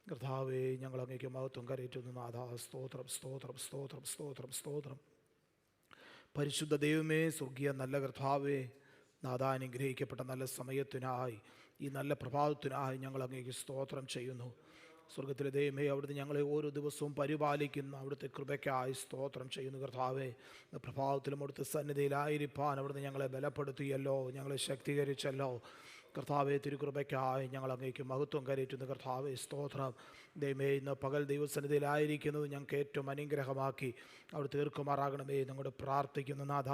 കർത്താവേ, ഞങ്ങൾ അങ്ങേക്ക് മഹത്വം കരയറ്റുന്നു നാഥ. സ്തോത്രം, സ്തോത്രം, സ്തോത്രം, സ്തോത്രം, സ്തോത്രം. പരിശുദ്ധ ദൈവമേ, സ്വർഗീയ നല്ല കർത്താവേ, നാഥ, അനുഗ്രഹിക്കപ്പെട്ട നല്ല സമയത്തിനായി, ഈ നല്ല പ്രഭാതത്തിനായി ഞങ്ങൾ അങ്ങേക്ക് സ്തോത്രം ചെയ്യുന്നു. സ്വർഗത്തിലെ ദൈവമേ, അവിടുന്ന് ഞങ്ങളെ ഓരോ ദിവസവും പരിപാലിക്കുന്ന അവിടുത്തെ കൃപയ്ക്കായി സ്തോത്രം ചെയ്യുന്നു കർത്താവേ. പ്രഭാതത്തിലും അവിടുത്തെ സന്നിധിയിലായിരിക്കാൻ അവിടുന്ന് ഞങ്ങളെ ബലപ്പെടുത്തിയല്ലോ, ഞങ്ങളെ ശക്തീകരിച്ചല്ലോ കർത്താവെ. തിരുകൃപയ്ക്കായി ഞങ്ങൾ അങ്ങേക്ക് മഹത്വം കരയറ്റുന്നു കർത്താവെ. സ്തോത്രം. ദൈവമേ, ഇന്ന് പകൽ ദൈവസന്നിധിയിലായിരിക്കുന്നത് ഞങ്ങൾക്ക് ഏറ്റവും അനുഗ്രഹമാക്കി അവിടെ തീർക്കുമാറാകണമേ ഞങ്ങളുടെ പ്രാർത്ഥിക്കുന്നു നാഥ.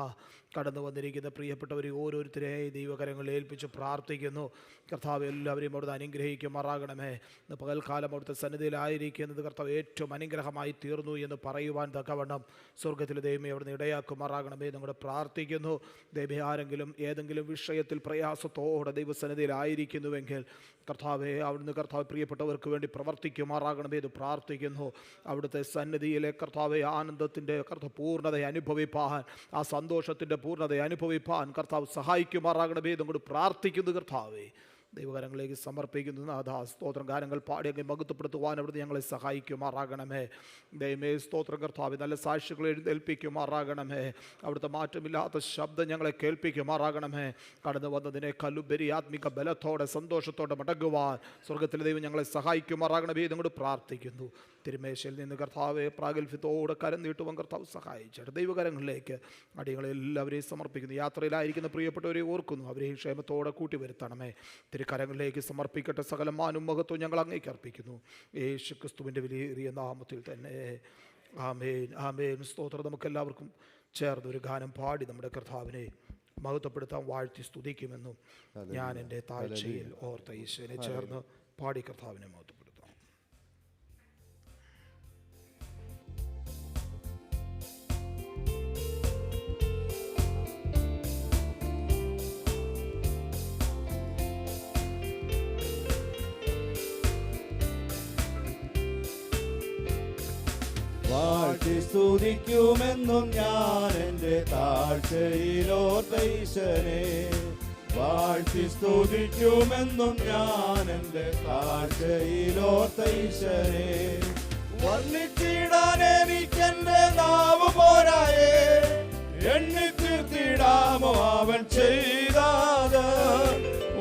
കടന്നു വന്നിരിക്കുന്ന പ്രിയപ്പെട്ടവരെ ഓരോരുത്തരെയും ദൈവകരങ്ങളിൽ ഏൽപ്പിച്ച് പ്രാർത്ഥിക്കുന്നു കർത്താവ്. എല്ലാവരെയും അവിടുന്ന് അനുഗ്രഹിക്കുമാറാകണമേ. ഇന്ന് പകൽക്കാലം അവിടുത്തെ സന്നിധിയിലായിരിക്കുന്നത് കർത്താവ് ഏറ്റവും അനുഗ്രഹമായി തീർന്നു എന്ന് പറയുവാൻ തക്കവണ്ണം സ്വർഗത്തിലെ ദൈവമേ അവിടുന്ന് ഇടയാക്കുമാറാകണമേ ഞങ്ങളുടെ പ്രാർത്ഥിക്കുന്നു. ദൈവമേ, ആരെങ്കിലും ഏതെങ്കിലും വിഷയത്തിൽ പ്രയാസത്തോടെ ദൈവസന്നിധിയിലായിരിക്കുന്നുവെങ്കിൽ കർത്താവെ, അവിടുന്ന് കർത്താവ് പ്രിയപ്പെട്ടവർക്ക് വേണ്ടി പ്രവർത്തിക്കുമാറാകണമേ എന്ന് പ്രാർത്ഥിക്കുന്നു. അവിടുത്തെ സന്നിധിയിലെ കർത്താവെ ആനന്ദത്തിൻ്റെ പൂർണ്ണത അനുഭവിപ്പാൻ, ആ സന്തോഷത്തിൻ്റെ പൂർണ്ണത അനുഭവിപ്പാൻ കർത്താവ് സഹായിക്കുമാറാകണമേ എന്നുകൊണ്ട് പ്രാർത്ഥിക്കുന്നു കർത്താവെ. ദൈവകരങ്ങളിലേക്ക് സമർപ്പിക്കുന്നു നാഥ. സ്തോത്രം. ഗാനങ്ങൾ പാടി അങ്ങ് മഹത്വപ്പെടുത്തുവാൻ അവിടുന്ന് ഞങ്ങളെ സഹായിക്കുമാറാകണമേ. ദൈവമേ, സ്തോത്രം കർത്താവ്. നല്ല സാക്ഷികളെ എഴുന്നേൽപ്പിക്കുമാറാകണമേ. അവിടുത്തെ മാറ്റമില്ലാത്ത ശബ്ദം ഞങ്ങളെ കേൾപ്പിക്കുമാറാകണമേ. കടന്നു വന്നതിനേക്കാളുപരി ആത്മിക ബലത്തോടെ സന്തോഷത്തോടെ മടങ്ങുവാൻ സ്വർഗത്തിലെ ദൈവം ഞങ്ങളെ സഹായിക്കുമാറാകണമേ എന്നുകൊണ്ട് പ്രാർത്ഥിക്കുന്നു. തിരുമേശയിൽ നിന്ന് കർത്താവെ പ്രാഗൽഭ്യത്തോടെ കരം നീട്ടുവാൻ കർത്താവ് സഹായിച്ചിട്ട് ദൈവകരങ്ങളിലേക്ക് അടിയങ്ങളെല്ലാവരെയും സമർപ്പിക്കുന്നു. യാത്രയിലായിരിക്കുന്ന പ്രിയപ്പെട്ടവരെ ഓർക്കുന്നു, അവരെ ക്ഷേമത്തോടെ കൂട്ടിവരുത്തണമേ. തിരുക്കരങ്ങളിലേക്ക് സമർപ്പിക്കട്ടെ. സകല മാനും മഹത്വവും ഞങ്ങൾ അങ്ങേക്ക് അർപ്പിക്കുന്നു യേശു ക്രിസ്തുവിൻ്റെ വിലയേറിയ നാമത്തിൽ തന്നെ. ആമേൻ, ആമേൻ. സ്തോത്രം. നമുക്കെല്ലാവർക്കും ചേർന്ന് ഒരു ഗാനം പാടി നമ്മുടെ കർത്താവിനെ മഹത്വപ്പെടുത്താൻ വാഴ്ത്തി സ്തുതിക്കുമെന്നും ഞാൻ എൻ്റെ താഴ്ചയിൽ ഓർത്ത ഈശോനെ ചേർന്ന് പാടി കർത്താവിനെ മഹത്വപ്പെടുത്താം. വാഴ്ത്തി സ്തുതിക്കുമെന്നും ഞാൻ എൻ്റെ താഴ്ചയിലോർത്ത ഈശനെ. വാഴ്ത്തി സ്തുതിക്കുമെന്നും ഞാൻ എൻ്റെ താഴ്ചയിലോർത്ത ഈശനെ. വർണ്ണിച്ചിടാൻ എനിക്കെൻ്റെ നാവ് പോരായേ, എണ്ണിത്തീർത്തിടാമോ അവൻ ചെയ്തത്.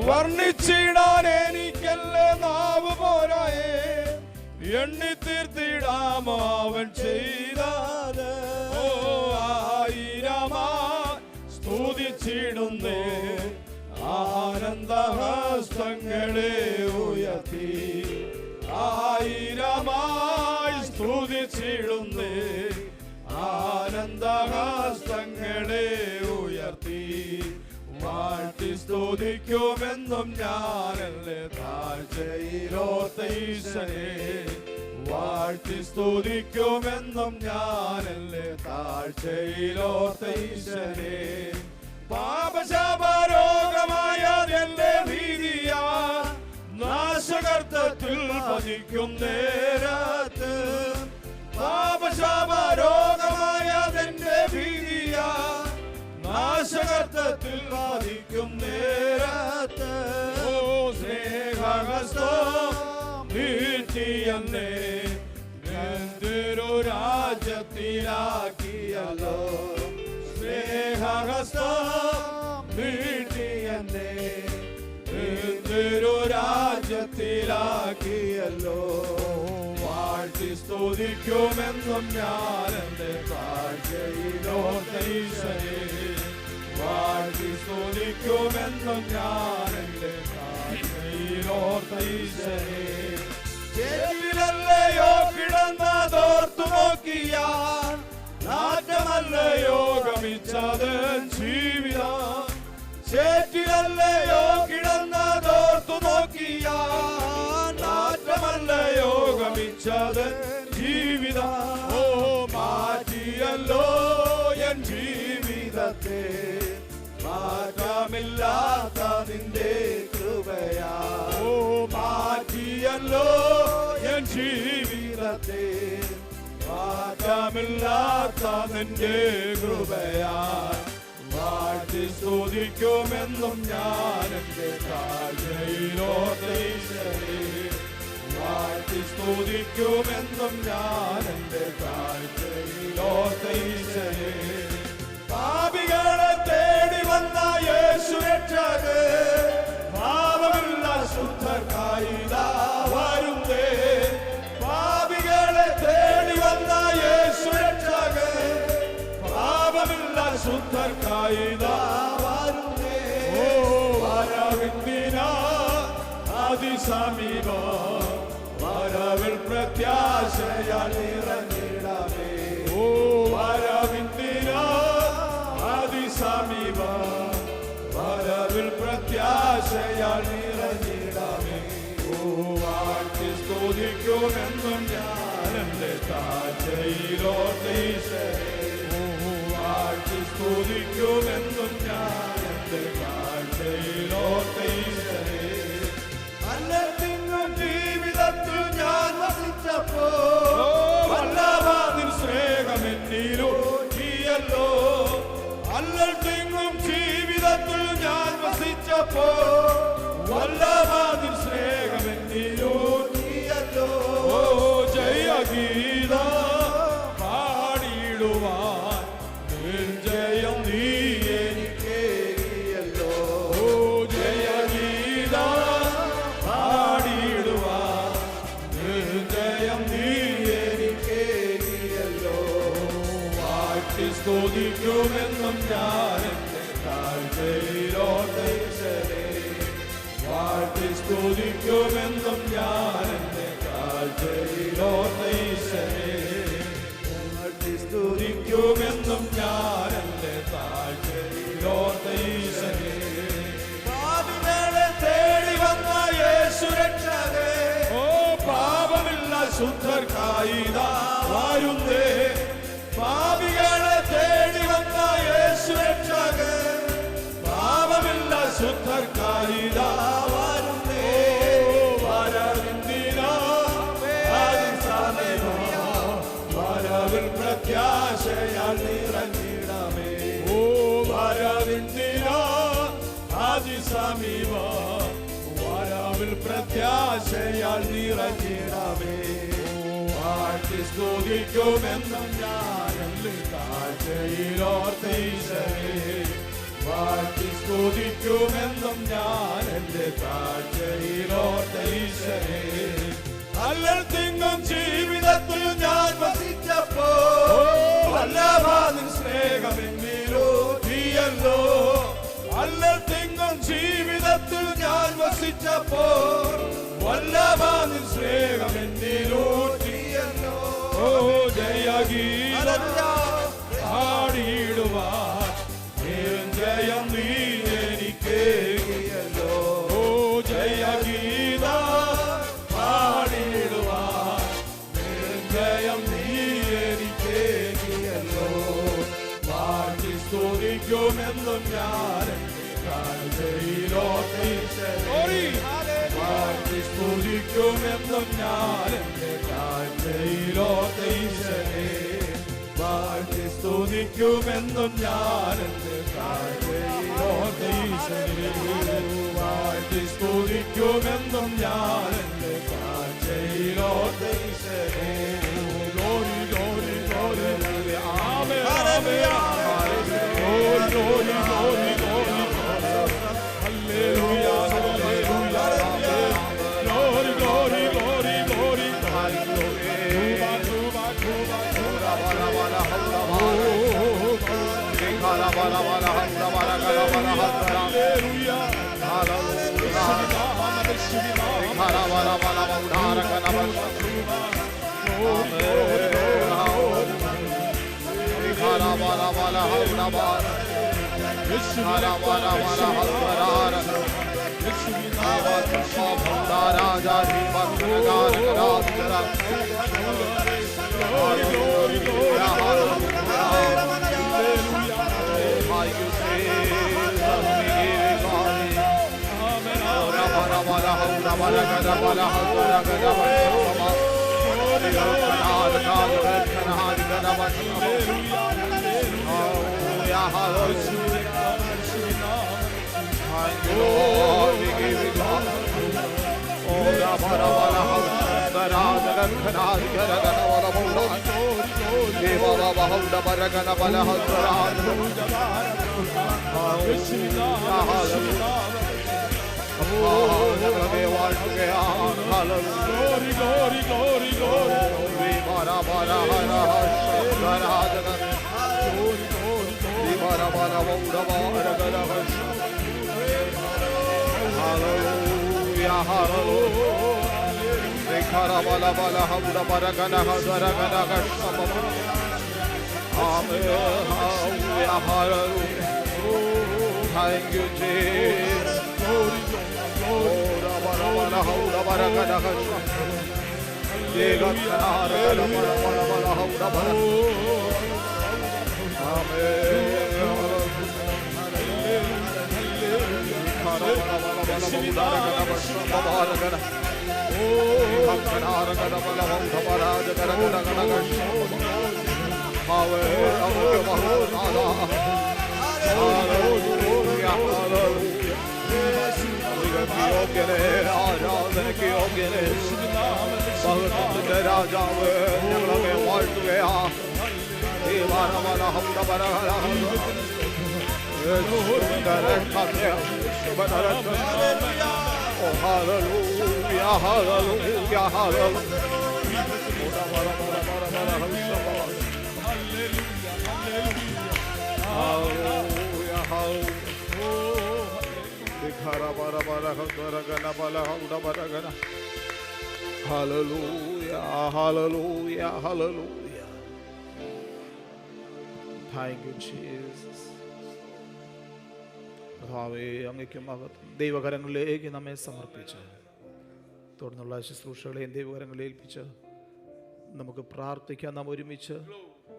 വർണ്ണിച്ചിടാൻ എനിക്കെൻ്റെ നാവ് പോരായേ, എണ്ണിത്തീർത്തിടാമോ അവൻ ചെയ്തത്. ഓ ആയിരമാ സ്തുതിച്ചിടുന്നേ, ആനന്ദഹസ്തങ്ങളെ ഉയർത്തി. ആയിരമായി സ്തുതിച്ചിടുന്നേ, ആനന്ദഹസ്തങ്ങളെ ഉയർത്തി. വാഴ്ത്തി സ്തുതിക്കുമെന്നും ഞാനല്ലേ താഴ്ചയിലോർത്ത ഈശനെ. വാഴ്ത്തി സ്തുതിക്കുമെന്നും ഞാനല്ലേ താഴ്ചയിലോർത്ത ഈശനെ. പാപശാപരോഗമായതെന്റെ ഭീതിയാ, നാശകർത്തത്തിൽ പതിക്കും നേരത്ത്. പാപശാപരോഗമായതെന്റെ ഭീതിയാ, നാശകർത്തത്തിൽ പതിക്കും നേരത്ത്. ഓ സ്നേഹഹസ്തം നീട്ടിയെന്നെ എന്തൊരു രാജ്യത്തിലാക്കിയല്ലോ. സ്നേഹഹസ്തം നീട്ടിയെന്നെ എന്തൊരു രാജ്യത്തിലാക്കിയല്ലോ. വാഴ്ത്തി സ്തുതിക്കുമെന്നും ഞാൻ എൻ്റെ താഴ്ചയിലോർത്ത ഈശനെ. വാഴ്ത്തി സ്തുതിക്കുമെന്നും ഞാൻ എൻ്റെ താഴ്ചയിലോർത്ത ഈശനെ. ചേറ്റിലല്ലയോ കിടന്നതോർത്തു നോക്കിയാൽ, നാറ്റമല്ലയോ ഗമിച്ചത് ജീവിതം. ചേറ്റിലല്ലയോ കിടന്നതോർത്തു നോക്കിയാൽ, നാറ്റമല്ലയോ ഗമിച്ചത് ജീവിതം. ഓ മാറ്റിയല്ലോ എൻ ജീവിതത്തെ, മാറ്റമില്ലാത്ത നിന്റെ കൃപയാ. ഓ മാറ്റിയല്ലോ എൻ ജീവിതത്തെ, മാറ്റമില്ലാത്ത നിന്റെ കൃപയാ. വാഴ്ത്തി സ്തുതിക്കുമെന്നും ഞാൻ എൻ്റെ താഴ്ചയിലോർത്ത ഈശനെ. വാഴ്ത്തി സ്തുതിക്കുമെന്നും ഞാൻ എൻ്റെ താഴ്ചയിലോർത്തീശനെ. പാപികളെ തേടി വന്ന യേശു രക്ഷകൻ, പാപമില്ല ശുദ്ധർക്കായി ഇതാ വരുന്നേ. പാപികളെ തേടി വന്ന യേശു രക്ഷകൻ, പാപമില്ല ശുദ്ധർക്കായി ഇതാ വരുന്നേ. ഓ വരവിന്ദിനാ അതിസമീപം, വരവിൽ പ്രത്യാശയാൽ നിറഞ്ഞിടമേ. ഓ വരവിന്ദിനാ അതിസമീപം, വരവിൽ പ്രത്യാശയാൽ നിറഞ്ഞിടമേ. ഓ വാഴ്ത്തി സ്തുതിക്കുമെന്നും ഞാൻ എൻ്റെ താഴ്ചയിലോർത്തീശനെ. ഓ വാഴ്ത്തി സ്തുതിക്കുമെന്നും ഞാൻ എൻ്റെ താഴ്ചയിലോർത്തീശനെ. അല്ലത്തിങ്ങും ജീവിതത്തിൽ ഞാൻ വസിച്ചപ്പോ, വല്ലവാതിൽ സ്നേഹമെന്നിലൂറ്റിയല്ലോ. അല്ലത്തിങ്ങും ജീവിതത്തിൽ ഞാൻ വസിച്ചപ്പോ, വല്ലവാതിൽ സ്നേഹമെന്നിലൂറ്റിയല്ലോ. ഓ ജയഗീത പാടിയിടുവാൻ നിർജയം നീ എനിക്കേകിയല്ലോ. ഓ ജയഗീത പാടിയിടുവാൻ നിർജയം നീ എനിക്കേകിയല്ലോ. വാഴ്ത്തി സ്തുതിക്കുമെന്നും ഞാൻ എൻ്റെ താഴ്ചയിലോർത്തീശനെ. വാഴ്ത്തി സ്തുതിക്കുമെന്നും ഞാൻ എൻ്റെ താഴ്ചയിലോർത്തീശനെ. വാഴ്ത്തി സ്തുതിക്കുമെന്നും ഞാൻ എൻ്റെ താഴ്ചയിലോർത്തീശനെ. പാപികളെ തേടി വന്ന യേശു രക്ഷകൻ, ഓ പാപമില്ല ശുദ്ധർക്കായി ഇതാ വരുന്നേ. പാപികളെ തേടി വന്ന യേശു രക്ഷകൻ, പാപമില്ല ശുദ്ധർക്കായി ഇതാ വരുന്നേ. വരവിന്ദിനാ അതിസമീപം, വരവിൽ പ്രത്യാശയാൽ നിറഞ്ഞിടമേ. ഓ വരവിന്ദിനാ അതിസമീപം, വരവിൽ പ്രത്യാശയാൽ നിറഞ്ഞിടമേ. വാഴ്ത്തി സ്തുതിക്കുമെന്നും ഞാൻ എൻ്റെ താഴ്ചയിലോർത്തീശനെ. വാഴ്ത്തി സ്തുതിക്കുമെന്നും ഞാൻ എൻ്റെ താഴ്ചയിലോർത്തീശനെ. അല്ലത്തിങ്ങും ജീവിതത്തിൽ ഞാൻ വസിച്ചപ്പോ, വല്ലവാതിൽ സ്നേഹമെന്നിലൂറ്റിയല്ലോ. അല്ലത്തിങ്ങും ജീവിതത്തിൽ ഞാൻ വസിച്ചപ്പോ, വല്ലവാതിൽ സ്നേഹമെന്നിലൂറ്റിയല്ലോ. ഓ ജയഗീതം പാടിയിടുവാൻ ജയം നീ എനിക്കേകിയല്ലോ. ഓ ജയഗീത പാടിയിടുവാൻ ജയം നീ എനിക്കേകിയല്ലോ. വാഴ്ത്തി സ്തുതിക്കുമെന്നും ഞാൻ എൻ്റെ താഴ്ചയിലോർത്തീശനെ. വാഴ്ത്തി സ്തുതിക്കുമെന്നും ഞാൻ എൻ്റെ താഴ്ചയിലോർത്തീശനെ. വാഴ്ത്തി സ്തുതിക്കുമെന്നും ഞാൻ എൻ്റെ താഴ്ചയിലോർത്തീശനെ. വാഴ്ത്തി സ്തുതിക്കുമെന്നും ഞാൻ എൻ്റെ താഴ്ചയിലോർത്തീശനെ. Glory, glory, glory, amen, amen. Glory, glory, glory, glory. Hallelujah, hallelujah, glory, glory, glory, glory. Tuba, tuba, tuba, tuba. Lord, we give you glory. Oh, Thank you, Jesus. രാജാവ് ഞങ്ങളെ വാഴ്ത്തുകയാണ്. Hallelujah, hallelujah, hallelujah. Thank you, Jesus. കർത്താവേ, അങ്ങേക്ക് മഹത്വം. ദൈവകരങ്ങളിലേക്ക് നമ്മെ സമർപ്പിച്ച് തുടർന്നുള്ള ശുശ്രൂഷകളെയും ദൈവകരങ്ങളിൽ ഏൽപ്പിച്ച് നമുക്ക് പ്രാർത്ഥിക്കാം. നാം ഒരുമിച്ച്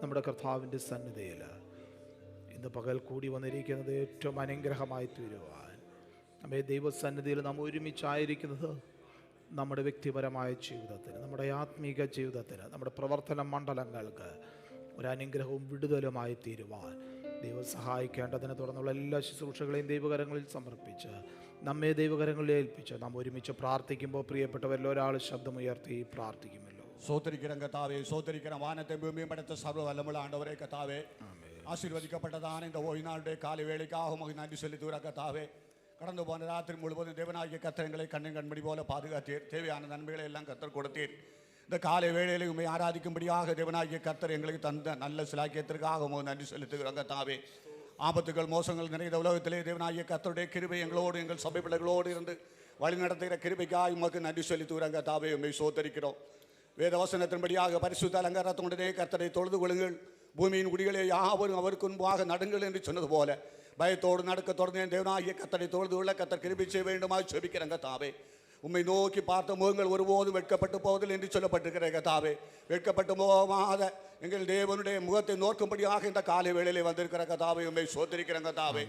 നമ്മുടെ കർത്താവിൻ്റെ സന്നിധിയിൽ ഇന്ന് പകൽ കൂടി വന്നിരിക്കുന്നത് ഏറ്റവും അനുഗ്രഹമായി തീരുവാൻ, നമ്മെ ദൈവസന്നിധിയിൽ നാം ഒരുമിച്ചായിരിക്കുന്നത് നമ്മുടെ വ്യക്തിപരമായ ജീവിതത്തിന്, നമ്മുടെ ആത്മീക ജീവിതത്തിന്, നമ്മുടെ പ്രവർത്തന മണ്ഡലങ്ങൾക്ക് ഒരു അനുഗ്രഹവും വിടുതലുമായി തീരുവാൻ ദൈവം സഹായിക്കേണ്ടതിനെ തുടർന്നുള്ള എല്ലാ ശുശ്രൂഷകളെയും ദൈവകരങ്ങളിൽ സമർപ്പിച്ച് നമ്മെ ദൈവകരങ്ങളിൽ ഏൽപ്പിച്ച് നാം ഒരുമിച്ച് പ്രാർത്ഥിക്കുമ്പോൾ പ്രിയപ്പെട്ടവരിൽ ഒരാൾ ശബ്ദമുയർത്തി പ്രാർത്ഥിക്കുമല്ലോ. சோதரிக்கிறேன் கத்தாவே, சோதரிக்கிறேன். வானத்தை பூமியும் படைத்த சர்வ வல்லமுள்ள ஆண்டவரே கத்தாவே, ஆசீர்வதிக்கப்பட்டதான இந்த ஓய்நாளுடைய காலை வேலைக்காக உமக்கு நன்றி செலுத்துகிற கத்தாவே. கடந்து போன ராத்திரி முழுவதும் தேவனாகிய கத்திரங்களை கண்ணின் கண்மணி போல பாதுகாத்தீர். தேவையான நன்மைகளை எல்லாம் கத்தர் கொடுத்தீர். இந்த காலை வேளையிலே உண்மை ஆராதிக்கும்படியாக தேவனாகிய கத்தர் எங்களுக்கு தந்த நல்ல சிலாக்கியத்திற்காக உமக்கு நன்றி செலுத்துகிறோம் கத்தாவே. ஆபத்துகள் மோசங்கள் நிறைந்த உலகத்திலே தேவனாகிய கத்தருடைய கிருபை எங்களோடு எங்கள் சபை பிள்ளைகளோடு இருந்து வழி நடத்துகிற கிருபைக்காக உமக்கு நன்றி செலுத்துகிறோம் கத்தாவே. உண்மை சோதரிக்கிறோம். வேத வசனத்தின்படியாக பரிசுத்த அலங்காரத்துடனே கர்த்தரை தொழுது கொள்ளுங்கள். பூமியின் குடிகளே யாவரும் அவருக்கு முன்பாக நடுங்கள் என்று சொன்னது போல பயத்தோடு நடக்க தொடர்ந்தேன். தேவனாகிய கர்த்தரை தொழுது கொள்ள கர்த்தர் கிருபை செய்ய வேண்டுமா ஜெபிக்கிறேன் கர்த்தாவே. உம்மை நோக்கி பார்த்த முகங்கள் ஒருபோதும் வெட்கப்பட்டு போவதில்லை என்று சொல்லப்பட்டிருக்கிற கர்த்தாவே. வெட்கப்பட்டு போகாத எங்கள் தேவனுடைய முகத்தை நோக்கும்படியாக இந்த காலை வேளையிலே வந்திருக்கிற கர்த்தாவே உம்மை சோதரிக்கிற கர்த்தாவே.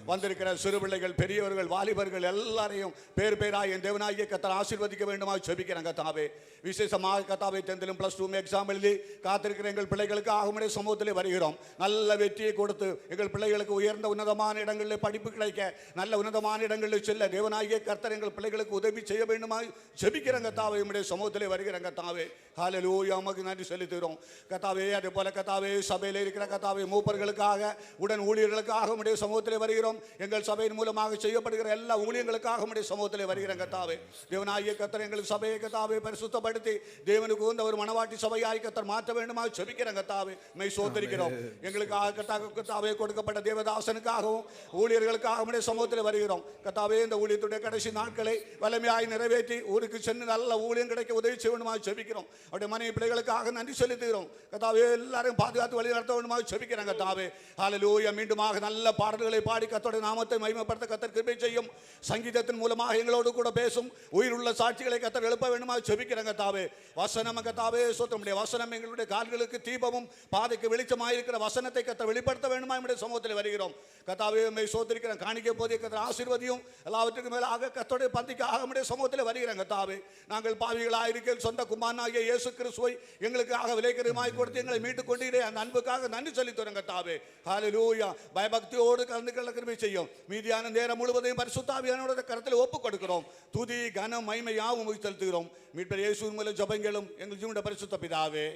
வந்திருக்கிற சிறு பிள்ளைகள், பெரியவர்கள், வாலிபர்கள் எல்லாரையும் பேர் பேராக என் தேவனாகிய கர்த்தர் ஆசீர்வதிக்க வேண்டுமா ஜெபிக்கிறேன் கர்த்தாவே. விசேஷமாக கர்த்தாவே, 10th + 2 எக்ஸாம் எழுதி காத்திருக்கிற எங்கள் பிள்ளைகளுக்கு ஆகுமுடைய சமூகத்திலே வருகிறோம். நல்ல வெற்றியை கொடுத்து எங்கள் பிள்ளைகளுக்கு உயர்ந்த உன்னதமான இடங்களில் படிப்பு கிடைக்க, நல்ல உன்னதமான இடங்களில் செல்ல தேவனாகிய கர்த்தர் எங்கள் பிள்ளைகளுக்கு உதவி செய்ய வேண்டுமா ஜெபிக்கிறேன் கர்த்தாவே. உம்முடைய சமூகத்திலே வருகிறேன் கர்த்தாவே. ஹல்லேலூயா, உமக்கு நன்றி செலுத்துகிறோம் கர்த்தாவே. அதே போல கர்த்தாவே, சபையில் இருக்கிற கர்த்தாவே மூப்பர்களுக்காக, உடன் ஊழியர்களுக்காக உம்முடைய சமூகத்திலே வருகிறோம். எங்கள் சபையின் மூலமாக செய்யப்படுகிற எல்லா ஊழியங்களுக்காக உம்முடைய சமூகத்திலே வருகிறேன் கர்த்தாவே. தேவனாகிய கர்த்தர் எங்கள் சபையை கர்த்தாவே பரிசுத்தப்படுத்தி தேவனுக்கு உகந்த ஒரு மனவாட்டி சபையாய் கர்த்தர் மாற்ற வேண்டுமா ஜெபிக்கிறேன் கர்த்தாவே. உம்மை சோதரிக்கிறோம். எங்களுக்காக கர்த்தாவே கொடுக்கப்பட்ட தேவதாசனுக்காகவும் ஊழியர்களுக்காக உம்முடைய சமூகத்திலே வருகிறோம் கர்த்தாவே. இந்த ஊழியத்துடைய கடைசி நாட்களை வலிமையாய் நிறைவேற்றி ஊருக்கு சென்று நல்ல ஊழியம் கிடைக்க உதவி செய்ய வேண்டுமா ஜெபிக்கிறோம். அவருடைய மனைவி பிள்ளைகளுக்காக நன்றி செலுத்துகிறோம் கர்த்தாவே. எல்லாரையும் பாதுகாத்து வழி நடத்த வேண்டுமா ஜெபிக்கிறேன் கர்த்தாவே. ஹல்லேலூயா. மீண்டுமாக நல்ல பாடல்களை பாடி கர்த்தருடைய நாமத்தை மகிமைப்படுத்த கர்த்தர் கிருபை செய்யும். சங்கீதத்தின் மூலமாக எங்களோடு கூட பேசும் உயிருள்ள சாட்சிகளை கர்த்தர் எழுப்ப வேண்டுமா ஜெபிக்கிறேன் கர்த்தாவே. வசனம் கர்த்தாவே சோத்தமுடைய வசனம் எங்களுடைய கால்களுக்கு தீபமும் பாதைக்கு வெளிச்சமாக இருக்கிற வசனத்தை கர்த்தர் வெளிப்படுத்த வேண்டுமா நம்முடைய சமூகத்தில் வருகிறோம் கர்த்தாவே. உம்மை சோதரிக்கிறேன். காணிக்கை போதிய கர்த்தர் ஆசீர்வதியும். எல்லாவற்றுக்கும் மேலாக கர்த்தருடைய பந்திக்காக நம்முடைய சமூகத்தில் வருகிறேன் கர்த்தாவே. நாங்கள் பாவிகளாக இருக்க சொந்த குமாரனாகிய இயேசு கிறிஸ்துவை எங்களுக்காக விலைக்கரமாய் கொடுத்து எங்களை மீட்டுக் கொண்டீரே, அந்த அன்புக்காக நன்றி செலுத்துறோம் கர்த்தாவே. ஹல்லேலூயா. பயபக்தியோடு கலந்து கொள்ள கிருபை செய்யும். மீதியான நேரம் முழுவதையும் பரிசுத்த ஆவியானவருடைய கரத்தில் ஒப்புக் கொடுக்கிறோம். துதி கனம் மகிமை யாவும் உமக்கு செலுத்துகிறோம். மீட்பர் இயேசுவின் மூலம் ஜெபங்களும் எங்கள் ജീവന്റെ പരിശുദ്ധ പിതാവേ.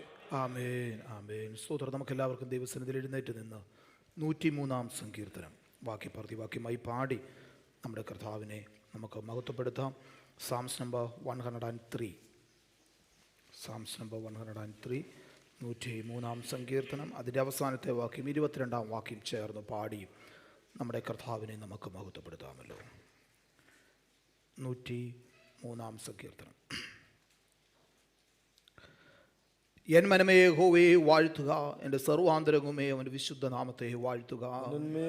ആമേൻ ആമേൻ. സ്തോത്രം. നമുക്ക് എല്ലാവർക്കും ദൈവസന്നിധിയിൽ എഴുന്നേറ്റ് നിന്ന് 103-ാം സങ്കീർത്തനം വാക്യമായി പാടി നമ്മുടെ കർത്താവിനെ നമുക്ക് മഹത്വപ്പെടുത്താം. സാംസ് നമ്പർ 103. സാംസ് നമ്പർ 103, 103-ാം സങ്കീർത്തനം. അതിൻ്റെ അവസാനത്തെ വാക്യം 22-ാം വാക്യം ചേർന്ന് പാടി നമ്മുടെ കർത്താവിനെ നമുക്ക് മഹത്വപ്പെടുത്താമല്ലോ. 103-ാം സങ്കീർത്തനം. എൻ മനമേ യഹോവയെ വാഴ്ത്തുക, എൻ്റെ സർവാന്തരംഗമേ അവൻ്റെ വിശുദ്ധ നാമത്തെ വാഴ്ത്തുക.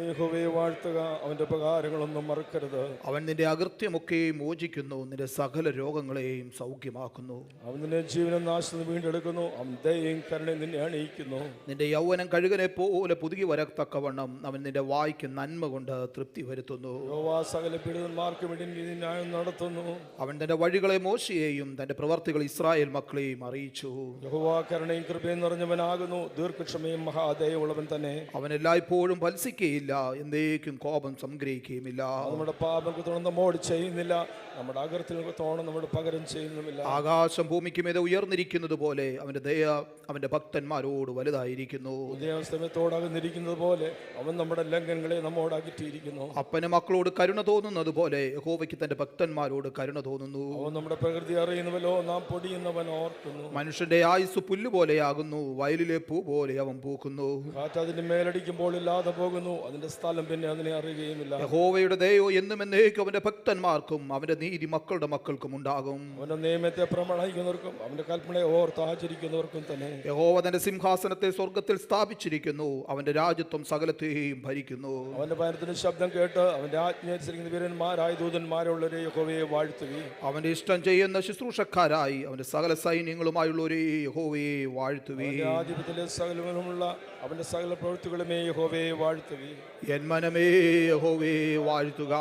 യഹോവയെ വാഴ്ത്തുക, അവൻ്റെ ഉപകാരങ്ങളൊന്നും മറക്കരുത്. അവൻ നിന്റെ അകൃത്യമൊക്കെ മോചിക്കുന്നു, നിന്റെ സകല രോഗങ്ങളെയും സൗഖ്യമാക്കുന്നു. അവൻ നിന്റെ ജീവനും നാശത്തിന് വീണ്ടെടുക്കുന്നു, അവൻ ദയയും കരുണയും നിന്നെ അണിയിക്കുന്നു. നിന്റെ യൗവനം കഴുകനെ പോലെ പുതുകി വരത്തക്കവണ്ണം അവൻ നിന്റെ വായ്ക്ക് നന്മ കൊണ്ട് തൃപ്തി വരുത്തുന്നു. യഹോവ സകല പീഡിതന്മാർക്ക് വേണ്ടി നീതി ന്യായം നടത്തുന്നു. അവൻ തന്റെ വഴികളെ മോശയെയും തന്റെ പ്രവർത്തികൾ ഇസ്രായേൽ മക്കളെയും അറിയിച്ചു. യഹോവ കരുണയും കൃപയും നിറഞ്ഞവനാകുന്നു, ദീർഘക്ഷമയും മഹാദയമുള്ളവൻ തന്നെ. അവൻ എല്ലായ്പ്പോഴും ഫലിക്കുകയില്ല, എന്നേക്കും കോപം സംഗ്രഹിക്കുകയുമില്ല. നമ്മുടെ പാപങ്ങൾക്ക് തോന്നുന്ന നമ്മോട് ചെയ്യുന്നില്ല, നമ്മുടെ അകൃത്യങ്ങൾക്ക് തോന്നുന്ന നമ്മുടെ പകരം ചെയ്യുന്നുമില്ല. ആകാശം ഭൂമിക്ക് മീതെ ഉയർന്നിരിക്കുന്നത് പോലെ അവന്റെ ദയ അവന്റെ ഭക്തന്മാരോട് വലുതായിരിക്കുന്നു. ഉദയസ്തമയത്തോടകന്നിരിക്കുന്നത് പോലെ അവൻ നമ്മുടെ ലംഘനങ്ങളെ നമ്മോട് അകറ്റിയിരിക്കുന്നു. അപ്പന് മക്കളോട് കരുണ തോന്നുന്നത് പോലെ യഹോവയ്ക്ക് തന്റെ ഭക്തന്മാരോട് കരുണ തോന്നുന്നു. അവൻ നമ്മുടെ പ്രകൃതി അറിയുന്നുവല്ലോ, നാം പൊടിയുന്നവൻ ഓർക്കുന്നു. മനുഷ്യന്റെ ആയുസ് പുല്ലുപോലെയാകുന്നു, വയലിലെ പൂ പോലെ അവൻ പൂക്കുന്നു. കാറ്റ് അതിന്റെ മേലടിക്കുമ്പോൾ ഇല്ലാതെ പോകുന്നു, അതിന്റെ സ്ഥലം പിന്നെ അതിനെ അറിയുകയുമില്ല. യഹോവയുടെ ദയോ എന്നും എന്നേക്കും അവന്റെ ഭക്തന്മാർക്കും അവന്റെ നീതി മക്കളുടെ മക്കൾക്കും ഉണ്ടാകും. അവന്റെ നിയമത്തെ പ്രമാണിക്കുന്നവർക്കും അവന്റെ കൽപ്പനയെ ഓർത്ത് ആചരിക്കുന്നവർക്കും തന്നെ. യഹോവ തന്റെ സിംഹാസനത്തെ സ്വർഗത്തിൽ സ്ഥാപിച്ചിരിക്കുന്നു, അവന്റെ രാജ്യത്വം സകലത്തെയും ഭരിക്കുന്നു. അവന്റെ ഭയത്തിന്റെ ശബ്ദം കേട്ട് അവന്റെ ആജ്ഞയനുസരിക്കുന്ന വീരന്മാരായ ദൂതന്മാരുള്ളവരെ യഹോവയെ വാഴ്ത്തുകി. അവന്റെ ഇഷ്ടം ചെയ്യുന്ന ശുശ്രൂഷക്കാരായി അവന്റെ സകല സൈന്യങ്ങളുമായുള്ളവരെ യഹോവയെ വാഴ്ത്തുവി. ആധിപത്യത്തിലെ സകലമുള്ള അവന്റെ സകല പ്രവൃത്തികളുമേ യഹോവയെ വാഴ്ത്തുവി. എൻ മനമേ യഹോവയെ വാഴ്ത്തുക.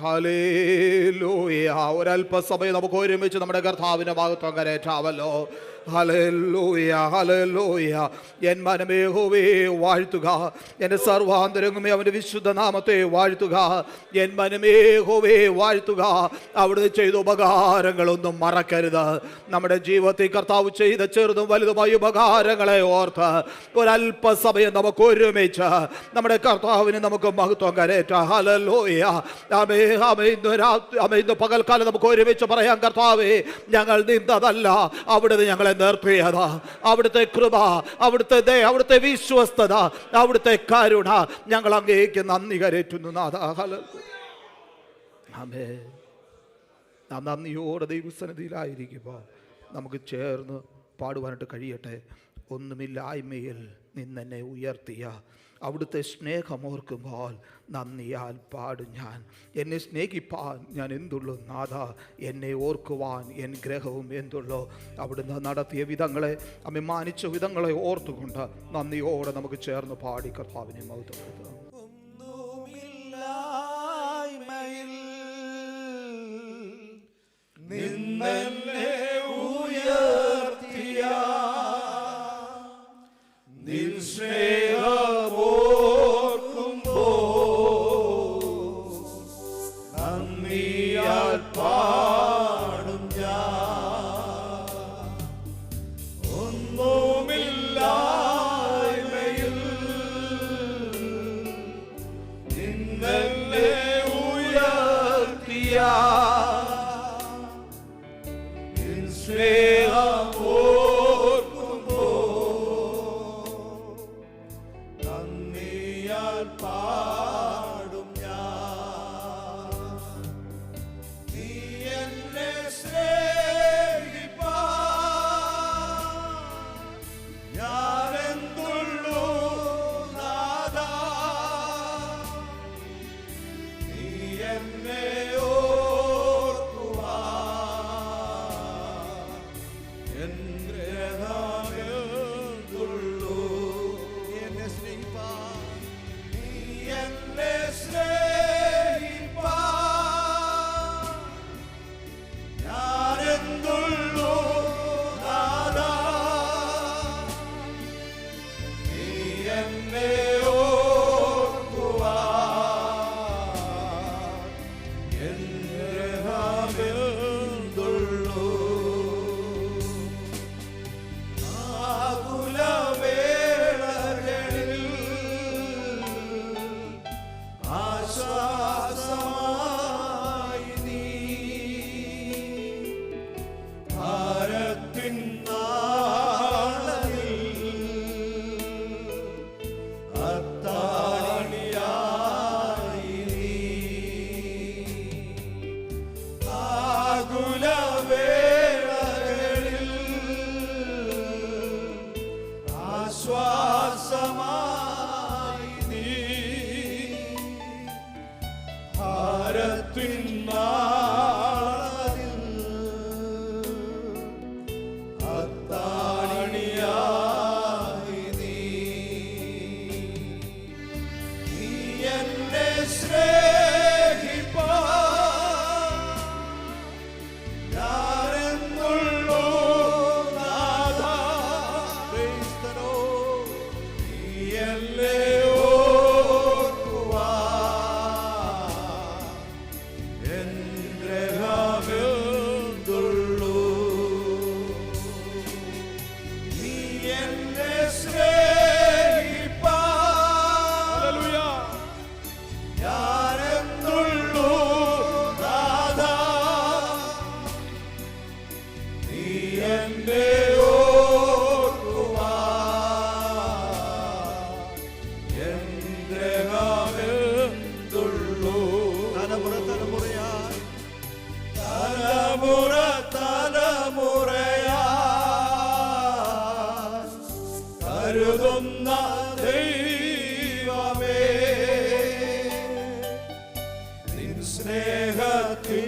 ഹല്ലേലൂയ. ഒരല്പസമയം നമുക്ക് ഒരുമിച്ച് നമ്മുടെ കർത്താവിന്റെ ഭാഗത്വം കരേറ്റാവല്ലോ. ഹല്ലേലൂയ ഹല്ലേലൂയ. എൻ മനമേ യഹോവയെ വാഴ്ത്തുക, എൻ്റെ സർവാന്തരംഗമേ അവൻ്റെ വിശുദ്ധ നാമത്തെ വാഴ്ത്തുക. എൻ മനമേ യഹോവയെ വാഴ്ത്തുക, അവിടുന്ന് ചെയ്ത ഉപകാരങ്ങളൊന്നും മറക്കരുത്. നമ്മുടെ ജീവിതത്തിൽ കർത്താവ് ചെയ്ത ചെറുതും വലുതുമായ ഉപകാരങ്ങളെ ഓർത്ത് ഒരല്പസമയം നമുക്ക് ഒരുമിച്ച് നമ്മുടെ കർത്താവിന് നമുക്ക് മഹത്വം കരേറ്റാം. ഹല്ലേലൂയ. ഇന്ന് പകൽക്കാലം നമുക്ക് ഒരുമിച്ച് പറയാം, കർത്താവേ ഞങ്ങൾ നിന്നതല്ല, അവിടുന്ന് ഞങ്ങളെ നിർത്തിയതാ. അവിടുത്തെ കൃപ, അവിടുത്തെ ദയ, അവിടുത്തെ വിശ്വസ്തത, അവിടുത്തെ കരുണ ഞങ്ങൾ അങ്ങേക്ക് നന്ദി കരേറ്റുന്നു. നാം നന്ദിയോടെ ദൈവസന്നിധിയിലായിരിക്കുമ്പോൾ നമുക്ക് ചേർന്ന് പാടുവാനായിട്ട് കഴിയട്ടെ. ഒന്നുമില്ലായ്മയിൽ നിന്നെന്നെ ഉയർത്തിയ അവിടുത്തെ സ്നേഹമോർക്കുമ്പോൾ നന്ദിയാൽ പാടും ഞാൻ. എന്നെ സ്നേഹിപ്പാൻ ഞാൻ എന്തുള്ളൂ നാഥ, എന്നെ ഓർക്കുവാൻ എൻ ഗ്രഹവും എന്തുള്ളൂ. അവിടുന്ന് നടത്തിയ വിധങ്ങളെ, അഭിമാനിച്ച വിധങ്ങളെ ഓർത്തുകൊണ്ട് നന്ദിയോടെ നമുക്ക് ചേർന്ന് പാടി കർത്താവിനെ മഹത്വപ്പെടുത്താം. ഒന്നുമില്ലായ്മയിൽ നിന്നെന്നെ ഉയർത്തിയ നിൻ സ്നേഹമോർക്കുമ്പോൾ നന്ദിയാൽ പാടും ഞാൻ. ഒന്നുമില്ലായ്മയിൽ നിന്നെന്നെ ഉയർത്തിയ നിൻ സ്നേഹമോർക്കുമ്പോൾ നന്ദിയാൽ പാടും ഞാൻ. നീ എന്നെ സ്നേഹിപ്പാൻ ഞാനെന്തുള്ളൂ നാഥാ, നീ എന്നെ ഓർക്കുവാൻ എൻ ഗ്രഹമെന്തുള്ളൂ. നീ എന്നെ സ്നേഹിപ്പാൻ, നീ എന്നെ എന്നെ ഓർക്കുവാൻ എന്തുള്ളൂ. ആകുലവേളകളിൽ ആശ്വാസമായി നീ ഭാരത്തിൻ നാളത്തിൽ അത്താണിയായി നീ ആകുലവേളകളിൽ ആശ്വാസമായി നീ ഭാരത്തിൻ നാളത്തിൽ അത്താണിയായി നീ. നീ എന്നെ സ്നേഹിപ്പാൻ ഞാനെന്നുള്ളൂ നാഥാ. Praise the Lord. നീ എന്നെ ഓർക്കുവാൻ എന്തുള്ളൂ. നീ എന്നെ സ്നേഹിപ്പാൻ ഞാനെന്നുള്ളൂ നാഥാ. നീ എന്നെ ഓർക്കുവാൻ എന്തുള്ളൂ. തലമുറ തലമുറയായി തലമുറ തലമുറയായി കരുതുന്ന ദൈവമേ, നിൻ സ്നേഹത്തിനാഴം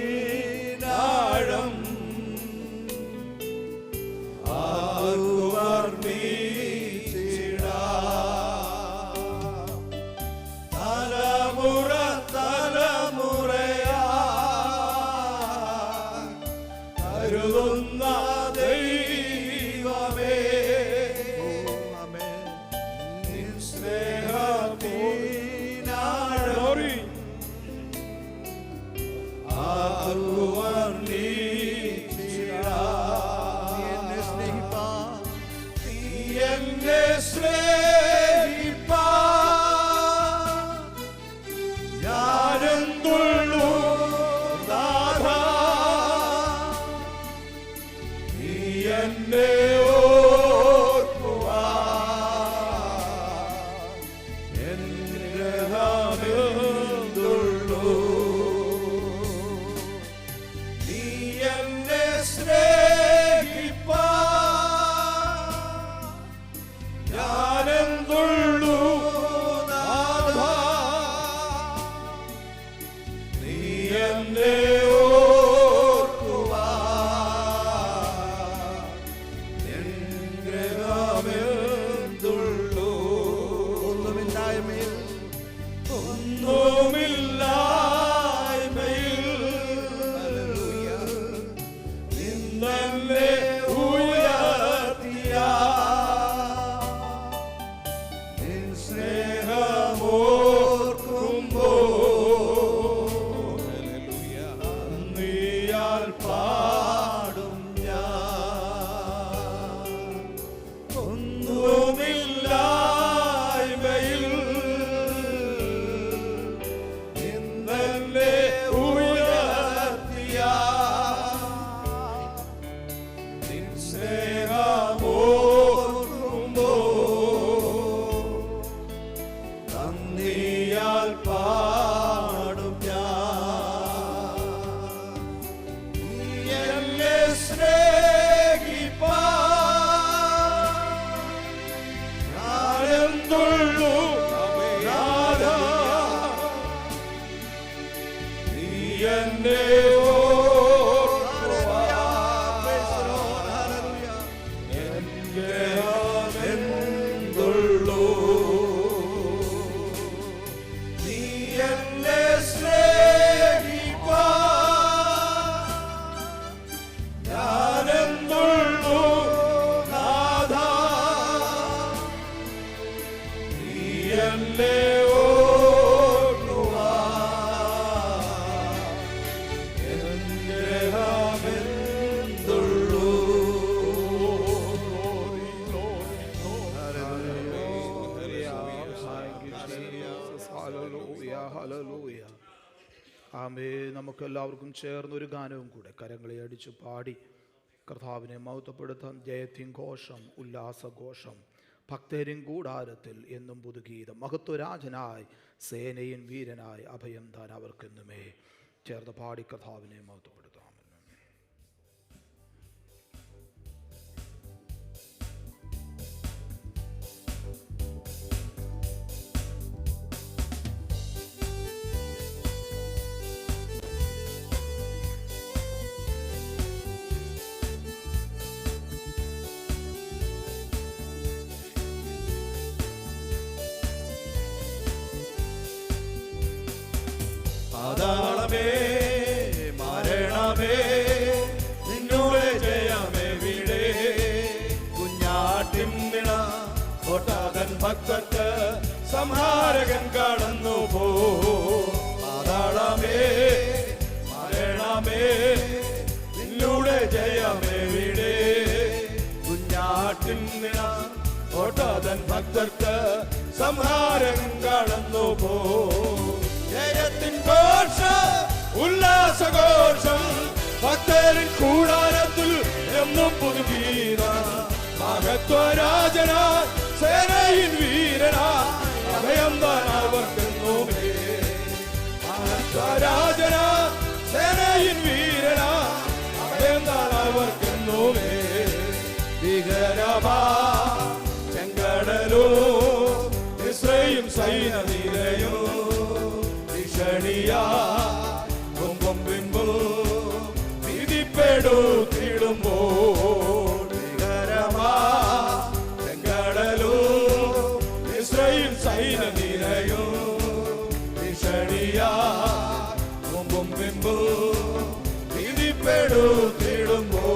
ആർക്കു വർണ്ണിച്ചിടാം. തലമുറ തലമുറയായി കരുതുന്ന ദൈവമേ, നിൻ സ്നേഹത്തിനാഴം ആർക്കു വർണ്ണിച്ചിടാം. നീ എന്നെ സ്നേഹിപ്പാൻ ഞാനെന്തുള്ളൂ നാഥാ. നീ എന്നെ ഓർക്കുവാൻ എന്തുള്ളൂ. നീ എന്നെ സ്നേഹിപ്പാൻ ഞാനെന്തുള്ളൂ നാഥാ. നീ എന്നെ ഓർക്കുവാൻ എന്തുള്ളൂ. ഒന്നുമില്ലായ്മയിൽ നിന്നെ ഉയർത്തിയ നിൻ സ്നേഹമോർക്കുമ്പോൾ നന്ദിയാൽ പാടും ഞാൻ. ഒന്നുമില്ലായ്മയിൽ നിന്നെ ഉയർത്തിയ നിൻ സ്നേഹമോർക്കുമ്പോൾ നന്ദിയാൽ പാടും ഞാൻ. നീ എന്നെ സ്നേഹിപ്പാൻ ഞാനെന്തുള്ളൂ നാഥാ. നീ എന്നെ എന്തുള്ളൂ. നീ എന്നെ സ്നേഹിപ്പാൻ ഞാനെന്തുള്ളൂ നാഥാ. എന്നെ ഓർക്കുവാൻ എന്റെ ഹാമെന്തുള്ളൂ. ആമേ. നമുക്കെല്ലാവർക്കും ചേർന്നൊരു ഗാനവും കൂടെ കരങ്ങളെ അടിച്ചു പാടി കർത്താവിനെ മഹത്വപ്പെടുത്താം. ജയത്തിൻ ഘോഷം, ഉല്ലാസഘോഷം, ഭക്തരിൻ കൂടാരത്തിൽ എന്നും പുതുഗീതം. മഹത്വരാജനായി സേനയിൻ വീരനായി അഭയം താൻ അവർക്കെന്നുമേ. ചേർന്ന് പാടി കർത്താവിനെ മഹത്വപ്പെടുത്താം. പാതാളമേ മരണമേ നിന്നോട് ജയമെവിടെ? കുഞ്ഞാട്ടിൻ നിണ കൊട്ടാതൻ ഭക്തർക്ക് സംഹാരകൻ കടന്നു പോ. പാതാളമേ മരണമേ നിന്നോട് ജയമെവിടെ? കുഞ്ഞാട്ടിൻ നിണ കൊട്ടാതൻ ഭക്തർക്ക് സംഹാരകൻ കടന്നു പോ. ജയത്തിൻ ഘോഷം, ഉല്ലാസഘോഷം, ഭക്തരിൻ കൂടാരത്തിൽ എന്നും പുതുഗീതം. മഹത്വരാജനായി സേനയിൻ വീരനായി അഭയം താൻ അവർക്കെന്നുമേ. മഹത്വരാജനായി സേനയിൻ വീരനായി അഭയം താൻ അവർക്കെന്നുമേ. ഭീകരമാ ചെങ്കടലോ ഇസ്രായേൽ സൈന്യനിരയോ കൊമ്പും പിമ്പും വിധിപ്പെടുത്തിടുമ്പോൾ ചെങ്കടലോ ഇസ്രായേൽ സൈന്യനിരയോ കൊമ്പും പിമ്പും വിധിപ്പെടുത്തിടുമ്പോൾ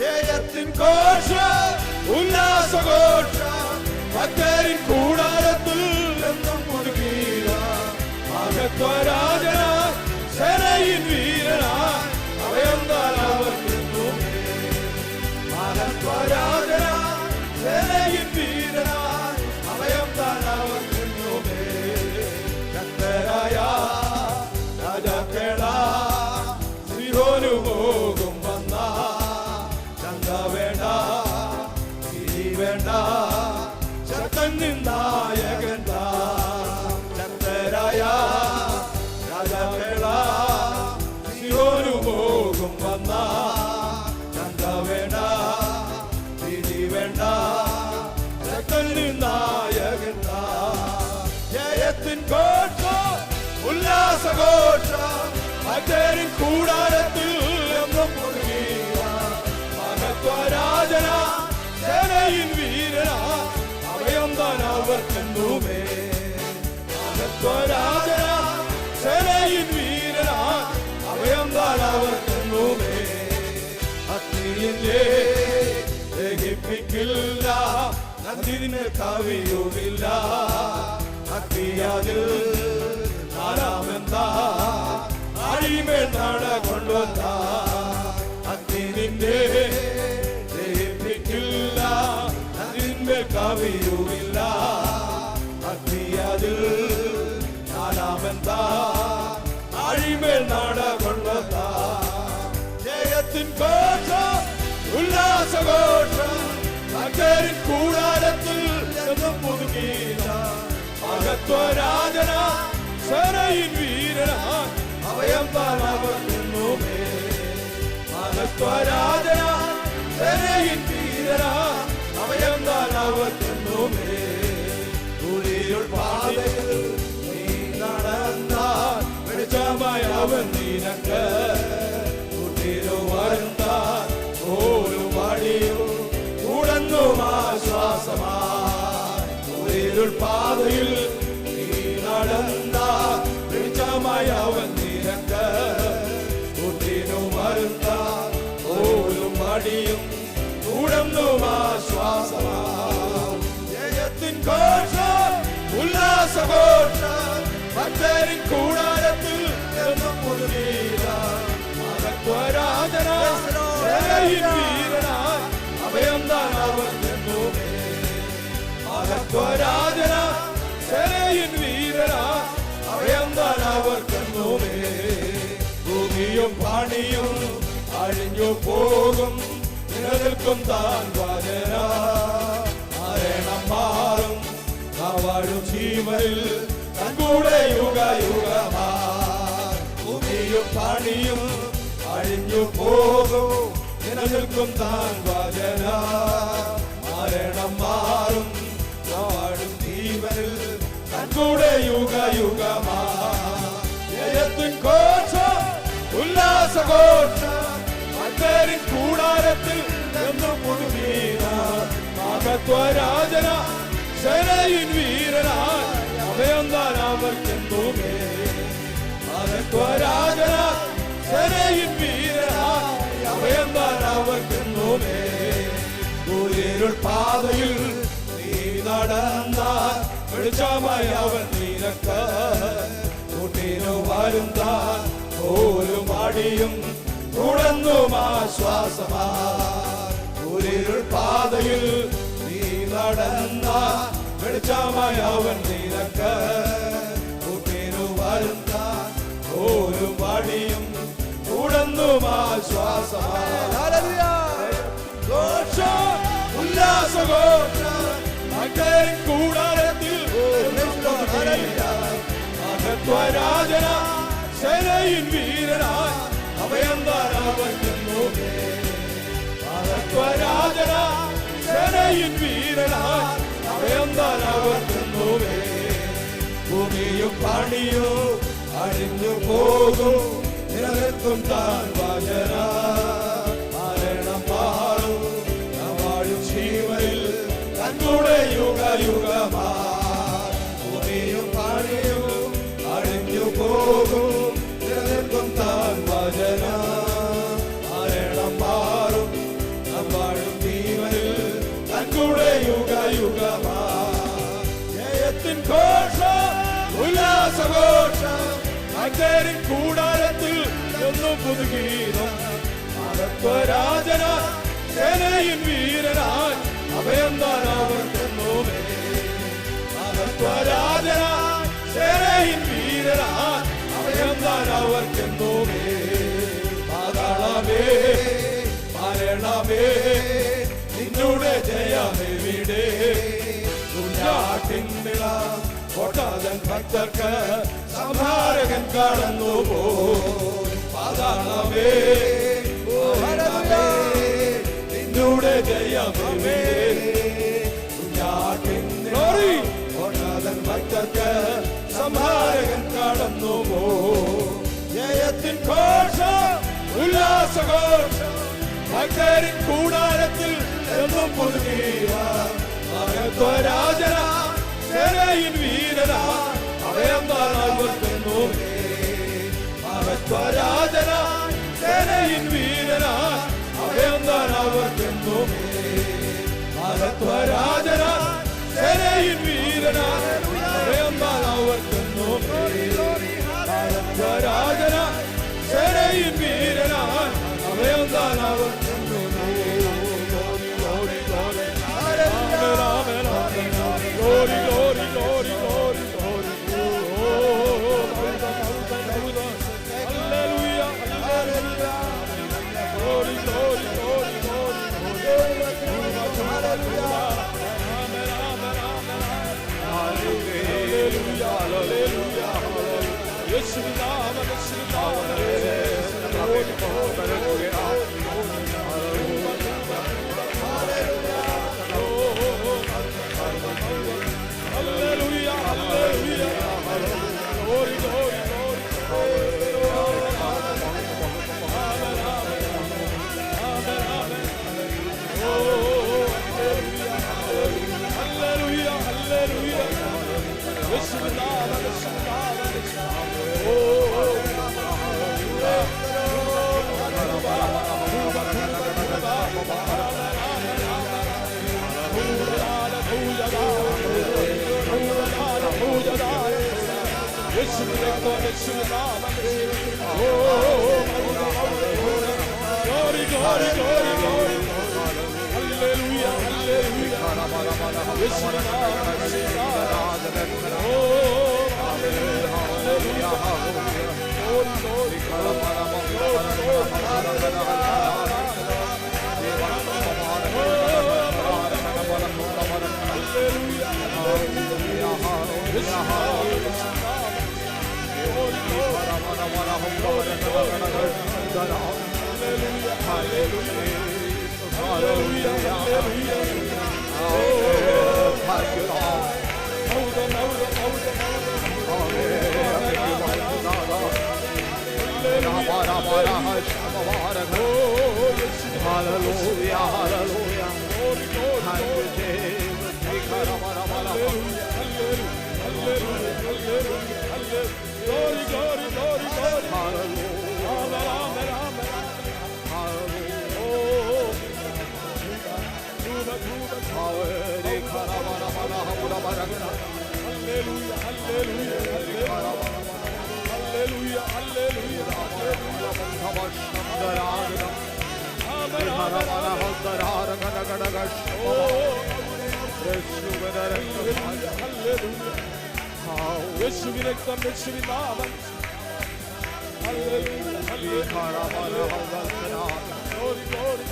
ജയത്തിൻ ഘോഷം, ഉല്ലാസഘോഷം, ഭക്തരിൻ കൂടാരത്തിൽ എന്നും പുതുഗീതം. മഹത്വരാജനായി സേനയിൻ വീരനായി അഭയം താൻ അവർക്കെന്നുമേ. മഹത്വരാജനായി സേനയിൻ വീരനായി അഭയം താൻ അവർക്കെന്നുമേ. ശക്തരായ രാജാക്കളാ സിഹോനു പോകും വന്ന ചന്ത വേണ്ട, ഇനി വേണ്ട, ശക്തൻ നിന്നായകൻ സിയോനു പോകും വന്ന ചന്ത വേണ്ട, വിധി വേണ്ട, ശക്തൻ നായകൻ. ജയത്തിൻ ഘോഷം, ഉല്ലാസഘോഷം, ഭക്തരിൻ കൂടാരത്തിൽ എന്നും പുതുഗീതം. മഹത്വരാജനായി സേനയിൻ വീരനായി അഭയം താൻ അവർക്കെന്നുമേ. മഹത്വരാജനായി സേനയിൻ വീരനായി അഭയം താൻ അവർക്കെന്നുമേ. അഗ്നിയിലെ ദഹിപ്പിക്കില്ല, നന്ദിന് കവിയുമില്ല. അഗ്നിയാതിൽ നാലാമെന്താ അടിമേൽ നട കൊണ്ടുവന്ന. അഗ്നിന്റെ ദഹിപ്പിക്കില്ല, നന്ദിന്മേൽ കവിയുമില്ല. അഗ്നിയാതിൽ നാലാമെന്താ അടിമേൽ നട കൊണ്ടുവന്ന. ജയത്തിൻ ഘോഷം, ഉല്ലാസഘോഷം, ഭക്തരിൻ കൂടാരത്തിൽ എന്നും പുതുഗീതം. മഹത്വരാജനായി സേനയിൻ വീരനായി അഭയം താൻ അവർക്കെന്നുമേ. മഹത്വരാജനായി സേനയിൻ വീരനായി അഭയം താൻ അവർക്കെന്നുമേ. കുരിരുൾ പാതയിൽ നീ നടന്നാൽ വെളിച്ചമായ അവൻ നിനക്ക്. കുട്ടിരുവരുത്താൻ ഓരോ വഴിയും കൂടന്നും ആശ്വാസമായി. കുരിരുൾ പാതയിൽ നീ നടന്നാൽ വെളിച്ചമായ അവൻ നിനക്ക്. കുട്ടിരുവരുത്താൻ ഓരോ വഴിയും കൂടന്നും ആശ്വാസമായി. ജയത്തിൻ ഘോഷം, ഭക്തരിൻ കൂടാരത്തിൽ എന്നും പുതുഗീതം. മഹത്വരാജന സേനയിൻ വീരനായി അഭയം താൻ അവർക്കെന്നുമേ. മഹത്വരാജന സേനയിൻ വീരനായി അഭയം താൻ അവർക്കെന്നുമേ. ഭൂമിയും പാണിയും അഴിഞ്ഞു പോകും, നിലനിൽക്കും താൻ വചന. മരണം മാറും, വാഴും ജീവനിൽ തൻ കൂടെ യുഗയുഗമാ. ഭൂമിയും പാണിയും അഴിഞ്ഞു പോകും, നിലനിൽക്കും താൻ വചന. മരണം മാറും, വാഴും ജീവനിൽ തൻ കൂടെ യുഗയുഗമാ. ജയത്തിൻ ഘോഷം ഉല്ലാസഘോഷം ഭക്തരിൻ കൂടാരത്തിൽ എന്നും പുതുഗീതം. മഹത്വരാജന സേനയിൻ വീരനായി അഭയം താൻ അവർക്കെന്നുമേ. മഹത്വരാജന സേനയിൻ വീരനായി അഭയം താൻ അവർക്കെന്നുമേ. ഇരുൾ പാതയിൽ നീ നടന്നാൽ വെളിച്ചമായി അവൻ നിനക്ക്. കൂട്ടിനു വരും താൻ പോലും അടിയും തുടർന്നും ആശ്വാസമാ. ഇരുൾ പാതയിൽ നീ നടന്നാൽ വെളിച്ചമായി അവൻ നിനക്ക്. കൂട്ടിനു വരും താൻ പോലും അടിയും തുടർന്നും ആശ്വാസമാ. ഘോഷം ഉല്ലാസഘോഷം ഭക്തരിൻ കൂടാരത്തിൽ മഹത്വരാജന സേനയിൻ വീരനായി അഭയം താൻ അവർക്കെന്നുമേ. മഹത്വരാജന സേനയിൻ വീരനായി അഭയം താൻ അവർക്കെന്നുമേ. ഭൂമിയും പാണിയും അഴിഞ്ഞു പോകും, നിലനിൽക്കും താൻ വചന. മരണം മാറും, വാഴും ജീവനിൽ തൻ കൂടെ യുഗയുഗമാ. ഭൂമിയും പാണിയും അഴിഞ്ഞു പോകും, നിലനിൽക്കും താൻ വചന. മരണം മാറും, വാഴും ജീവനിൽ തൻ കൂടെ യുഗയുഗമാ. ജയത്തിൻ ഘോഷം ഉല്ലാസഘോഷം ഭക്തരിൻ കൂടാരത്തിൽ എന്നും പുതുഗീതം. മഹത്വരാജന സേനയിൻ വീരനായി അഭയം താൻ അവർക്കെന്നുമേ. മഹത്വരാജന സേനയിൻ വീരനായി അഭയം താൻ അവർക്കെന്നുമേ. പാതാളമേ മരണമേ നിന്നുടെ ജയമെവിടെ. കുഞ്ഞാട്ടിൻപിള കൊട്ടാതൻ ഭക്തർക്ക് സംഹാരകൻ കടന്നു പോ. പാതാളമേ നിന്നുടെ ജയമെവിടെ. കുഞ്ഞാട്ടിൻപിള കൊട്ടാതൻ ഭക്തർക്ക് സംഹാരകൻ കടന്നു പോ. ജയത്തിൻ ഘോഷം ഉല്ലാസഘോഷം ഭക്തരിൻ കൂടാരത്തിൽ എന്നും പുതുഗീതം. മഹത്വരാജന സേനയിൻ വീരനായി അഭയം താൻ അവർക്കെന്നുമേ. മഹത്വരാജന സേനയിൻ വീരനായി അഭയം താൻ അവർക്കെന്നുമേ. മഹത്വരാജന സേനയിൻ വീരനായി അഭയം താൻ അവർക്കെന്നുമേ. മഹത്വരാജന സേനയിൻ വീരനായി അഭയം താൻ അവർക്കെന്നുമേ. Glory, glory, glory, glory, glory. Hallelujah, hallelujah. Glory, glory, glory, glory. Hallelujah. Amen, amen, amen. Hallelujah, hallelujah. Yeshua name, Yeshua name. Glory, glory, Hallelujah, hallelujah, glory, glory, glory, amen, amen, amen, amen, oh, hallelujah, hallelujah, Yeshua name, Yeshua name, oh, യേശുവിന്റെ രക്തം, യേശുവിന്റെ നാമം. Glory, glory, glory, glory. Hallelujah, hallelujah. യേശുവിന്റെ നാമം, യേശുവിന്റെ നാമം. Hallelujah, hallelujah. Glory, glory, Hallelujah, hallelujah. Thank you, Jesus. glory, glory, glory, glory. Hallelujah. Amen, amen, amen. Hallelujah. Oh, hallelujah, hallelujah, hallelujah, hallelujah, യേശുവിന്റെ രക്തം, യേശുവിന്റെ നാമം. Hallelujah, hallelujah. Glory, glory,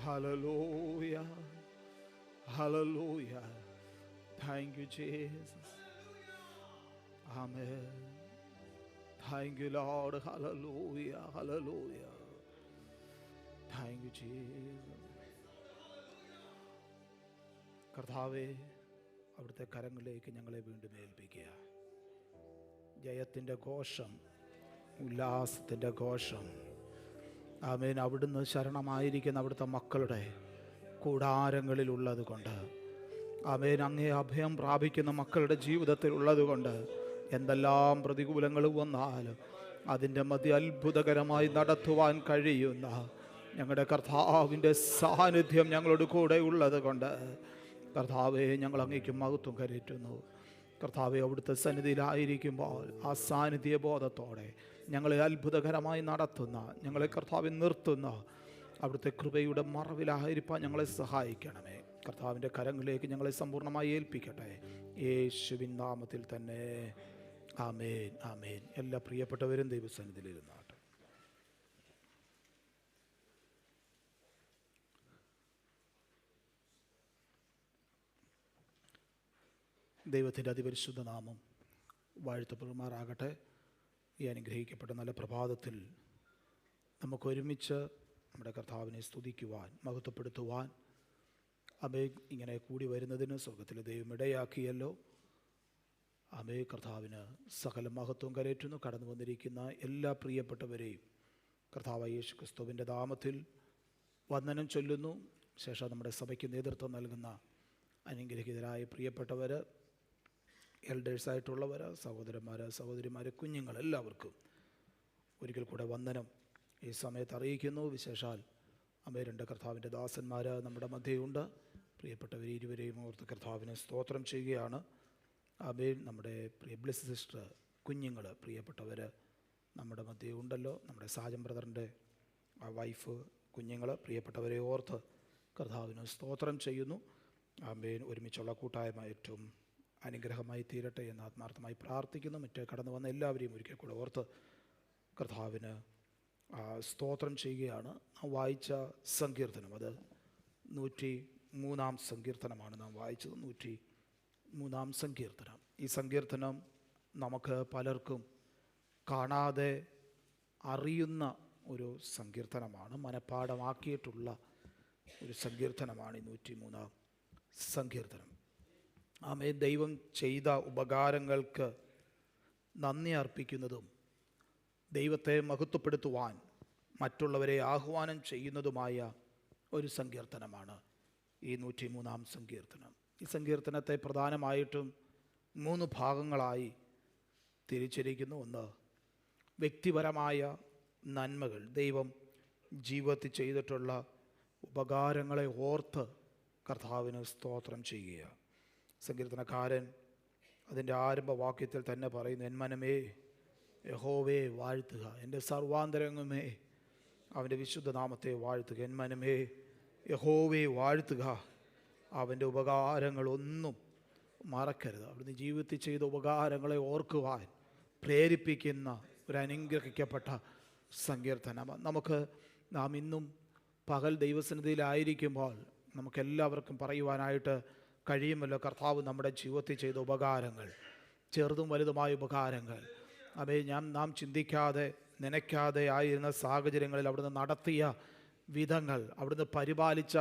Hallelujah. Hallelujah. Thank you, Jesus. Amen. Thank you, Lord. Hallelujah. Hallelujah. Thank you, Jesus. കർത്താവേ, അവിടുത്തെ കരങ്ങളിലേക്ക് ഞങ്ങളെ വീണ്ടും ഏൽപ്പിക്കുക. ജയത്തിൻ്റെ ഘോഷം, ഉല്ലാസത്തിൻ്റെ ഘോഷം, ആമേൻ, അവിടുന്ന് ശരണമായിരിക്കുന്ന അവിടുത്തെ മക്കളുടെ കൂടാരങ്ങളിലുള്ളത് കൊണ്ട്, ആമേൻ, അങ്ങേ അഭയം പ്രാപിക്കുന്ന മക്കളുടെ ജീവിതത്തിൽ ഉള്ളതുകൊണ്ട് എന്തെല്ലാം പ്രതികൂലങ്ങൾ വന്നാലും അതിൻ്റെ മധ്യ അത്ഭുതകരമായി നടത്തുവാൻ കഴിയുന്ന ഞങ്ങളുടെ കർത്താവിൻ്റെ സാന്നിധ്യം ഞങ്ങളോട് കൂടെ ഉള്ളത് കൊണ്ട് കർത്താവെ, ഞങ്ങൾ അങ്ങേക്ക് മഹത്വം കരയറ്റുന്നു. കർത്താവെ, അവിടുത്തെ സന്നിധിയിലായിരിക്കുമ്പോൾ ആ സാന്നിധ്യ ബോധത്തോടെ ഞങ്ങളെ അത്ഭുതകരമായി നടത്തുന്ന, ഞങ്ങളെ കർത്താവിൽ നിർത്തുന്ന അവിടുത്തെ കൃപയുടെ മറവിലായിരിക്കാൻ ഞങ്ങളെ സഹായിക്കണമേ. കർത്താവിൻ്റെ കരങ്ങളിലേക്ക് ഞങ്ങളെ സമ്പൂർണ്ണമായി ഏൽപ്പിക്കട്ടെ. യേശുവിൻ നാമത്തിൽ തന്നെ. ആമേൻ, ആമേൻ. എല്ലാ പ്രിയപ്പെട്ടവരും ദൈവസന്നിധിയിലിരുന്നാട്ടെ. ദൈവത്തിൻ്റെ അതിപരിശുദ്ധ നാമം വാഴ്ത്തപ്പെടുമാറാകട്ടെ. ഈ അനുഗ്രഹിക്കപ്പെട്ട നല്ല പ്രഭാതത്തിൽ നമുക്ക് ഒരുമിച്ച് നമ്മുടെ കർത്താവിനെ സ്തുതിക്കുവാൻ, മഹത്വപ്പെടുത്തുവാൻ, അമേ ഇങ്ങനെ കൂടി വരുന്നതിന് സ്വർഗത്തിലെ ദൈവം ഇടയാക്കിയല്ലോ. അമേ കർത്താവിന് സകല മഹത്വം കരയറ്റുന്നു. കടന്നു വന്നിരിക്കുന്ന എല്ലാ പ്രിയപ്പെട്ടവരെയും കർത്താവ് യേശു ക്രിസ്തുവിൻ്റെ നാമത്തിൽ വന്ദനം ചൊല്ലുന്നു. ശേഷം നമ്മുടെ സഭയ്ക്ക് നേതൃത്വം നൽകുന്ന അനുഗ്രഹീതരായ പ്രിയപ്പെട്ടവർ, എൽഡേഴ്സായിട്ടുള്ളവർ, സഹോദരന്മാർ, സഹോദരിമാർ, കുഞ്ഞുങ്ങൾ, എല്ലാവർക്കും ഒരിക്കൽ കൂടെ വന്ദനം ഈ സമയത്ത് അറിയിക്കുന്നു. വിശേഷാൽ അമേരൻ്റെ കർത്താവിൻ്റെ ദാസന്മാർ നമ്മുടെ മധ്യയുണ്ട്. പ്രിയപ്പെട്ടവർ ഇരുവരെയും ഓർത്ത് കർത്താവിനെ സ്തോത്രം ചെയ്യുകയാണ്. അമേൻ. നമ്മുടെ പ്രിയ ബ്ലെസ് സിസ്റ്റർ, കുഞ്ഞുങ്ങൾ, പ്രിയപ്പെട്ടവർ നമ്മുടെ മധ്യയുണ്ടല്ലോ. നമ്മുടെ സാജൻ ബ്രദറിൻ്റെ വൈഫ്, കുഞ്ഞുങ്ങൾ, പ്രിയപ്പെട്ടവരെ ഓർത്ത് കർത്താവിന് സ്തോത്രം ചെയ്യുന്നു. ആമേൻ. ഒരുമിച്ചുള്ള കൂട്ടായ്മ ഏറ്റവും അനുഗ്രഹമായി തീരട്ടെ എന്ന് ആത്മാർത്ഥമായി പ്രാർത്ഥിക്കുന്നു. മറ്റേ കടന്നു വന്ന എല്ലാവരെയും ഒരിക്കൽ കൂടെ ഓർത്ത് കർത്താവിന് സ്തോത്രം ചെയ്യുകയാണ്. നാം വായിച്ച സങ്കീർത്തനം, അത് 103 സങ്കീർത്തനമാണ് നാം വായിച്ചത്. 103 സങ്കീർത്തനം. ഈ സങ്കീർത്തനം നമുക്ക് പലർക്കും കാണാതെ അറിയുന്ന ഒരു സങ്കീർത്തനമാണ്, മനഃപ്പാഠമാക്കിയിട്ടുള്ള ഒരു സങ്കീർത്തനമാണ് ഈ 103-ാം സങ്കീർത്തനം. ആമേൻ. ദൈവം ചെയ്ത ഉപകാരങ്ങൾക്ക് നന്ദി അർപ്പിക്കുന്നതും ദൈവത്തെ മഹത്വപ്പെടുത്തുവാൻ മറ്റുള്ളവരെ ആഹ്വാനം ചെയ്യുന്നതുമായ ഒരു സങ്കീർത്തനമാണ് ഈ 103-ാം സങ്കീർത്തനം. ഈ സങ്കീർത്തനത്തെ പ്രധാനമായിട്ടും 3 ഭാഗങ്ങളായി തിരിച്ചിരിക്കുന്നു. ഒന്ന്, വ്യക്തിപരമായ നന്മകൾ, ദൈവം ജീവിതത്തിൽ ചെയ്തിട്ടുള്ള ഉപകാരങ്ങളെ ഓർത്ത് കർത്താവിന് സ്തോത്രം ചെയ്യുക. സങ്കീർത്തനക്കാരൻ അതിൻ്റെ ആരംഭവാക്യത്തിൽ തന്നെ പറയുന്നു, എൻ മനമേ യഹോവയെ വാഴ്ത്തുക, എൻ്റെ സർവാന്തരംഗമേ അവൻ്റെ വിശുദ്ധ നാമത്തെ വാഴ്ത്തുക. എൻ മനമേ യഹോവയെ വാഴ്ത്തുക, അവൻ്റെ ഉപകാരങ്ങളൊന്നും മറക്കരുത്. അവിടുന്ന് ജീവിതത്തിൽ ചെയ്ത ഉപകാരങ്ങളെ ഓർക്കുവാൻ പ്രേരിപ്പിക്കുന്ന ഒരു അനുഗ്രഹിക്കപ്പെട്ട സങ്കീർത്തനം. നാം ഇന്നും പകൽ ദൈവസന്നിധിയിലായിരിക്കുമ്പോൾ നമുക്കെല്ലാവർക്കും പറയുവാനായിട്ട് കഴിയുമല്ലോ, കർത്താവ് നമ്മുടെ ജീവിതത്തിൽ ചെയ്ത ഉപകാരങ്ങൾ, ചെറുതും വലുതുമായ ഉപകാരങ്ങൾ. നാം ചിന്തിക്കാതെ നനയ്ക്കാതെ ആയിരുന്ന സാഹചര്യങ്ങളിൽ അവിടുന്ന് നടത്തിയ വിധങ്ങൾ, അവിടുന്ന് പരിപാലിച്ച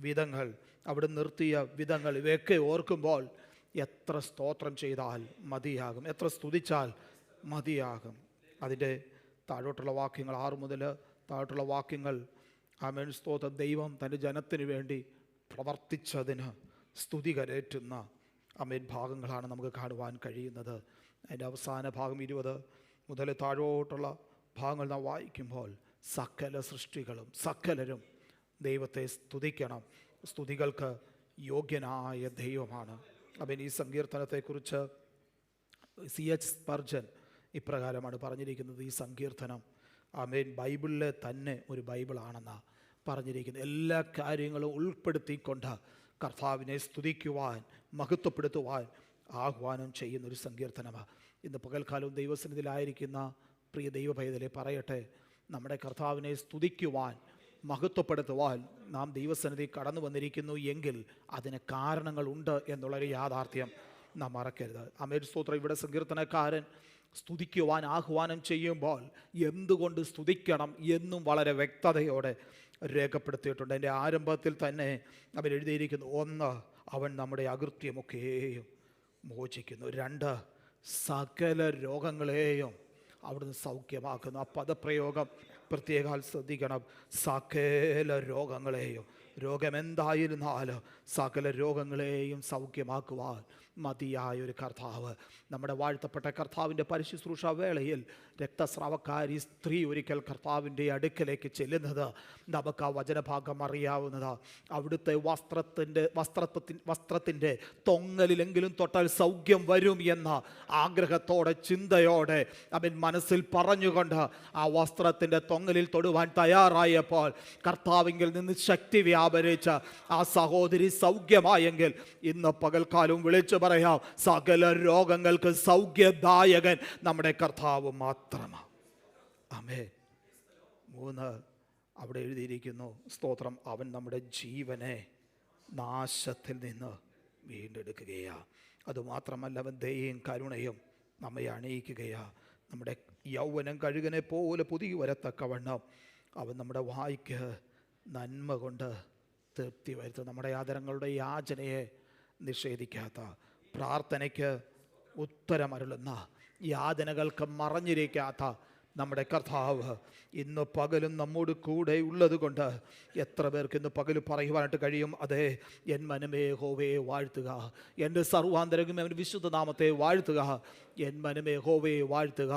വിധങ്ങൾ, അവിടുന്ന് നിർത്തിയ വിധങ്ങൾ, ഇവയൊക്കെ ഓർക്കുമ്പോൾ എത്ര സ്തോത്രം ചെയ്താൽ മതിയാകും, എത്ര സ്തുതിച്ചാൽ മതിയാകും. അതിൻ്റെ താഴോട്ടുള്ള വാക്യങ്ങൾ, 6 മുതൽ താഴോട്ടുള്ള വാക്യങ്ങൾ, ആമേൻ, സ്തോത്രം, ദൈവം തൻ്റെ ജനത്തിന് വേണ്ടി പ്രവർത്തിച്ചതിന് സ്തുതി കരേറ്റുന്ന ആമേൻ ഭാഗങ്ങളാണ് നമുക്ക് കാണുവാൻ കഴിയുന്നത്. അതിൻ്റെ അവസാന ഭാഗം 20 മുതൽ താഴോട്ടുള്ള ഭാഗങ്ങൾ നാം വായിക്കുമ്പോൾ സകല സൃഷ്ടികളും സകലരും ദൈവത്തെ സ്തുതിക്കണം. സ്തുതികൾക്ക് യോഗ്യനായ ദൈവമാണ്. അവൻ ഈ സങ്കീർത്തനത്തെക്കുറിച്ച് C.H. സ്പർജൻ ഇപ്രകാരമാണ് പറഞ്ഞിരിക്കുന്നത്, ഈ സങ്കീർത്തനം ആമേൻ ബൈബിളിലെ തന്നെ ഒരു ബൈബിളാണെന്നാണ് പറഞ്ഞിരിക്കുന്നത്. എല്ലാ കാര്യങ്ങളും ഉൾപ്പെടുത്തിക്കൊണ്ട് കർത്താവിനെ സ്തുതിക്കുവാൻ, മഹത്വപ്പെടുത്തുവാൻ ആഹ്വാനം ചെയ്യുന്നൊരു സങ്കീർത്തനമാണ്. ഇന്ന് പകൽക്കാലവും ദൈവസന്നിധിയിലായിരിക്കുന്ന പ്രിയ ദൈവപൈതലെ പറയട്ടെ, നമ്മുടെ കർത്താവിനെ സ്തുതിക്കുവാൻ, മഹത്വപ്പെടുത്തുവാൻ നാം ദൈവസന്നിധി കടന്നു വന്നിരിക്കുന്നു എങ്കിൽ അതിന് കാരണങ്ങളുണ്ട് എന്നുള്ളൊരു യാഥാർത്ഥ്യം നാം മറക്കരുത്. ആമേൻ, സ്തോത്രം. ഇവിടെ സങ്കീർത്തനക്കാരൻ സ്തുതിക്കുവാൻ ആഹ്വാനം ചെയ്യുമ്പോൾ എന്തുകൊണ്ട് സ്തുതിക്കണം എന്നും വളരെ വ്യക്തതയോടെ രേഖപ്പെടുത്തിയിട്ടുണ്ട്. എൻ്റെ ആരംഭത്തിൽ തന്നെ അവൻ എഴുതിയിരിക്കുന്നു, 1, അവൻ നമ്മുടെ അകൃത്യമൊക്കെയും മോചിക്കുന്നു. 2, സകല രോഗങ്ങളെയും അവിടുന്ന് സൗഖ്യമാക്കുന്നു. ആ പദപ്രയോഗം പ്രത്യേകം ശ്രദ്ധിക്കണം. സകല രോഗങ്ങളെയും, രോഗമെന്തായിരുന്നാലും സകല രോഗങ്ങളെയും സൗഖ്യമാക്കുവാൻ മതിയായൊരു കർത്താവ്. നമ്മുടെ വാഴ്ത്തപ്പെട്ട കർത്താവിൻ്റെ പരിശുശ്രൂഷ വേളയിൽ രക്തസ്രാവക്കാരി സ്ത്രീ ഒരിക്കൽ കർത്താവിൻ്റെ അടുക്കലേക്ക് ചെല്ലുന്നത് നമുക്ക് ആ വചനഭാഗം അറിയാവുന്നതാണ്. അവിടുത്തെ വസ്ത്രത്തിൻ്റെ തൊങ്ങലിലെങ്കിലും തൊട്ടാൽ സൗഖ്യം വരും എന്ന ആഗ്രഹത്തോടെ, ചിന്തയോടെ അവൻ മനസ്സിൽ പറഞ്ഞുകൊണ്ട് ആ വസ്ത്രത്തിൻ്റെ തൊങ്ങലിൽ തൊടുവാൻ തയ്യാറായപ്പോൾ കർത്താവിങ്കിൽ നിന്ന് ശക്തി വ്യാപരിച്ച ആ സഹോദരി സൗഖ്യമായെങ്കിൽ ഇന്ന് പകൽക്കാലവും വിളിച്ചു പറയാം, സകല രോഗങ്ങൾക്ക് സൗഖ്യദായകൻ നമ്മുടെ കർത്താവ് മാത്രമാണ്. ആമേൻ. 3, അവിടെ എഴുതിയിരിക്കുന്നു, സ്തോത്രം, അവൻ നമ്മുടെ ജീവനെ നാശത്തിൽ നിന്ന് വീണ്ടെടുക്കുകയാണ്. അതുമാത്രമല്ല, അവൻ ദയയും കരുണയും നമ്മെ അണിയിക്കുകയാണ്. നമ്മുടെ യൗവനം കഴുകനെ പോലെ പുതിയ വരത്തക്കവണ്ണം അവൻ നമ്മുടെ വായ്ക്ക് നന്മ കൊണ്ട് തൃപ്തി വരുത്തും. നമ്മുടെ ആദരങ്ങളുടെ യാചനയെ നിഷേധിക്കാത്ത, പ്രാർത്ഥനയ്ക്ക് ഉത്തരമരുളുന്ന, യാതനകൾക്ക് മറഞ്ഞിരിക്കാത്ത നമ്മുടെ കർത്താവ് ഇന്ന് പകലും നമ്മോട് കൂടെ ഉള്ളത് കൊണ്ട് എത്ര പേർക്ക് ഇന്ന് പകൽ പറയുവാനായിട്ട് കഴിയും, അതെ, എൻ മനമേ യഹോവയെ വാഴ്ത്തുക, എൻ്റെ സർവാന്തരംഗമേ അവൻ്റെ വിശുദ്ധ നാമത്തെ വാഴ്ത്തുക, എൻ മനമേ യഹോവയെ വാഴ്ത്തുക,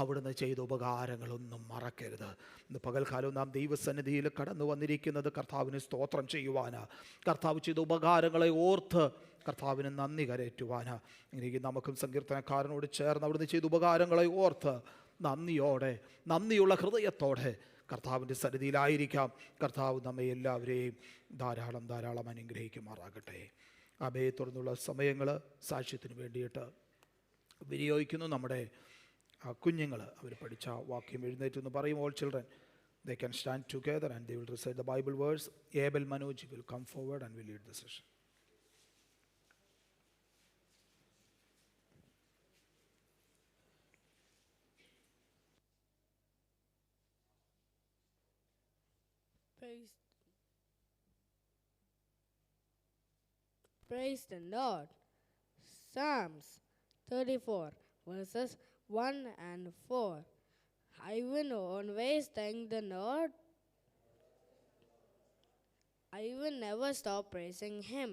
അവിടുന്ന് ചെയ്ത ഉപകാരങ്ങളൊന്നും മറക്കരുത്. ഇന്ന് പകൽക്കാലം നാം ദൈവസന്നിധിയിൽ കടന്നു വന്നിരിക്കുന്നത് കർത്താവിന് സ്തോത്രം ചെയ്യുവാനാണ്. കർത്താവ് ചെയ്ത ഉപകാരങ്ങളെ ഓർത്ത് കർത്താവിന് നന്ദി കരേറ്റുവാനാണ്. എനിക്ക് നമുക്കും സങ്കീർത്തനക്കാരനോട് ചേർന്ന് അവിടുന്ന് ചെയ്ത ഉപകാരങ്ങളെ ഓർത്ത് നന്ദിയുള്ള ഹൃദയത്തോടെ കർത്താവിൻ്റെ സന്നിധിയിലായിരിക്കാം. കർത്താവ് നമ്മെ എല്ലാവരെയും ധാരാളം അനുഗ്രഹിക്കുമാറാകട്ടെ. അബയെ തുടർന്നുള്ള സമയങ്ങൾ സാക്ഷ്യത്തിന് വേണ്ടിയിട്ട് വിനിയോഗിക്കുന്നു. നമ്മുടെ കുഞ്ഞുങ്ങൾ അവർ പഠിച്ച വാക്യം എഴുന്നേറ്റെന്ന് പറയും. All children, they can stand together and they will recite the Bible verse. Abel Manoj will come forward and will lead the session. Praise the Lord. Psalms 34 verses 1 and 4. I will always thank the Lord. I will never stop praising Him.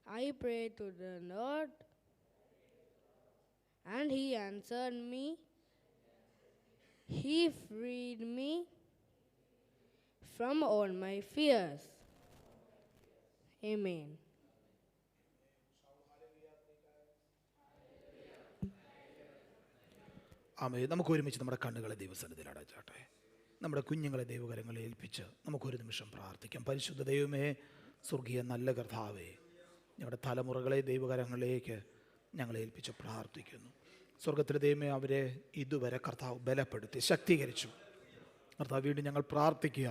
I prayed to the Lord, and He answered me. He freed me from all my fears. Amen. ആമേ. നമുക്ക് ഒരുമിച്ച് നമ്മുടെ കണ്ണുകളെ ദൈവസന്നിധിയിൽ അടച്ചാട്ടെ. നമ്മുടെ കുഞ്ഞുങ്ങളെ ദൈവകരങ്ങളെ ഏൽപ്പിച്ച് നമുക്കൊരു നിമിഷം പ്രാർത്ഥിക്കാം. പരിശുദ്ധ ദൈവമേ, സ്വർഗീയ നല്ല കർത്താവേ, ഞങ്ങളുടെ തലമുറകളെ ദൈവകരങ്ങളിലേക്ക് ഞങ്ങളെ ഏൽപ്പിച്ച് പ്രാർത്ഥിക്കുന്നു. സ്വർഗത്തിലെ ദൈവമേ, അവരെ ഇതുവരെ കർത്താവ് ബലപ്പെടുത്തി ശക്തീകരിച്ചു. കർത്താവ്, വീണ്ടും ഞങ്ങൾ പ്രാർത്ഥിക്കുക.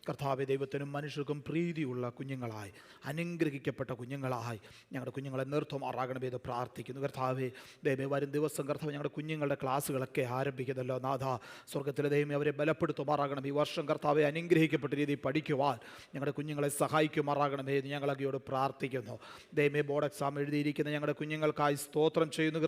കർത്താവെ, ദൈവത്തിനും മനുഷ്യർക്കും പ്രീതിയുള്ള കുഞ്ഞുങ്ങളായി, അനുഗ്രഹിക്കപ്പെട്ട കുഞ്ഞുങ്ങളായി ഞങ്ങളുടെ കുഞ്ഞുങ്ങളെ നിർത്തുമാറാകണമേ എന്ന് പ്രാർത്ഥിക്കുന്നു. കർത്താവെ, ദൈവമേ, വരും ദിവസം കർത്താവ് ഞങ്ങളുടെ കുഞ്ഞുങ്ങളുടെ ക്ലാസ്സുകളൊക്കെ ആരംഭിക്കുന്നല്ലോ. നാഥ, സ്വർഗത്തിലെ ദൈവമേ, അവരെ ബലപ്പെടുത്തുമാറാകണം. ഈ വർഷം കർത്താവെ അനുഗ്രഹിക്കപ്പെട്ട രീതിയിൽ പഠിക്കുവാൻ ഞങ്ങളുടെ കുഞ്ഞുങ്ങളെ സഹായിക്കുമാറാകണമേ എന്ന് ഞങ്ങൾ അങ്ങയോട് പ്രാർത്ഥിക്കുന്നു. ദൈവമേ, ബോർഡ് എക്സാം എഴുതിയിരിക്കുന്ന ഞങ്ങളുടെ കുഞ്ഞുങ്ങൾക്കായി സ്തോത്രം ചെയ്യുന്നു.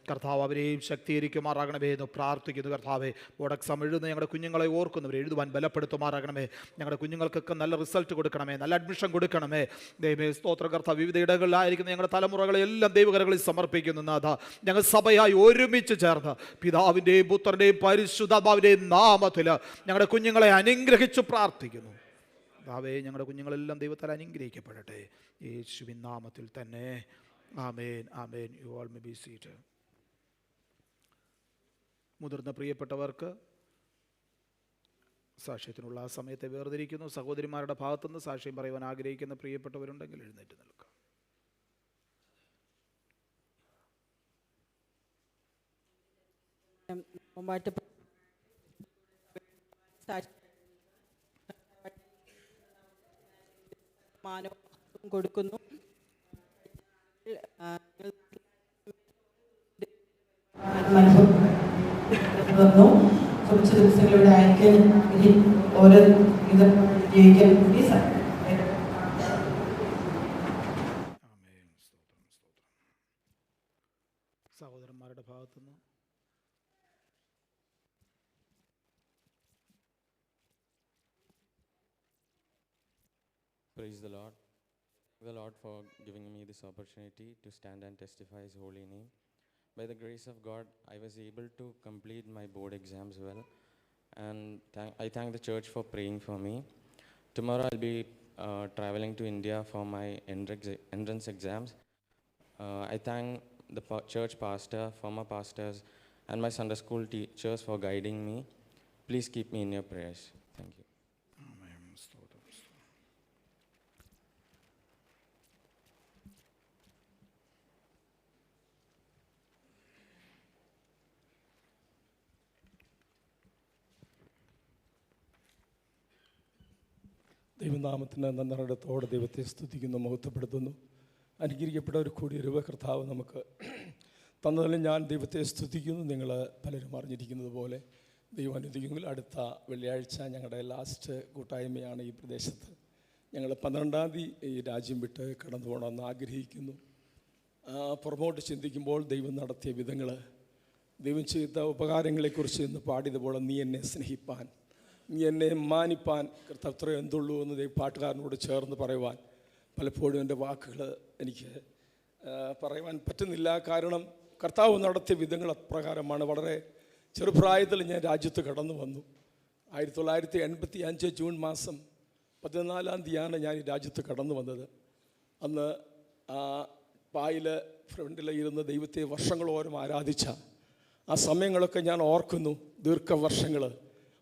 കർത്താവ് അവരെയും ശക്തീകരിക്കുമാറാകണമേ എന്ന് പ്രാർത്ഥിക്കുന്നു. കർത്താവെ, ബോർഡ് എക്സാം എഴുതുന്ന ഞങ്ങളുടെ കുഞ്ഞുങ്ങളെ ഓർക്കുന്നവരെ എഴുതുവാൻ ബലപ്പെടുത്തുമാറാകണമേ. ഞങ്ങളുടെ കുഞ്ഞുങ്ങൾക്കൊക്കെ നല്ല റിസൾട്ട് കൊടുക്കണമേ, നല്ല അഡ്മിഷൻ കൊടുക്കണമേ. ദൈവമേ, സ്തോത്ര കർത്താവ്, വിവിധ ഇടങ്ങളിലായിരിക്കുന്ന ഞങ്ങളുടെ തലമുറകളെല്ലാം ദൈവകരങ്ങളിൽ സമർപ്പിക്കുന്നു. നാഥ, ഞങ്ങൾ സഭയായി ഒരുമിച്ച് ചേർന്ന് പിതാവിൻ്റെയും പുത്രൻ്റെയും പരിശുദ്ധാത്മാവിൻ്റെയും നാമത്തിൽ ഞങ്ങളുടെ കുഞ്ഞുങ്ങളെ അനുഗ്രഹിച്ചു പ്രാർത്ഥിക്കുന്നു. കർത്താവേ, ഞങ്ങളുടെ കുഞ്ഞുങ്ങളെല്ലാം ദൈവത്താൽ അനുഗ്രഹിക്കപ്പെടട്ടെ, യേശുവിൻ നാമത്തിൽ തന്നെ. ആമേൻ, ആമേൻ. You all may be seated. മുതിർന്ന പ്രിയപ്പെട്ടവർക്ക് സാക്ഷ്യത്തിനുള്ള ആ സമയത്തെ വേർതിരിക്കുന്നു. സഹോദരിമാരുടെ ഭാഗത്തുനിന്ന് സാക്ഷ്യം പറയുവാൻ ആഗ്രഹിക്കുന്ന പ്രിയപ്പെട്ടവരുണ്ടെങ്കിൽ എഴുന്നേറ്റ് നിൽക്കാം. കൊടുക്കുന്നു. കുറച്ച് ദിവസങ്ങളിവിടെ അയക്കാൻ ഓരോ ഇത് ജീവിക്കാൻ വേണ്ടി സഹോദരന്മാരുടെ ഭാഗത്തുനിന്ന് Praise the Lord. Thank the Lord for giving me this opportunity to stand and testify His holy name. By the grace of God, I was able to complete my board exams well, and I thank the church for praying for me. Tomorrow I'll be traveling to India for my entrance exams. I thank the church pastor, former pastors, and my Sunday school teachers for guiding me. Please keep me in your prayers. Thank you. ദൈവനാമത്തിന് നന്ദിയോടെ ദൈവത്തെ സ്തുതിക്കുന്നു, മഹത്വപ്പെടുത്തുന്നു. അനുഗ്രഹിക്കപ്പെട്ടവർ കൂടിയൊരുവ കർത്താവ് നമുക്ക് തന്നതിലും ഞാൻ ദൈവത്തെ സ്തുതിക്കുന്നു. നിങ്ങൾ പലരും അറിഞ്ഞിരിക്കുന്നത് പോലെ ദൈവം അനുവദിക്കുമെങ്കിൽ അടുത്ത വെള്ളിയാഴ്ച ഞങ്ങളുടെ ലാസ്റ്റ് കൂട്ടായ്മയാണ് ഈ പ്രദേശത്ത്. ഞങ്ങൾ 12-ാം തീയതി ഈ രാജ്യം വിട്ട് കടന്നു പോകണമെന്ന് ആഗ്രഹിക്കുന്നു. പുറമോട്ട് ചിന്തിക്കുമ്പോൾ ദൈവം നടത്തിയ വിധങ്ങൾ, ദൈവം ചെയ്ത ഉപകാരങ്ങളെക്കുറിച്ച് ഇന്ന് പാടിയതുപോലെ നീ എന്നെ സ്നേഹിപ്പാൻ, നീ എന്നെ മാനിപ്പാൻ കർത്താവ് എന്തുള്ളൂ എന്ന് പാട്ടുകാരനോട് ചേർന്ന് പറയുവാൻ പലപ്പോഴും എൻ്റെ വാക്കുകൾ എനിക്ക് പറയുവാൻ പറ്റുന്നില്ല. കാരണം കർത്താവ് നടത്തിയ വിധങ്ങൾ അപ്രകാരമാണ്. വളരെ ചെറുപ്രായത്തിൽ ഞാൻ രാജ്യത്ത് കടന്നു വന്നു. 1985 ജൂൺ മാസം 14-ാം തീയതിയാണ് ഞാൻ ഈ രാജ്യത്ത് കടന്നു വന്നത്. അന്ന് പായിൽ ഫ്രണ്ടിൽ ഇരുന്ന് ദൈവത്തെ വർഷങ്ങളോരം ആരാധിച്ച ആ സമയങ്ങളൊക്കെ ഞാൻ ഓർക്കുന്നു. ദീർഘവർഷങ്ങൾ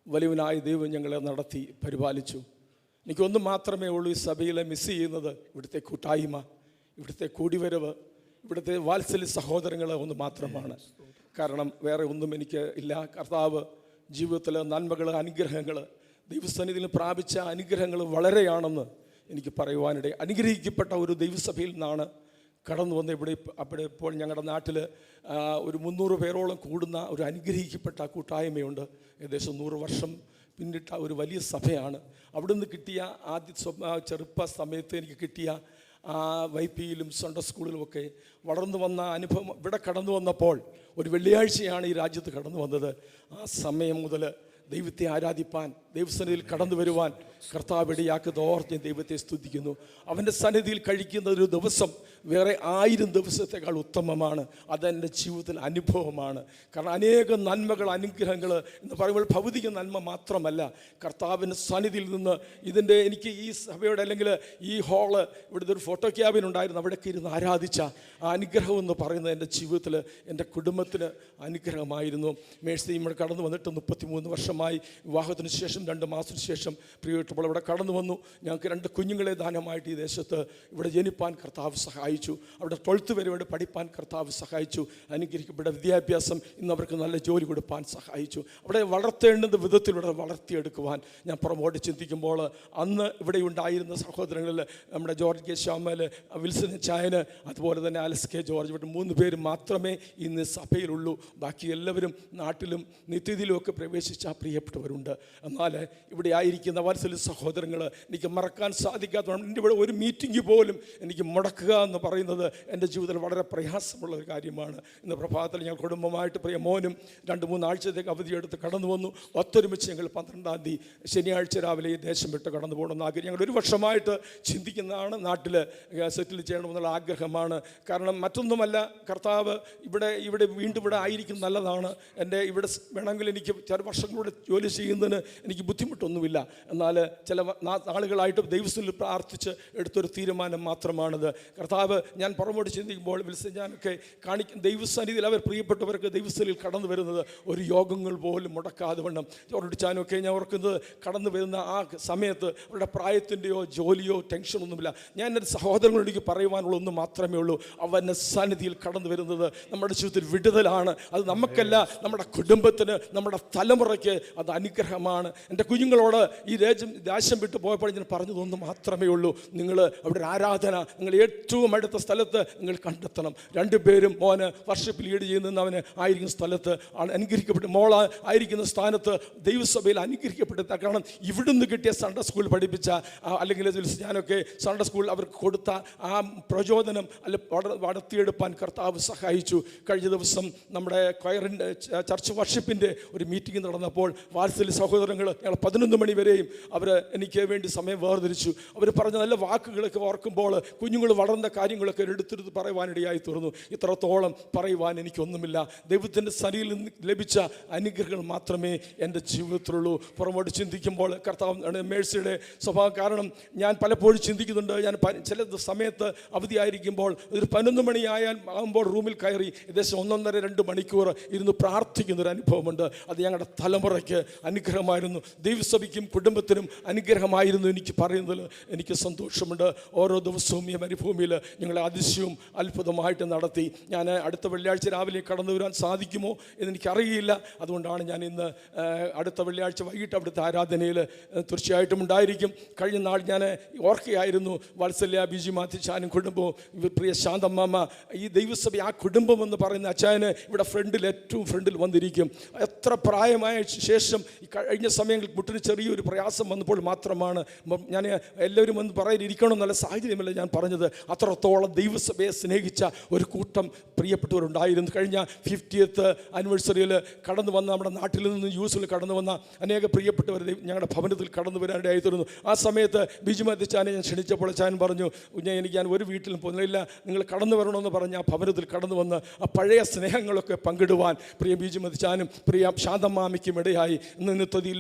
വലിയവനായ ദൈവം ഞങ്ങളെ നടത്തി പരിപാലിച്ചു. എനിക്കൊന്നും മാത്രമേ ഉള്ളൂ ഈ സഭയിലെ മിസ് ചെയ്യുന്നത്, ഇവിടുത്തെ കൂട്ടായ്മ, ഇവിടുത്തെ കൂടിവരവ്, ഇവിടുത്തെ വാത്സല്യ സഹോദരങ്ങൾ ഒന്ന് മാത്രമാണ്. കാരണം വേറെ ഒന്നും എനിക്ക് ഇല്ല. കർത്താവ് ജീവിതത്തിൽ നന്മകൾ, അനുഗ്രഹങ്ങൾ, ദൈവസന്നിധിയിൽ പ്രാപിച്ച അനുഗ്രഹങ്ങൾ വളരെയാണെന്ന് എനിക്ക് പറയുവാനിടയിൽ. അനുഗ്രഹിക്കപ്പെട്ട ഒരു ദൈവസഭയിൽ നിന്നാണ് കടന്നു വന്ന് അവിടെ ഇപ്പോൾ ഞങ്ങളുടെ നാട്ടിൽ ഒരു 300 പേരോളം കൂടുന്ന ഒരു അനുഗ്രഹിക്കപ്പെട്ട കൂട്ടായ്മയുണ്ട്. ഏകദേശം 100 വർഷം പിന്നിട്ട ഒരു വലിയ സഭയാണ്. അവിടുന്ന് കിട്ടിയ ആദ്യ ചെറുപ്പ സമയത്ത് എനിക്ക് കിട്ടിയ YP-യിലും സൺഡേ സ്കൂളിലുമൊക്കെ വളർന്നു വന്ന അനുഭവം ഇവിടെ കടന്നു വന്നപ്പോൾ ഒരു വെള്ളിയാഴ്ചയാണ് ഈ രാജ്യത്ത് കടന്നു വന്നത്. ആ സമയം മുതൽ ദൈവത്തെ ആരാധിപ്പാൻ, ദൈവസന്നിധിയിൽ കടന്നു വരുവാൻ കർത്താവ് ഇടയാക്കി ഓർത്ത് ദൈവത്തെ സ്തുതിക്കുന്നു. അവൻ്റെ സന്നിധിയിൽ കഴിക്കുന്ന ഒരു ദിവസം വേറെ 1000 ദിവസത്തേക്കാൾ ഉത്തമമാണ്. അതെൻ്റെ ജീവിതത്തിൽ അനുഭവമാണ്. കാരണം അനേകം നന്മകൾ, അനുഗ്രഹങ്ങൾ എന്ന് പറയുമ്പോൾ ഭൗതിക നന്മ മാത്രമല്ല, കർത്താവിൻ്റെ സന്നിധിയിൽ നിന്ന് എനിക്ക് ഈ സഭയുടെ അല്ലെങ്കിൽ ഈ ഹാള് ഇവിടുത്തെ ഒരു ഫോട്ടോ ക്യാബിനുണ്ടായിരുന്നു, അവിടേക്ക് ഇരുന്ന് ആരാധിച്ച ആ അനുഗ്രഹം എന്ന് പറയുന്നത് എൻ്റെ ജീവിതത്തിൽ, എൻ്റെ കുടുംബത്തിന് അനുഗ്രഹമായിരുന്നു. മേഴ്സി ഇവിടെ കടന്നു വന്നിട്ട് 33 വർഷമായി. വിവാഹത്തിന് ശേഷം 2 മാസത്തിന് ശേഷം പ്രിയപ്പെട്ടപ്പോൾ ഇവിടെ കടന്നു വന്നു. ഞങ്ങൾക്ക് 2 കുഞ്ഞുങ്ങളെ ദാനമായിട്ട് ഈ ദേശത്ത് ഇവിടെ ജനിപ്പാൻ കർത്താവ് സഹായിച്ചു. അവിടെ 12th വരെ ഇവിടെ പഠിപ്പാൻ കർത്താവ് സഹായിച്ചു. അനുഗ്രഹിക്കപ്പെട്ട വിദ്യാഭ്യാസം, ഇന്ന് അവർക്ക് നല്ല ജോലി കൊടുപ്പാൻ സഹായിച്ചു. അവിടെ വളർത്തേണ്ടുന്ന വിധത്തിൽ ഇവിടെ വളർത്തിയെടുക്കുവാൻ ഞാൻ പുറമോട്ട് ചിന്തിക്കുമ്പോൾ അന്ന് ഇവിടെ ഉണ്ടായിരുന്ന സഹോദരങ്ങളിൽ നമ്മുടെ ജോർജ് കെ ശ്യാമൽ, വിൽസൺ ചായന്, അതുപോലെ തന്നെ ആലസ് കെ ജോർജ്, ഇവിടെ 3 പേര് മാത്രമേ ഇന്ന് സഭയിലുള്ളൂ. ബാക്കി എല്ലാവരും നാട്ടിലും നിത്യതയിലുമൊക്കെ പ്രവേശിച്ച പ്രിയപ്പെട്ടവരുണ്ട്. എന്നാൽ ഇവിടെ ആയിരിക്കുന്ന വാത്സല്യ സഹോദരങ്ങൾ എനിക്ക് മറക്കാൻ സാധിക്കാത്തതാണ്. എൻ്റെ ഇവിടെ ഒരു മീറ്റിംഗ് പോലും എനിക്ക് മുടക്കുക എന്ന് പറയുന്നത് എൻ്റെ ജീവിതത്തിൽ വളരെ പ്രയാസമുള്ള ഒരു കാര്യമാണ്. ഇന്ന് പ്രഭാതത്തിൽ ഞങ്ങൾ കുടുംബമായിട്ട് പ്രിയ മോനും 2-3 ആഴ്ചത്തേക്ക് അവധിയെടുത്ത് കടന്നു വന്നു. ഒത്തൊരുമിച്ച് ഞങ്ങൾ 12-ാം തീയതി ശനിയാഴ്ച രാവിലെ ഈ ദേശം വിട്ട് കടന്നു പോകണമെന്ന് ആഗ്രഹം. ഞങ്ങൾ 1 വർഷമായിട്ട് ചിന്തിക്കുന്നതാണ്, നാട്ടിൽ സെറ്റിൽ ചെയ്യണമെന്നുള്ള ആഗ്രഹമാണ്. കാരണം മറ്റൊന്നുമല്ല, കർത്താവ് ഇവിടെ വീണ്ടും ഇവിടെ ആയിരിക്കും നല്ലതാണ്. എൻ്റെ ഇവിടെ വേണമെങ്കിൽ എനിക്ക് ചില വർഷങ്ങളൂടെ ജോലി ചെയ്യുന്നതിന് എനിക്ക് ബുദ്ധിമുട്ടൊന്നുമില്ല. എന്നാൽ ചില നാളുകളായിട്ട് ദൈവത്തിൽ പ്രാർത്ഥിച്ച് എടുത്തൊരു തീരുമാനം മാത്രമാണിത്. കർത്താവ് ഞാൻ പുറമോട്ട് ചിന്തിക്കുമ്പോൾ വിൽസൺ ഞാനൊക്കെ ദൈവസന്നിധിയിൽ അവർ പ്രിയപ്പെട്ടവർക്ക് ദൈവസ്ഥലിൽ കടന്നു വരുന്നത് ഒരു യോഗങ്ങൾ പോലും മുടക്കാതെ വണ്ണം. ചോറിടിച്ചാനൊക്കെ ഞാൻ ഓർക്കുന്നത് കടന്നു വരുന്ന ആ സമയത്ത് അവരുടെ പ്രായത്തിൻ്റെയോ ജോലിയോ ടെൻഷനൊന്നുമില്ല. ഞാൻ എൻ്റെ സഹോദരങ്ങളോട് എനിക്ക് പറയുവാനുള്ള ഒന്ന് മാത്രമേ ഉള്ളൂ, അവൻ്റെ സന്നിധിയിൽ കടന്നു വരുന്നത് നമ്മുടെ ജീവിതത്തിൽ വിടുതലാണ്. അത് നമുക്കല്ല, നമ്മുടെ കുടുംബത്തിന്, നമ്മുടെ തലമുറയ്ക്ക് അത് അനുഗ്രഹമാണ്. എൻ്റെ കുഞ്ഞുങ്ങളോട് ഈ രാജ്യം വിട്ടു പോയപ്പോൾ ഞാൻ പറഞ്ഞതൊന്ന് മാത്രമേ ഉള്ളൂ, നിങ്ങൾ അവിടെ ഒരു ആരാധന നിങ്ങൾ ഏറ്റവും അടുത്ത സ്ഥലത്ത് നിങ്ങൾ കണ്ടെത്തണം. 2 പേരും മോന് വർഷിപ്പ് ലീഡ് ചെയ്യുന്നവന് ആയിരിക്കുന്ന സ്ഥലത്ത് അനുഗ്രഹിക്കപ്പെട്ട്, മോള ആയിരിക്കുന്ന സ്ഥാനത്ത് ദൈവസഭയിൽ അനുഗ്രഹിക്കപ്പെട്ട. കാരണം ഇവിടുന്ന് കിട്ടിയ സൺഡേ സ്കൂൾ പഠിപ്പിച്ച അല്ലെങ്കിൽ ഞാനൊക്കെ സൺഡേ സ്കൂൾ അവർക്ക് കൊടുത്ത ആ പ്രചോദനം വളർത്തിയെടുപ്പാൻ കർത്താവ് സഹായിച്ചു. കഴിഞ്ഞ ദിവസം നമ്മുടെ കൊയറിൻ്റെ ചർച്ച് വർഷിപ്പിൻ്റെ ഒരു മീറ്റിംഗ് നടന്നപ്പോൾ വാത്സല്യ സഹോദരങ്ങൾ ഞങ്ങൾ 11 മണി വരെയും അവർ എനിക്ക് വേണ്ടി സമയം വേർതിരിച്ചു. അവർ പറഞ്ഞ നല്ല വാക്കുകളൊക്കെ ഓർക്കുമ്പോൾ കുഞ്ഞുങ്ങൾ വളർന്ന കാര്യങ്ങളൊക്കെ എടുത്തെടുത്ത് പറയുവാനിടയായി തീർന്നു. ഇത്രത്തോളം പറയുവാൻ എനിക്കൊന്നുമില്ല. ദൈവത്തിൻ്റെ സന്നിധിയിൽ നിന്ന് ലഭിച്ച അനുഗ്രഹങ്ങൾ മാത്രമേ എൻ്റെ ജീവിതത്തിലുള്ളൂ. പുറമോട്ട് ചിന്തിക്കുമ്പോൾ കർത്താവ് മേഴ്സിയുടെ സ്വഭാവം കാരണം ഞാൻ പലപ്പോഴും ചിന്തിക്കുന്നുണ്ട്. ഞാൻ ചില സമയത്ത് അവധിയായിരിക്കുമ്പോൾ ഒരു 11 മണിയാകുമ്പോൾ റൂമിൽ കയറി ഏകദേശം 1.5-2 മണിക്കൂർ ഇരുന്ന് പ്രാർത്ഥിക്കുന്നൊരു അനുഭവമുണ്ട്. അത് ഞങ്ങളുടെ തലമുറയ്ക്ക് അനുഗ്രഹമായിരുന്നു, ദൈവസഭയ്ക്കും കുടുംബത്തിനും അനുഗ്രഹമായിരുന്നു. എനിക്ക് പറയുന്നതിൽ എനിക്ക് സന്തോഷമുണ്ട്. ഓരോ ദിവസവും ഈ മരുഭൂമിയിൽ ഞങ്ങളെ അതിശയവും അത്ഭുതമായിട്ട് നടത്തി. ഞാൻ അടുത്ത വെള്ളിയാഴ്ച രാവിലെ കടന്നു വരാൻ സാധിക്കുമോ എന്നെനിക്കറിയില്ല. അതുകൊണ്ടാണ് ഞാൻ ഇന്ന് അടുത്ത വെള്ളിയാഴ്ച വൈകിട്ട് അവിടുത്തെ ആരാധനയിൽ തീർച്ചയായിട്ടും ഉണ്ടായിരിക്കും. കഴിഞ്ഞ നാൾ ഞാൻ ഓർക്കുകയായിരുന്നു, വാത്സല്യ ബിജി മാത്യച്ചാനും കുടുംബവും പ്രിയ ശാന്തമ്മ, ഈ ദൈവസഭ ആ കുടുംബം എന്ന് പറയുന്ന അച്ചായന് ഇവിടെ ഏറ്റവും ഫ്രണ്ടിൽ വന്നിരിക്കും. എത്ര പ്രായമായ ശേഷം ഈ കഴിഞ്ഞ സമയങ്ങളിൽ മുട്ടിന് ചെറിയൊരു പ്രയാസം വന്നപ്പോൾ മാത്രമാണ് ഞാൻ എല്ലാവരും വന്ന് പറയാനിരിക്കണം എന്നുള്ള സാഹചര്യമല്ല ഞാൻ പറഞ്ഞത്. അത്രത്തോളം ദൈവസഭയെ സ്നേഹിച്ച ഒരു കൂട്ടം പ്രിയപ്പെട്ടവരുണ്ടായിരുന്നു. കഴിഞ്ഞ 50th ആനിവേഴ്സറിയിൽ കടന്നു വന്ന നമ്മുടെ നാട്ടിൽ നിന്ന് യൂസിൽ കടന്നു വന്ന അനേക പ്രിയപ്പെട്ടവർ ഞങ്ങളുടെ ഭവനത്തിൽ കടന്നു വരാനിടയായി തീർന്നു. ആ സമയത്ത് ബിജു മാത്യച്ചാനെ ഞാൻ ക്ഷണിച്ചപ്പോൾ അച്ചായൻ പറഞ്ഞു, ഞാൻ ഒരു വീട്ടിലും പോകുന്നില്ല, നിങ്ങൾ കടന്നു വരണമെന്ന് പറഞ്ഞ് ആ ഭവനത്തിൽ കടന്നു വന്ന് ആ പഴയ സ്നേഹങ്ങളൊക്കെ പങ്കിടുവാൻ പ്രിയ ബിജു മാത്യച്ചാനും പ്രിയ ശാന്തമാമിക്കും ഇടയായി. ഇന്ന് നിത്യതയിൽ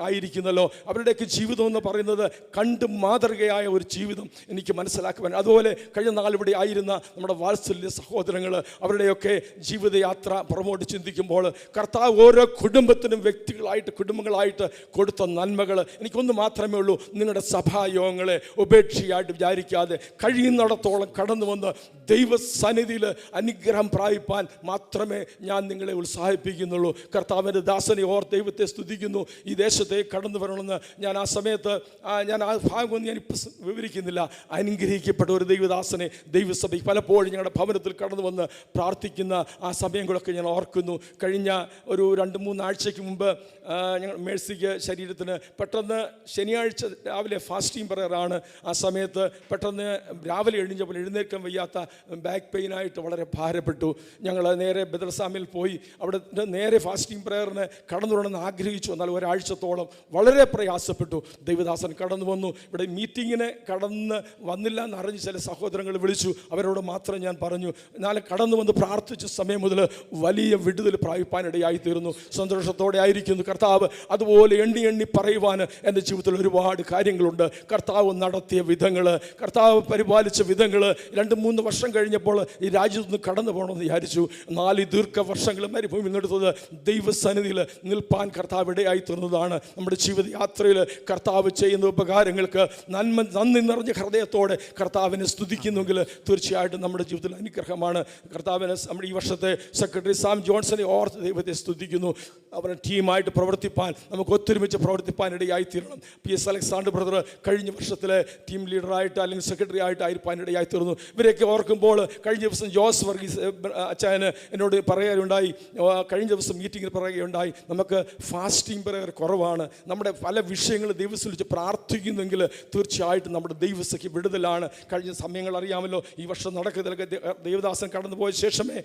ആയിരിക്കുന്നല്ലോ. അവരുടെയൊക്കെ ജീവിതം എന്ന് പറയുന്നത് കണ്ട് മാതൃകയായ ഒരു ജീവിതം എനിക്ക് മനസ്സിലാക്കുവാൻ. അതുപോലെ കഴിഞ്ഞ നാൾ ഇവിടെ ആയിരുന്ന നമ്മുടെ വാത്സല്യ സഹോദരങ്ങൾ, അവരുടെയൊക്കെ ജീവിതയാത്ര പുറമോട്ട് ചിന്തിക്കുമ്പോൾ കർത്താവ് ഓരോ കുടുംബത്തിനും കുടുംബങ്ങളായിട്ട് കൊടുത്ത നന്മകൾ എനിക്കൊന്ന് മാത്രമേ ഉള്ളൂ, നിങ്ങളുടെ സഭായോഗങ്ങളെ ഉപേക്ഷയായിട്ട് വിചാരിക്കാതെ കഴിയുന്നിടത്തോളം കടന്നു വന്ന് ദൈവസന്നിധിയിൽ അനുഗ്രഹം പ്രാപിപ്പാൻ മാത്രമേ ഞാൻ നിങ്ങളെ ഉത്സാഹിപ്പിക്കുന്നുള്ളൂ. കർത്താവിൻ്റെ ദാസനെ ദൈവത്തെ സ്തുതിക്കുന്നു. ഈ ദേശത്തെ കടന്നു വരണമെന്ന് ഞാൻ ആ സമയത്ത് ഞാൻ ആ ഭാഗമൊന്നും ഞാനിപ്പോൾ വിവരിക്കുന്നില്ല. അനുഗ്രഹിക്കപ്പെട്ട ഒരു ദൈവദാസനെ ദൈവസഭ പലപ്പോഴും ഞങ്ങളുടെ ഭവനത്തിൽ കടന്നു വന്ന് പ്രാർത്ഥിക്കുന്ന ആ സമയങ്ങളൊക്കെ ഞാൻ ഓർക്കുന്നു. കഴിഞ്ഞ ഒരു 2-3 ആഴ്ചയ്ക്ക് മുമ്പ് ഞങ്ങൾ മേഴ്സിക്ക് ശരീരത്തിന് പെട്ടെന്ന് ശനിയാഴ്ച രാവിലെ ഫാസ്റ്റിംഗ് പ്രയറാണ്. ആ സമയത്ത് പെട്ടെന്ന് രാവിലെ എഴുന്നേറ്റപ്പോൾ എഴുന്നേൽക്കാൻ വയ്യാത്ത ബാക്ക് പെയിനായിട്ട് വളരെ ഭാരപ്പെട്ടു. ഞങ്ങൾ നേരെ ബദർസാമിൽ പോയി അവിടെ നേരെ ഫാസ്റ്റിംഗ് പ്രയറിന് കടന്നു വരണമെന്ന് ആഗ്രഹിച്ചു. എന്നാൽ ഒരാഴ്ചത്തോളം വളരെ പ്രയാസപ്പെട്ടു. ദൈവദാസൻ കടന്നു വന്നു. ഇവിടെ മീറ്റിങ്ങിന് കടന്ന് വന്നില്ല എന്നറിഞ്ഞ് ചില സഹോദരങ്ങൾ വിളിച്ചു. അവരോട് മാത്രം ഞാൻ പറഞ്ഞു. എന്നാൽ കടന്നു വന്ന് പ്രാർത്ഥിച്ച സമയം മുതൽ വലിയ വിടുതൽ പ്രാപിപ്പാനിടയായിത്തീരുന്നു. സന്തോഷത്തോടെ ആയിരിക്കുന്നു. കർത്താവ് അതുപോലെ എണ്ണി എണ്ണി പറയുവാൻ എൻ്റെ ജീവിതത്തിൽ ഒരുപാട് കാര്യങ്ങളുണ്ട്. കർത്താവ് നടത്തിയ വിധങ്ങൾ, കർത്താവ് പരിപാലിച്ച വിധങ്ങൾ. 2-3 വർഷം കഴിഞ്ഞപ്പോൾ ഈ രാജ്യത്ത് നിന്ന് കടന്നു പോകണമെന്ന് വിചാരിച്ചു. 4 ദീർഘവർഷങ്ങൾ മരുഭൂമിയിൽ നിന്നെടുത്തത് ദൈവസന്നിധിയിൽ നിൽപ്പാൻ കർത്താവ് ഇടയായി തീർന്നതാണ്. നമ്മുടെ ജീവിതയാത്രയിൽ കർത്താവ് ചെയ്യുന്ന ഉപകാരങ്ങൾക്ക് നന്ദി നിറഞ്ഞ ഹൃദയത്തോടെ കർത്താവിനെ സ്തുതിക്കുന്നെങ്കിൽ തീർച്ചയായിട്ടും നമ്മുടെ ജീവിതത്തിൽ അനുഗ്രഹമാണ്. കർത്താവിനെ നമ്മുടെ ഈ വർഷത്തെ സെക്രട്ടറി സാം ജോൺസനെ ഓർത്ത് ദൈവത്തെ സ്തുതിക്കുന്നു. അവരുടെ ടീമായിട്ട് പ്രവർത്തിപ്പാൻ നമുക്ക് ഒത്തൊരുമിച്ച് പ്രവർത്തിപ്പാൻ ഇടയായി തീരണം. PS അലക്സാണ്ടർ ബ്രദർ കഴിഞ്ഞ വർഷത്തിലെ ടീം ലീഡറായിട്ട് അല്ലെങ്കിൽ സെക്രട്ടറി ആയിട്ട് ആയിരിക്കാൻ ഇടയായി തീർന്നു. ഇവരെയൊക്കെ ഓർക്കുമ്പോൾ കഴിഞ്ഞ ദിവസം ജോസ് വർഗീസ് അച്ചായന് എന്നോട് പറയുകയുണ്ടായി, കഴിഞ്ഞ ദിവസം മീറ്റിങ്ങിൽ പറയുകയുണ്ടായി, നമുക്ക് ഫാസ്റ്റിംഗ് പ്രയർ കുറവാണ്. നമ്മുടെ പല വിഷയങ്ങൾ ദൈവത്തിൽ വെച്ച് പ്രാർത്ഥിക്കുന്നെങ്കിൽ തീർച്ചയായിട്ടും നമ്മുടെ ദൈവസഖ്യ വിടുതലാണ്. കഴിഞ്ഞ സമയങ്ങൾ അറിയാമല്ലോ. ഈ വർഷം നടക്കുന്നതിലൊക്കെ ദേവദാസൻ കടന്നു പോയ ശേഷമേ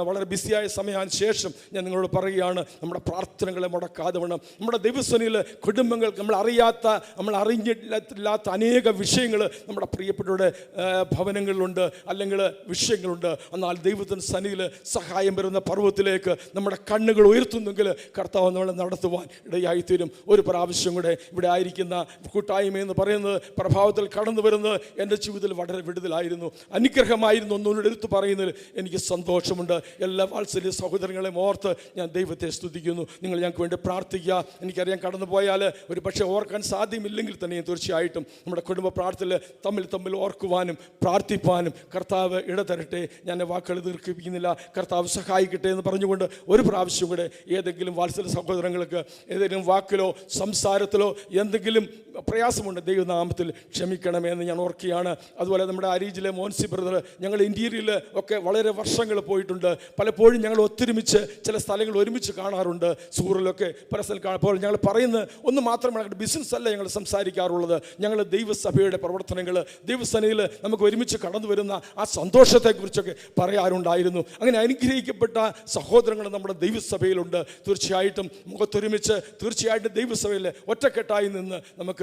വളരെ ബിസിയായ സമയത്തിന് ശേഷം ഞാൻ നിങ്ങളോട് പറയുകയാണ്, നമ്മുടെ പ്രാർത്ഥനകളെ മുടക്കാതെ വേണം. നമ്മുടെ ദൈവസേനയിൽ കുടുംബങ്ങൾ നമ്മൾ അറിഞ്ഞിട്ടില്ലാത്ത അനേക വിഷയങ്ങൾ നമ്മുടെ പ്രിയപ്പെട്ടവരുടെ ഭവനങ്ങളിലുണ്ട് അല്ലെങ്കിൽ വിഷയങ്ങളുണ്ട്. എന്നാൽ ദൈവത്തിൻ്റെ സന്നിധിയിൽ സഹായം വരുന്ന പർവ്വത്തിലേക്ക് നമ്മുടെ കണ്ണുകൾ ഉയർത്തുന്നെങ്കിൽ കർത്താവ് നമ്മളെ നടത്തുവാൻ ഇടയായിത്തീരും. ഒരു പ്രാവശ്യം കൂടെ ഇവിടെ ആയിരിക്കുന്ന കൂട്ടായ്മ എന്ന് പറയുന്നത് പ്രഭാവത്തിൽ കടന്നു വരുന്നത് എൻ്റെ ജീവിതത്തിൽ വളരെ വിടുതലായിരുന്നു, അനുഗ്രഹമായിരുന്നു. ഒന്നുകൂടെ എടുത്തു പറയുന്നതിൽ എനിക്ക് സന്തോഷമുണ്ട്. എല്ലാ വാത്സല്യ സഹോദരങ്ങളെയും ഓർത്ത് ഞാൻ ദൈവത്തെ സ്തുതിക്കുന്നു. നിങ്ങൾ ഞങ്ങൾക്ക് വേണ്ടി പ്രാർത്ഥിക്കുക. എനിക്കറിയാം കടന്നു പോയാൽ ഒരു പക്ഷേ ഓർക്കാൻ സാധ്യമില്ലെങ്കിൽ തന്നെയും തീർച്ചയായിട്ടും നമ്മുടെ കുടുംബ പ്രാർത്ഥനയിൽ തമ്മിൽ ഓർക്കുവാനും പ്രാർത്ഥിപ്പാനും കർത്താവ് ഇടതരട്ടെ. ഞാൻ വാക്കുകൾ ദീർഘിപ്പിക്കുന്നില്ല. കർത്താവ് സഹായിക്കട്ടെ എന്ന് പറഞ്ഞുകൊണ്ട് ഒരു പ്രാവശ്യം കൂടെ ഏതെങ്കിലും വാത്സല്യ സഹോദരങ്ങൾക്ക് ഏതെങ്കിലും വാക്കിലോ സംസാരത്തിലോ എന്തെങ്കിലും പ്രയാസമുണ്ട് ദൈവനാമത്തിൽ ക്ഷമിക്കണമെന്ന് ഞാൻ ഓർക്കുകയാണ്. അതുപോലെ നമ്മുടെ അരീജിലെ മോൻസി ബ്രദർ, ഞങ്ങൾ ഇന്ത്യയിൽ ഒക്കെ വളരെ വർഷങ്ങൾ പോയിട്ടുണ്ട്. പലപ്പോഴും ഞങ്ങൾ ഒത്തൊരുമിച്ച് ചില സ്ഥലങ്ങൾ ഒരുമിച്ച് കാണാറുണ്ട്. സൂറിലൊക്കെ പല സ്ഥലം കാണുമ്പോൾ ഞങ്ങൾ പറയുന്നത് ഒന്ന് മാത്രമാണ്, ബിസിനസ് അല്ല ഞങ്ങൾ സംസാരിക്കാറുള്ളത്. ഞങ്ങൾ ദൈവസഭയുടെ പ്രവർത്തനങ്ങൾ, ദൈവസേനയിൽ നമുക്ക് ഒരുമിച്ച് കടന്നു വരുന്ന ആ സന്തോഷത്തെക്കുറിച്ചൊക്കെ പറയാറുണ്ടായിരുന്നു. അങ്ങനെ അനുഗ്രഹിക്കപ്പെട്ട സഹോദരങ്ങൾ നമ്മുടെ ദൈവസഭയിലുണ്ട്. തീർച്ചയായിട്ടും മുഖത്തൊരുമിച്ച് തീർച്ചയായിട്ടും ദൈവസഭയിൽ ഒറ്റക്കെട്ടായി നിന്ന് നമുക്ക്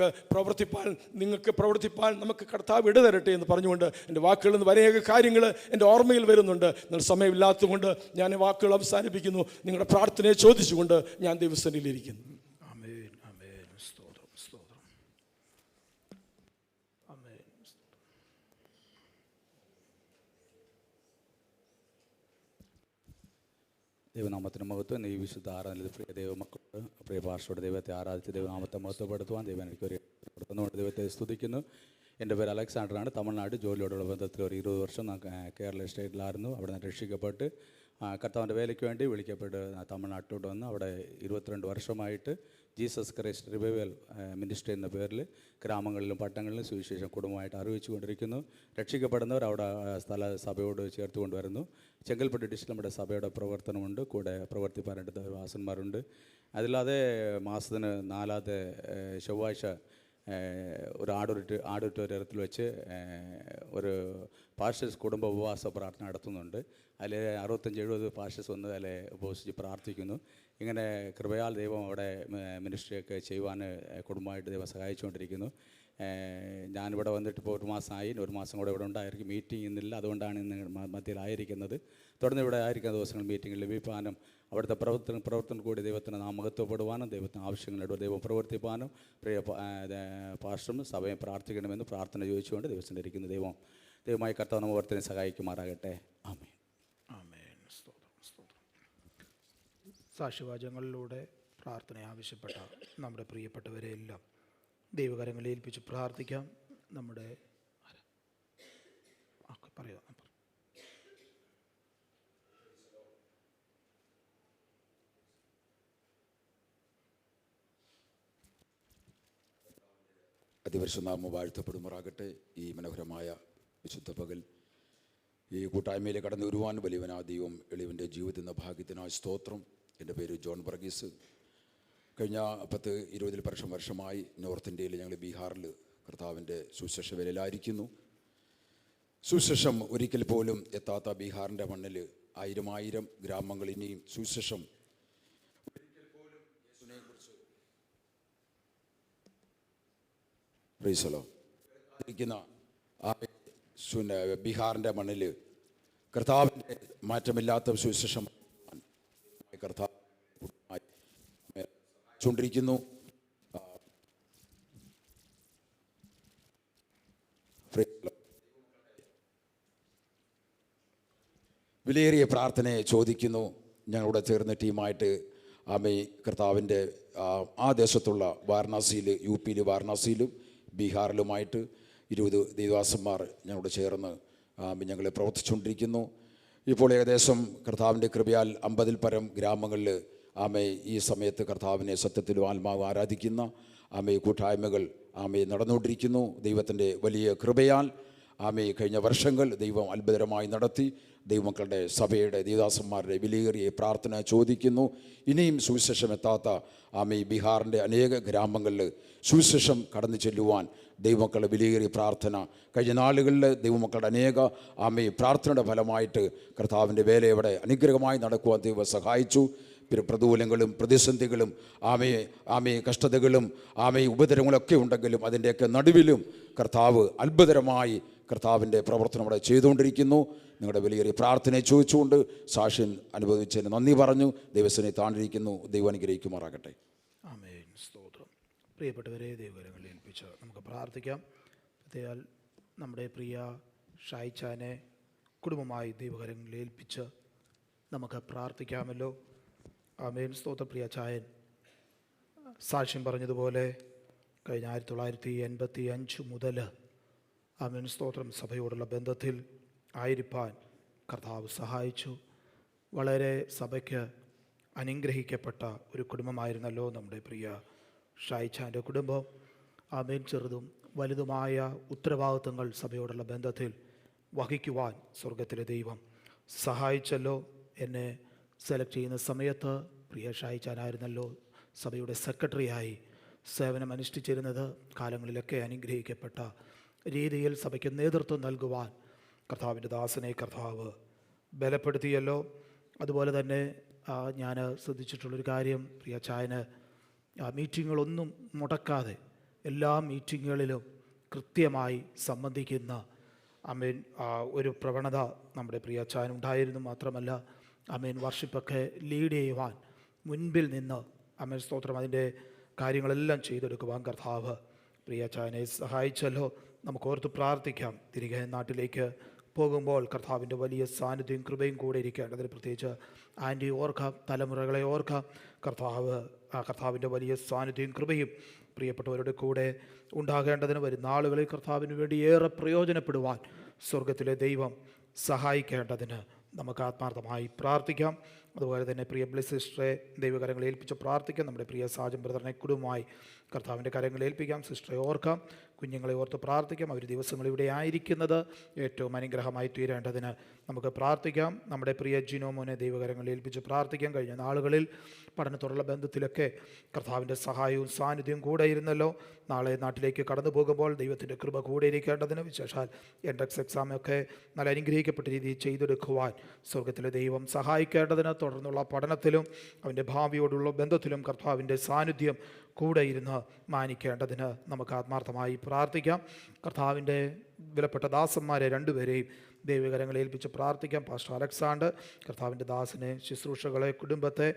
നിങ്ങൾക്ക് പ്രവർത്തിപ്പാൻ നമുക്ക് കർത്താവ് ഇടതരട്ടെ എന്ന് പറഞ്ഞുകൊണ്ട് എൻ്റെ വാക്കുകളിൽ നിന്ന് അനേക കാര്യങ്ങൾ എൻ്റെ ഓർമ്മയിൽ വരുന്നുണ്ട്. എന്നാൽ സമയമില്ലാത്തതുകൊണ്ട് ഞാൻ വാക്കുകൾ അവസാനിപ്പിക്കുന്നു. നിങ്ങളുടെ പ്രാർത്ഥനയെ ചോദിച്ചുകൊണ്ട് ഞാൻ ദൈവസന്നിധിയിലിരിക്കുന്നു. ആമേൻ, ആമേൻ. സ്തോത്രം, സ്തോത്രം. ആമേൻ. ദൈവനാമത്തിന് മഹത്വം. ഈ വിശുദ്ധ ആരാധനയിൽ പ്രിയ ദൈവമക്കളോട് പ്രിയ ഭാഷയോടെ ദൈവത്തെ ആരാധിച്ച് ദൈവനാമത്തെ മഹത്വപ്പെടുത്തുവാൻ ദൈവം എനിക്കൊരു പെടുത്തുന്നതുകൊണ്ട് ദൈവത്തെ സ്തുതിക്കുന്നു. എൻ്റെ പേര് അലക്സാണ്ടറാണ്. തമിഴ്നാട് ജോലിയോടുള്ള ബന്ധത്തിൽ ഒരു 20 വർഷം കേരള സ്റ്റേറ്റിലായിരുന്നു. അവിടെ നിന്ന് രക്ഷിക്കപ്പെട്ട് കർത്താവിൻ്റെ വേലയ്ക്ക് വേണ്ടി വിളിക്കപ്പെട്ട് തമിഴ്നാട്ടിലോട്ട് വന്ന് അവിടെ 22 വർഷമായിട്ട് ജീസസ് ക്രൈസ്റ്റ് റിവൈവൽ മിനിസ്ട്രി എന്ന പേരിൽ ഗ്രാമങ്ങളിലും പട്ടണങ്ങളിലും സുവിശേഷം കുടുംബമായിട്ട് അറിയിച്ചു കൊണ്ടിരിക്കുന്നു. രക്ഷിക്കപ്പെടുന്നവർ അവിടെ സഭയോട് ചേർത്ത് കൊണ്ടുവരുന്നു. ചെങ്കൽപ്പെട്ട് ഡിസ്ട്രിക്റ്റിൽ നമ്മുടെ സഭയുടെ പ്രവർത്തനമുണ്ട്. കൂടെ പ്രവർത്തിപ്പാനായിട്ട് ദാസന്മാരുണ്ട്. അതില്ലാതെ മാസത്തിന് 4ാമത്തെ ചൊവ്വാഴ്ച ഒരു ആഡിറ്റോറിയത്തിൽ വെച്ച് ഒരു പാസ്റ്റേഴ്സ് കുടുംബ ഉപവാസ പ്രാർത്ഥന നടത്തുന്നുണ്ട്. അതിൽ 65-70 പാസ്റ്റേഴ്സ് വന്ന് അതിൽ ഉപവസിച്ച് പ്രാർത്ഥിക്കുന്നു. ഇങ്ങനെ കൃപയാൽ ദൈവം അവിടെ മിനിസ്ട്രിയൊക്കെ ചെയ്യുവാൻ കുടുംബമായിട്ട് ദൈവം സഹായിച്ചുകൊണ്ടിരിക്കുന്നു. ഞാനിവിടെ വന്നിട്ട് ഇപ്പോൾ 1 മാസമായി. 1 മാസം കൂടെ ഇവിടെ ഉണ്ടായിരിക്കും. മീറ്റിംഗ് ഇന്നില്ല, അതുകൊണ്ടാണ് ഇന്ന് മധ്യയിലായിരിക്കുന്നത്. തുടർന്ന് ഇവിടെ ആയിരിക്കുന്ന ദിവസങ്ങൾ മീറ്റിംഗ് ലഭിക്കാനും അവിടുത്തെ പ്രവർത്തനം കൂടി ദൈവത്തിന് നാം മഹത്വപ്പെടുവാനും ദൈവത്തിന് ആവശ്യങ്ങളുടെ ദൈവം പ്രവർത്തിപ്പാനും പ്രിയ പാസ്റ്ററും സഭയെ പ്രാർത്ഥിക്കണമെന്ന് പ്രാർത്ഥന ചോദിച്ചുകൊണ്ട് ദിവസം ഇരിക്കുന്ന ദൈവമായി കർത്താവ് നമ്മെ ഓർത്തിനെ സഹായിക്കുമാറാകട്ടെ. ആമേൻ, ആമേൻ. സ്തോത്രം, സ്തോത്രം. സാക്ഷ്യവാചകങ്ങളിലൂടെ പ്രാർത്ഥന ആവശ്യപ്പെട്ട നമ്മുടെ പ്രിയപ്പെട്ടവരെ എല്ലാം ദൈവകരങ്ങളിൽ ഏൽപ്പിച്ച് പ്രാർത്ഥിക്കാം. നമ്മുടെ പറയാം. അതിപരിശുനാമം വാഴ്ത്തപ്പെടുമാറാകട്ടെ. ഈ മനോഹരമായ വിശുദ്ധ പകൽ ഈ കൂട്ടായ്മയിൽ കടന്നു വരുവാൻ വലിയവനാ ദൈവം എളിവൻ്റെ ജീവിതം എന്ന ഭാഗ്യത്തിനായി സ്തോത്രം. എൻ്റെ പേര് ജോൺ വർഗീസ്. കഴിഞ്ഞ 10-20 വർഷമായി നോർത്ത് ഇന്ത്യയിൽ ഞങ്ങൾ ബീഹാറിൽ കർത്താവിൻ്റെ സുശേഷ വേലയിലായിരിക്കുന്നു. സുശേഷം ഒരിക്കൽ പോലും എത്താത്ത ബീഹാറിൻ്റെ മണ്ണിൽ 1000 ഗ്രാമങ്ങൾ ഇനിയും സുശേഷം ഒരിക്കൽ പോലും യേശുവിനെക്കുറിച്ച് ബീഹാറിൻ്റെ മണ്ണിൽ കർത്താവിൻ്റെ മാറ്റമില്ലാത്ത സുശേഷം കർത്താവ് ിരിക്കുന്നു. വിലയേറിയ പ്രാർത്ഥനയെ ചോദിക്കുന്നു. ഞങ്ങളുടെ ചേർന്ന ടീമായിട്ട് ആമേ കർത്താവിൻ്റെ ആ ദേശത്തുള്ള വാരണാസിയിൽ, UP വാരണാസിയിലും ബീഹാറിലുമായിട്ട് 20 ദൈവദാസന്മാർ ഞങ്ങളോട് ചേർന്ന് ഞങ്ങൾ പ്രവർത്തിച്ചുകൊണ്ടിരിക്കുന്നു. ഇപ്പോൾ ഏകദേശം കർത്താവിൻ്റെ കൃപയാൽ 50-ൽ പരം ഗ്രാമങ്ങളിൽ ആമേ ഈ സമയത്ത് കർത്താവിനെ സത്യത്തിലും ആത്മാവ് ആരാധിക്കുന്ന ആമേ കൂട്ടായ്മകൾ ആമേ നടന്നുകൊണ്ടിരിക്കുന്നു. ദൈവത്തിൻ്റെ വലിയ കൃപയാൽ ആമേ കഴിഞ്ഞ വർഷങ്ങൾ ദൈവം അത്ഭുതകരമായി നടത്തി. ദൈവമക്കളുടെ സഭയുടെ ദൈവദാസന്മാരുടെ വിലയേറിയ പ്രാർത്ഥന ചോദിക്കുന്നു. ഇനിയും സുവിശേഷം എത്താത്ത ആമേ ബീഹാറിൻ്റെ അനേക ഗ്രാമങ്ങളിൽ സുവിശേഷം കടന്നു ചെല്ലുവാൻ ദൈവമക്കളുടെ വിലയേറിയ പ്രാർത്ഥന കഴിഞ്ഞ നാളുകളിൽ ദൈവമക്കളുടെ അനേക ആമേ പ്രാർത്ഥനയുടെ ഫലമായിട്ട് കർത്താവിൻ്റെ വേലയുടെ അനുഗ്രഹമായി നടക്കുവാൻ ദൈവം സഹായിച്ചു. പ്രതികൂലങ്ങളും പ്രതിസന്ധികളും ആമേ കഷ്ടതകളും ഉപദ്രവങ്ങളൊക്കെ ഉണ്ടെങ്കിലും അതിൻ്റെയൊക്കെ നടുവിലും കർത്താവ് അത്ഭുതകരമായി കർത്താവിൻ്റെ പ്രവർത്തനം അവിടെ ചെയ്തുകൊണ്ടിരിക്കുന്നു. നിങ്ങളുടെ വലിയൊരു പ്രാർത്ഥനയെ ചോദിച്ചുകൊണ്ട് സാക്ഷ്യം അനുഭവിച്ചതിന് നന്ദി പറഞ്ഞു. ദൈവസനെ താണ്ടിരിക്കുന്നു. ദൈവം അനുഗ്രഹിക്കുമാറാകട്ടെ. ആമേൻ. സ്തോത്രം. പ്രിയപ്പെട്ടവരെ, ദൈവകരങ്ങളിൽ ഏൽപ്പിച്ച് നമുക്ക് പ്രാർത്ഥിക്കാം. പ്രത്യേകം നമ്മുടെ പ്രിയ ഷായിച്ചാനെ കുടുംബമായി ദൈവകരങ്ങളിൽ ഏൽപ്പിച്ച് നമുക്ക് പ്രാർത്ഥിക്കാമല്ലോ. ആമേൻ. സ്തോത്രം. പ്രിയ ചായൻ സാക്ഷ്യം പറഞ്ഞതുപോലെ കഴിഞ്ഞ 1985 മുതൽ ആമേൻ സ്തോത്രം സഭയോടുള്ള ബന്ധത്തിൽ ആയിരിക്കാൻ കർത്താവ് സഹായിച്ചു. വളരെ സഭയ്ക്ക് അനുഗ്രഹിക്കപ്പെട്ട ഒരു കുടുംബമായിരുന്നല്ലോ നമ്മുടെ പ്രിയ ഷായിച്ചാൻ്റെ കുടുംബം. ആമേൻ. ചെറുതും വലുതുമായ ഉത്തരവാദിത്വങ്ങൾ സഭയോടുള്ള ബന്ധത്തിൽ വഹിക്കുവാൻ സ്വർഗത്തിലെ ദൈവം സഹായിച്ചല്ലോ. എന്നെ സെലക്ട് ചെയ്യുന്ന സമയത്ത് പ്രിയ ഷായിച്ചാനായിരുന്നല്ലോ സഭയുടെ സെക്രട്ടറിയായി സേവനം അനുഷ്ഠിച്ചിരുന്നത്. കാലങ്ങളിലൊക്കെ അനുഗ്രഹിക്കപ്പെട്ട രീതിയിൽ സഭയ്ക്ക് നേതൃത്വം നൽകുവാൻ കർത്താവിൻ്റെ ദാസനെ കർത്താവ് ബലപ്പെടുത്തിയല്ലോ. അതുപോലെ തന്നെ ഞാൻ ശ്രദ്ധിച്ചിട്ടുള്ളൊരു കാര്യം, പ്രിയ ചായന് മീറ്റിങ്ങുകളൊന്നും മുടക്കാതെ എല്ലാ മീറ്റിങ്ങുകളിലും കൃത്യമായി സംബന്ധിക്കുന്ന ആമേൻ ഒരു പ്രവണത നമ്മുടെ പ്രിയ ചായനുണ്ടായിരുന്നു. മാത്രമല്ല ആമേൻ വർഷിപ്പൊക്കെ ലീഡ് ചെയ്യുവാൻ മുൻപിൽ നിന്ന് ആമേൻ സ്തോത്രം അതിൻ്റെ കാര്യങ്ങളെല്ലാം ചെയ്തെടുക്കുവാൻ കർത്താവ് പ്രിയ ചായനെ സഹായിച്ചല്ലോ. നമുക്ക് ഓർത്ത് പ്രാർത്ഥിക്കാം. തിരികെ നാട്ടിലേക്ക് പോകുമ്പോൾ കർത്താവിൻ്റെ വലിയ സാന്നിധ്യം കൃപയും കൂടെ ഇരിക്കേണ്ടതിന് പ്രത്യേകിച്ച് ആൻറ്റി ഓർക്കാം, തലമുറകളെ ഓർക്കാം. കർത്താവിൻ്റെ വലിയ സാന്നിധ്യം കൃപയും പ്രിയപ്പെട്ടവരുടെ കൂടെ ഉണ്ടാകേണ്ടതിന് വരുന്ന ആളുകളെ കർത്താവിന് വേണ്ടി ഏറെ പ്രയോജനപ്പെടുവാൻ സ്വർഗത്തിലെ ദൈവം സഹായിക്കേണ്ടതിന് നമുക്ക് ആത്മാർത്ഥമായി പ്രാർത്ഥിക്കാം. അതുപോലെ തന്നെ പ്രിയ ബ്ലെസ് സിസ്റ്ററെ ദൈവകരങ്ങളെ ഏൽപ്പിച്ച് പ്രാർത്ഥിക്കാം. നമ്മുടെ പ്രിയ സാജൻ ബ്രദറിനെ കുടുംബമായി കർത്താവിൻ്റെ കരങ്ങളിൽ ഏൽപ്പിക്കാം. സിസ്റ്ററെ ഓർക്കാം, കുഞ്ഞുങ്ങളെ ഓർത്ത് പ്രാർത്ഥിക്കാം. അവർ ദിവസങ്ങൾ ഇവിടെ ആയിരിക്കുന്നത് ഏറ്റവും അനുഗ്രഹമായി തീരേണ്ടതിന് നമുക്ക് പ്രാർത്ഥിക്കാം. നമ്മുടെ പ്രിയ ജിനോമോനെ ദൈവകരങ്ങളിൽ ഏൽപ്പിച്ച് പ്രാർത്ഥിക്കാം. കഴിഞ്ഞ നാളുകളിൽ പഠനത്തോടുള്ള ബന്ധത്തിലൊക്കെ കർത്താവിൻ്റെ സഹായവും സാന്നിധ്യവും കൂടെ ഇരുന്നല്ലോ. നാളെ നാട്ടിലേക്ക് കടന്നു പോകുമ്പോൾ ദൈവത്തിൻ്റെ കൃപ കൂടെ ഇരിക്കേണ്ടതിന്, വിശേഷാൽ എൻട്രൻസ് എക്സാമൊക്കെ നല്ല അനുഗ്രഹിക്കപ്പെട്ട രീതിയിൽ ചെയ്തെടുക്കുവാൻ സ്വർഗത്തിലെ ദൈവം സഹായിക്കേണ്ടതിന്, തുടർന്നുള്ള പഠനത്തിലും അവൻ്റെ ഭാവിയോടുള്ള ബന്ധത്തിലും കർത്താവിൻ്റെ സാന്നിധ്യം കൂടെ ഇരുന്ന് മാനിക്കേണ്ടതിന് നമുക്ക് ആത്മാർത്ഥമായി പ്രാർത്ഥിക്കാം. കർത്താവിൻ്റെ വിലപ്പെട്ട ദാസന്മാരെ രണ്ടുപേരെയും ദൈവകരങ്ങളെ ഏൽപ്പിച്ച് പ്രാർത്ഥിക്കാം. പാസ്റ്റർ അലക്സാണ്ടർ കർത്താവിൻ്റെ ദാസനെ, ശുശ്രൂഷകളെ, കുടുംബത്തെ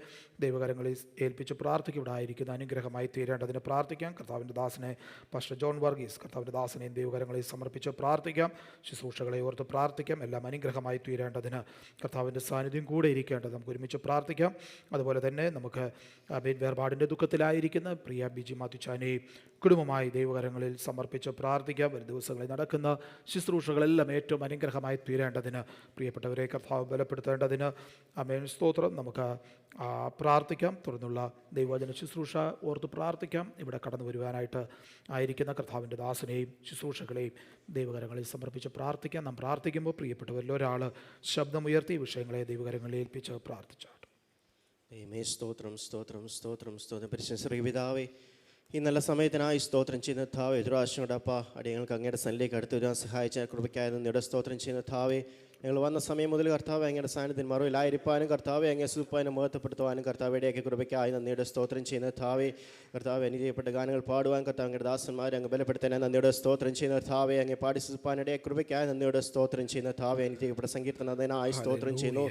ദൈവകരങ്ങളിൽ ഏൽപ്പിച്ച് പ്രാർത്ഥിക്കും. ഇവിടെ ആയിരിക്കുന്ന അനുഗ്രഹമായി തീരേണ്ടതിന് പ്രാർത്ഥിക്കാം. കർത്താവിൻ്റെ ദാസനെ പാസ്റ്റർ ജോൺ വർഗീസ് കർത്താവിൻ്റെ ദാസനെയും ദൈവകരങ്ങളിൽ സമർപ്പിച്ച് പ്രാർത്ഥിക്കാം. ശുശ്രൂഷകളെ ഓർത്ത് പ്രാർത്ഥിക്കാം. എല്ലാം അനുഗ്രഹമായി തീരേണ്ടതിന് കർത്താവിൻ്റെ സാന്നിധ്യം കൂടെ ഇരിക്കേണ്ടത് നമുക്ക് ഒരുമിച്ച് പ്രാർത്ഥിക്കാം. അതുപോലെ തന്നെ നമുക്ക് വേർപാടിൻ്റെ ദുഃഖത്തിലായിരിക്കുന്ന പ്രിയ ബിജി മാത്യുച്ചാനെയും കുടുംബമായി ദൈവകരങ്ങളിൽ സമർപ്പിച്ച് പ്രാർത്ഥിക്കാം. വരും ദിവസങ്ങളിൽ നടക്കുന്ന ശുശ്രൂഷകളെല്ലാം ഏറ്റവും അനുഗ്രഹമായി സഹായകമായി തീരേണ്ടതിന്, പ്രിയപ്പെട്ടവരെ കർത്താവ് ബലപ്പെടുത്തേണ്ടതിന് ആമേൻ. സ്തോത്രം. നമുക്ക് പ്രാർത്ഥിക്കാം. തുടർന്നുള്ള ദൈവവചന ശുശ്രൂഷ ഓർത്ത് പ്രാർത്ഥിക്കാം. ഇവിടെ കടന്നു വരുവാനായിട്ട് ആയിരിക്കുന്ന കർത്താവിൻ്റെ ദാസനെയും ശുശ്രൂഷകളെയും ദൈവകരങ്ങളിൽ സമർപ്പിച്ച് പ്രാർത്ഥിക്കാം. നാം പ്രാർത്ഥിക്കുമ്പോൾ പ്രിയപ്പെട്ടവരിൽ ഒരാൾ ശബ്ദമുയർത്തി വിഷയങ്ങളെ ദൈവകരങ്ങളിൽ ഏൽപ്പിച്ച് പ്രാർത്ഥിച്ചാണ്. സ്തോത്രം സ്തോത്രം സ്തോത്രം സ്തോത്രം. പരിശുദ്ധ ശ്രീപിതാവേ, ഈ നല്ല സമയത്തിനായി സ്തോത്രം ചെയ്യുന്ന താവേ, എതിരാശങ്ങളുടെ അപ്പ അടിയങ്ങൾക്ക് അങ്ങയുടെ സന്നിധിയിലേക്ക് അടുത്ത് വരാൻ സഹായിച്ച കൃപയ്ക്കായ നന്ദിയോടെ സ്തോത്രം ചെയ്യുന്ന താവേ, ഞങ്ങൾ വന്ന സമയം മുതൽ കർത്താവ് അങ്ങയുടെ സാന്നിധ്യം മറവിലായിരിക്കാനും കർത്താവ് അങ്ങേ സുപ്പാനും മഹത്വപ്പെടുത്തുവാനും കർത്താവ് ഇടയൊക്കെ കൃപയ്ക്കായി നന്ദിയുടെ സ്തോത്രം ചെയ്യുന്ന താവേ, കർത്താവ് അനുഗ്രഹിക്കപ്പെട്ട ഗാനങ്ങൾ പാടുവാൻ കർത്താവ് അങ്ങയുടെ ദാസന്മാരെ അങ്ങ് ബലപ്പെടുത്താൻ നന്ദിയുടെ സ്തോത്രം ചെയ്യുന്ന താവേ, അങ്ങ് പാടി സുപ്പാനിടെ കൃപയ്ക്കായി നന്ദിയുടെ സ്തോത്രം ചെയ്യുന്ന താവേ, അനുഗ്രഹിക്കപ്പെട്ട സങ്കീർത്തനത്തിനായി സ്തോത്രം ചെയ്യുന്നു.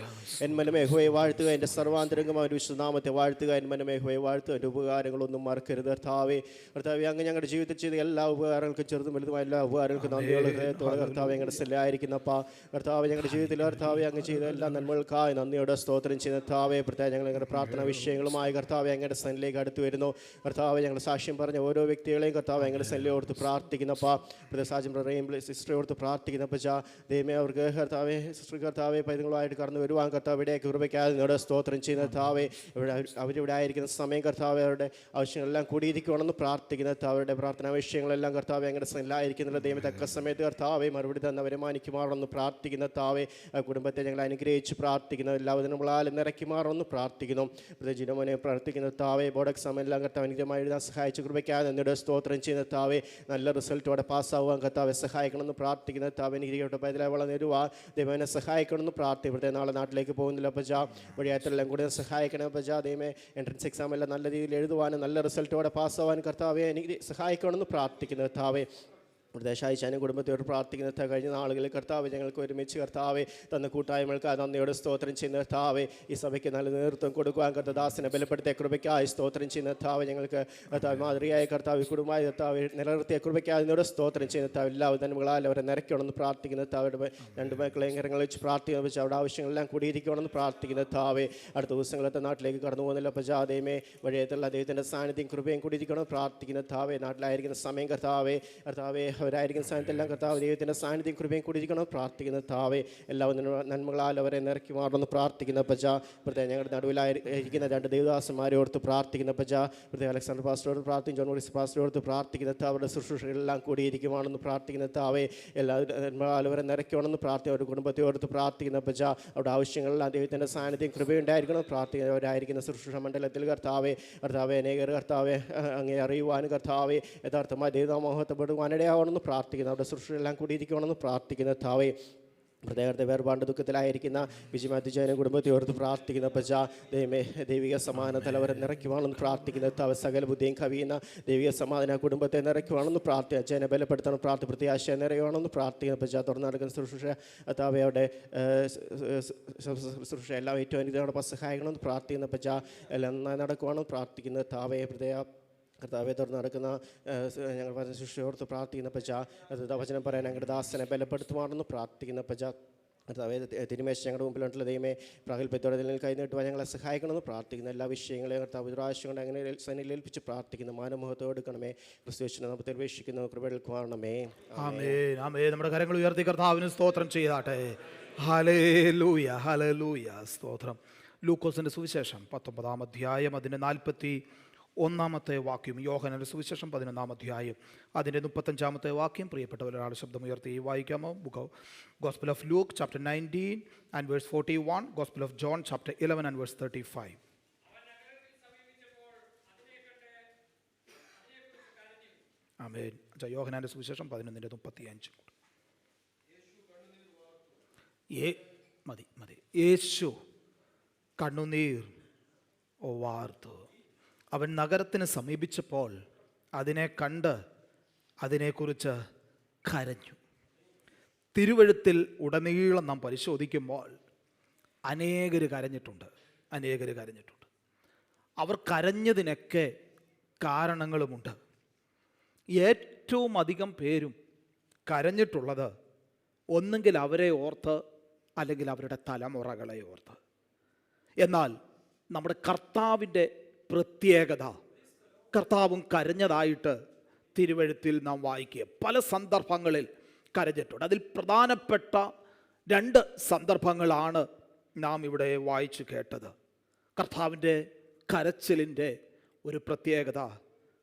എൻ മനമേ യഹോവയെ വാഴ്ത്തുക, എൻ്റെ സർവാന്തരംഗമായ ഒരു വിശുദ്ധനാമത്തെ വാഴ്ത്തുക. എൻ മനമേ യഹോവയെ വാഴ്ത്തുക, എൻ്റെ ഉപകാരങ്ങളൊന്നും മറക്കരുത് കർത്താവേ. കർത്താവേ, അങ്ങ് ഞങ്ങളുടെ ജീവിതത്തിൽ ചെയ്ത എല്ലാ ഉപകാരങ്ങൾക്കും ചെറുതും വലുതുമായ എല്ലാ ഉപകാരങ്ങൾക്കും നന്ദിയുള്ള ഹൃദയത്തോടെ കർത്താവ് ഞങ്ങളുടെ സ്ഥലമായിരിക്കുന്നപ്പാ. കർത്താവ് ഞങ്ങളുടെ ജീവിതത്തിൽ കർത്താവെ അങ്ങ് ചെയ്ത എല്ലാ നന്മകൾക്കായി നന്ദിയോടെ സ്തോത്രം ചെയ്യുന്ന കർത്താവെ, പ്രത്യേകം ഞങ്ങൾ ഞങ്ങളുടെ പ്രാർത്ഥനാ വിഷയങ്ങളുമായി കർത്താവെ അങ്ങയുടെ സന്നിധിയിലേക്ക് അടുത്ത് വരുന്നു. കർത്താവെ, ഞങ്ങൾ സാക്ഷ്യം പറഞ്ഞ ഓരോ വ്യക്തികളെയും കർത്താവ് ഞങ്ങളുടെ സന്നിധിയിൽ ഓർത്ത് പ്രാർത്ഥിക്കുന്നപ്പാ. പ്രത്യേക സാക്ഷ്യം സിസ്റ്ററെ ഓർത്ത് പ്രാർത്ഥിക്കുന്നപ്പച്ചാ. ദൈവമേ, അവർക്ക് കർത്താവെ സിസ്റ്റർ കർത്താവെ പൈതങ്ങളുമായിട്ട് കടന്നു വരുവാൻ കർത്താവ് ഇടയൊക്കെ കൃപയ്ക്കാതെ നിങ്ങളുടെ സ്തോത്രം ചെയ്യുന്ന കർത്താവെ, അവരിവിടെ ആയിരിക്കുന്ന സമയം കർത്താവെ അവരുടെ ആവശ്യങ്ങളെല്ലാം കൂടിയിരിക്കണമെന്ന് പ്രാർത്ഥിക്കുന്ന അവരുടെ പ്രാർത്ഥനാ വിഷയങ്ങളെല്ലാം കർത്താവെ അങ്ങയുടെ സന്നിധിയിലായിരിക്കുന്നുള്ള ദൈവം തക്ക സമയത്ത് കർത്താവെ മറുപടി തന്നവരെ മാനിക്കുമാറെന്ന് പ്രാർത്ഥിക്കുന്ന താവെ. കുടുംബത്തെ ഞങ്ങൾ അനുഗ്രഹിച്ച് പ്രാർത്ഥിക്കുന്നു. എല്ലാവരും നമ്മളാലും നിറക്കി മാറുമെന്ന് പ്രാർത്ഥിക്കുന്നു. പ്രതിജിനമോനെ പ്രാർത്ഥിക്കുന്ന താവെ, ബോർഡ് എക്സാം എല്ലാം കർത്താവ് അനുഗ്രഹമായി എഴുതാൻ സഹായിച്ച കൃപയ്ക്കാതെ എന്നിട്ട് സ്തോത്രം ചെയ്യുന്ന താവെ, നല്ല റിസൾട്ടോടെ പാസ്സാവാൻ കർത്താവെ സഹായിക്കണമെന്ന് പ്രാർത്ഥിക്കുന്ന താവെ, അനുഗ്രഹിക്കട്ടെ പൈതലായി വളർന്നുവരുവാൻ ദൈവനെ സഹായിക്കണമെന്ന് പ്രാർത്ഥിക്കട്ടെ. നാളെ നാട്ടിലേക്ക് പോകുന്നില്ല പജ, വഴിയാത്രയെല്ലാം കൂടെ സഹായിക്കണം പജ. ദൈവമേ, എൻട്രൻസ് എക്സാം എല്ലാം നല്ല രീതിയിൽ എഴുതുവാനും നല്ല റിസൾട്ടോടെ പാസ്സാവാൻ കർത്താവെ സഹായിക്കണമെന്ന് പ്രാർത്ഥിക്കുന്നത് താവെ. പ്രദേശായിച്ചാനും കുടുംബത്തോട് പ്രാർത്ഥിക്കുന്ന കഴിഞ്ഞ നാളുകളിൽ കർത്താവ് ഞങ്ങൾക്ക് ഒരുമിച്ച് കർത്താവെ തന്ന കൂട്ടായ്മകൾക്ക് നന്ദിയോടെ സ്തോത്രം ചെയ്യുന്ന കർത്താവെ, ഈ സഭയ്ക്ക് നല്ല നേതൃത്വം കൊടുക്കുവാൻ കർത്താദാസനെ ബലപ്പെടുത്തിയ കൃപയ്ക്കായി സ്തോത്രം ചെയ്യുന്ന കർത്താവ്, ഞങ്ങൾക്ക് കർത്താവ് മാതൃകയായ കർത്താവ് കുടുംബമായ കർത്താവ് നിലനിർത്തിയ കൃപയ്ക്കായി അതിനോട് സ്തോത്രം ചെയ്യുന്ന കർത്താവ്, എല്ലാവരും നന്മകളാൽ അവരെ നിറയ്ക്കണമെന്ന് പ്രാർത്ഥിക്കുന്ന കർത്താവ്. രണ്ട് മക്കളെ കരങ്ങളിൽ വെച്ച് പ്രാർത്ഥിക്കുന്ന വെച്ച് അവിടെ ആവശ്യങ്ങളെല്ലാം കൂടിയിരിക്കണമെന്ന് പ്രാർത്ഥിക്കുന്ന കർത്താവെ. അടുത്ത ദിവസങ്ങളത്തെ നാട്ടിലേക്ക് കടന്നു പോകുന്നില്ല പജാദയമേ, വഴിയത്തുള്ള ദൈവത്തിൻ്റെ സാന്നിധ്യം കൃപയും കൂടിയിരിക്കണമെന്ന് പ്രാർത്ഥിക്കുന്ന കർത്താവെ. നാട്ടിലായിരിക്കുന്ന സമയം കർത്താവെ അവരായിരിക്കുന്ന സ്ഥാനത്തെല്ലാം കർത്താവ് ദൈവത്തിൻ്റെ സാന്നിധ്യം കൃപയും കൂടിയിരിക്കണം പ്രാർത്ഥിക്കുന്ന താവെ. എല്ലാവരും നന്മകളാൽ അവരെ നിറക്കി മാറണമെന്ന് പ്രാർത്ഥിക്കുന്ന പജ. പ്രത്യേകം ഞങ്ങളുടെ നടുവിലായിരിക്കുന്ന രണ്ട് ദേവദാസന്മാരെ ഓർത്ത് പ്രാർത്ഥിക്കുന്ന പജ. പ്രത്യേകം അലക്സാണ്ടർ പാസ്റ്ററോട് പ്രാർത്ഥിക്കും, ജോൺ മോറിസ് പാസ്റ്ററോട് ഓർത്ത് പ്രാർത്ഥിക്കുന്ന അവരുടെ ശുശ്രൂഷകളെല്ലാം കൂടിയിരിക്കുവാണെന്ന് പ്രാർത്ഥിക്കുന്ന താവെ. എല്ലാവരും നന്മകളാൽ അവരെ നിറയ്ക്കണമെന്ന് പ്രാർത്ഥിക്കും. അവരുടെ കുടുംബത്തെ ഓർത്ത് പ്രാർത്ഥിക്കുന്ന പജ. അവരുടെ ആവശ്യങ്ങളെല്ലാം ദൈവത്തിൻ്റെ സാന്നിധ്യം കൃപയുണ്ടായിരിക്കണം പ്രാർത്ഥിക്കുന്നവരായിരിക്കുന്ന ശുശ്രൂഷ മണ്ഡലത്തിൽ കർത്താവെ അനേകർ കർത്താവെ അങ്ങേ അറിയുവാനും കർത്താവെ യഥാർത്ഥമായി ദൈവമഹത്വപ്പെടുവാനിടയാവണമെന്ന് പ്രാർത്ഥിക്കുന്നു. അവിടെ ശുശ്രൂഷയെല്ലാം കൂടിയിരിക്കണമെന്ന് പ്രാർത്ഥിക്കുന്ന താവേ. പ്രത്യേകത്തെ വേർപാണ്ട് ദുഃഖത്തിലായിരിക്കുന്ന വിജയമാധ്യജന കുടുംബത്തെ ഓർത്ത് പ്രാർത്ഥിക്കുന്ന പജ. ദൈവിക സമാധാന തലവരെ നിറയ്ക്കുവാണെന്ന് പ്രാർത്ഥിക്കുന്ന താവ. സകല ബുദ്ധിയും കവിയുന്ന ദൈവിക സമാധാന കുടുംബത്തെ നിറയ്ക്കുവാണെന്ന് പ്രാർത്ഥിക്കുക. അച്ഛനെ ബലപ്പെടുത്തണം പ്രത്യാശ നിറയുവാണെന്ന് പ്രാർത്ഥിക്കുന്ന പജ. തുറന്നു നടക്കുന്ന ശുശ്രൂഷ താവെ അവരുടെ ശുശ്രൂഷ എല്ലാം ഏറ്റവും അനുഗ്രഹത്തോടെ സഹായിക്കണമെന്ന് പ്രാർത്ഥിക്കുന്ന പജ. എല്ലാം നന്നായി നടക്കുവാണെന്ന് പ്രാർത്ഥിക്കുന്ന താവയെ. പ്രത്യേക കർത്താവെ തുറന്ന് നടക്കുന്ന ഞങ്ങൾ പറഞ്ഞ ശിഷ്യയോർത്ത് പ്രാർത്ഥിക്കുന്ന പജ. വചനം പറയാൻ ഞങ്ങളുടെ ദാസനെ ബലപ്പെടുത്തുവാണെന്ന് പ്രാർത്ഥിക്കുന്ന പജ. കർത്താവെ തിരുമേശ ഞങ്ങളുടെ മുമ്പിലുണ്ടുള്ള ദൈവമേ, പ്രാഗൽഭ്യത്തോടെ കൈനീട്ടുവാൻ ഞങ്ങളെ സഹായിക്കണമെന്ന് പ്രാർത്ഥിക്കുന്ന എല്ലാ വിഷയങ്ങളെയും കർത്താവ് പ്രാവശ്യം കൊണ്ട് അങ്ങനെ സന്നിധിയിലേൽപ്പിച്ച് പ്രാർത്ഥിക്കുന്ന മാനമുഖത്തോടെ എടുക്കണമേ. ക്രിസ്തുവിനെ നമുക്ക് അപേക്ഷിക്കുന്ന കൃപകൾക്ക് മാറണമേ. ആമേൻ ആമേൻ. നമ്മുടെ കരങ്ങൾ ഉയർത്തി കർത്താവിന് സ്തോത്രം ചെയ്താട്ടെ. Hallelujah hallelujah. സ്തോത്രം. ലൂക്കോസിൻ്റെ സുവിശേഷം 19-ാം അധ്യായം അതിൻ്റെ 41-ാമത്തെ വാക്യം. യോഹന്നാന്റെ സുവിശേഷം 11-ാം അധ്യായം അതിൻ്റെ 35-ാമത്തെ വാക്യം. പ്രിയപ്പെട്ടവർ ഒരാൾ ശബ്ദമുയർത്തി വായിക്കാമോ? Book of gospel of Luke chapter 19 and verse 41, gospel of John chapter 11 and verse 35. ആമേൻ. യോഹന്നാന്റെ സുവിശേഷം 11:35. മതി. യേശു കണ്ണുനീർ വാർത്തു. അവൻ നഗരത്തിന് സമീപിച്ചപ്പോൾ അതിനെ കണ്ട് അതിനെക്കുറിച്ച് കരഞ്ഞു. തിരുവെഴുത്തിൽ ഉടനീളം നാം പരിശോധിക്കുമ്പോൾ അനേകർ കരഞ്ഞിട്ടുണ്ട്. അവർ കരഞ്ഞതിനൊക്കെ കാരണങ്ങളുമുണ്ട്. ഏറ്റവും അധികം പേരും കരഞ്ഞിട്ടുള്ളത് ഒന്നുകിൽ അവരെ ഓർത്ത് അല്ലെങ്കിൽ അവരുടെ തലമുറകളെ ഓർത്ത്. എന്നാൽ നമ്മുടെ കർത്താവിൻ്റെ പ്രത്യേകത, കർത്താവും കരഞ്ഞതായിട്ട് തിരുവെഴുത്തിൽ നാം വായിക്കുക. പല സന്ദർഭങ്ങളിൽ കരഞ്ഞിട്ടുണ്ട്. അതിൽ പ്രധാനപ്പെട്ട 2 സന്ദർഭങ്ങളാണ് നാം ഇവിടെ വായിച്ചു കേട്ടത്. കർത്താവിൻ്റെ കരച്ചിലിൻ്റെ ഒരു പ്രത്യേകത,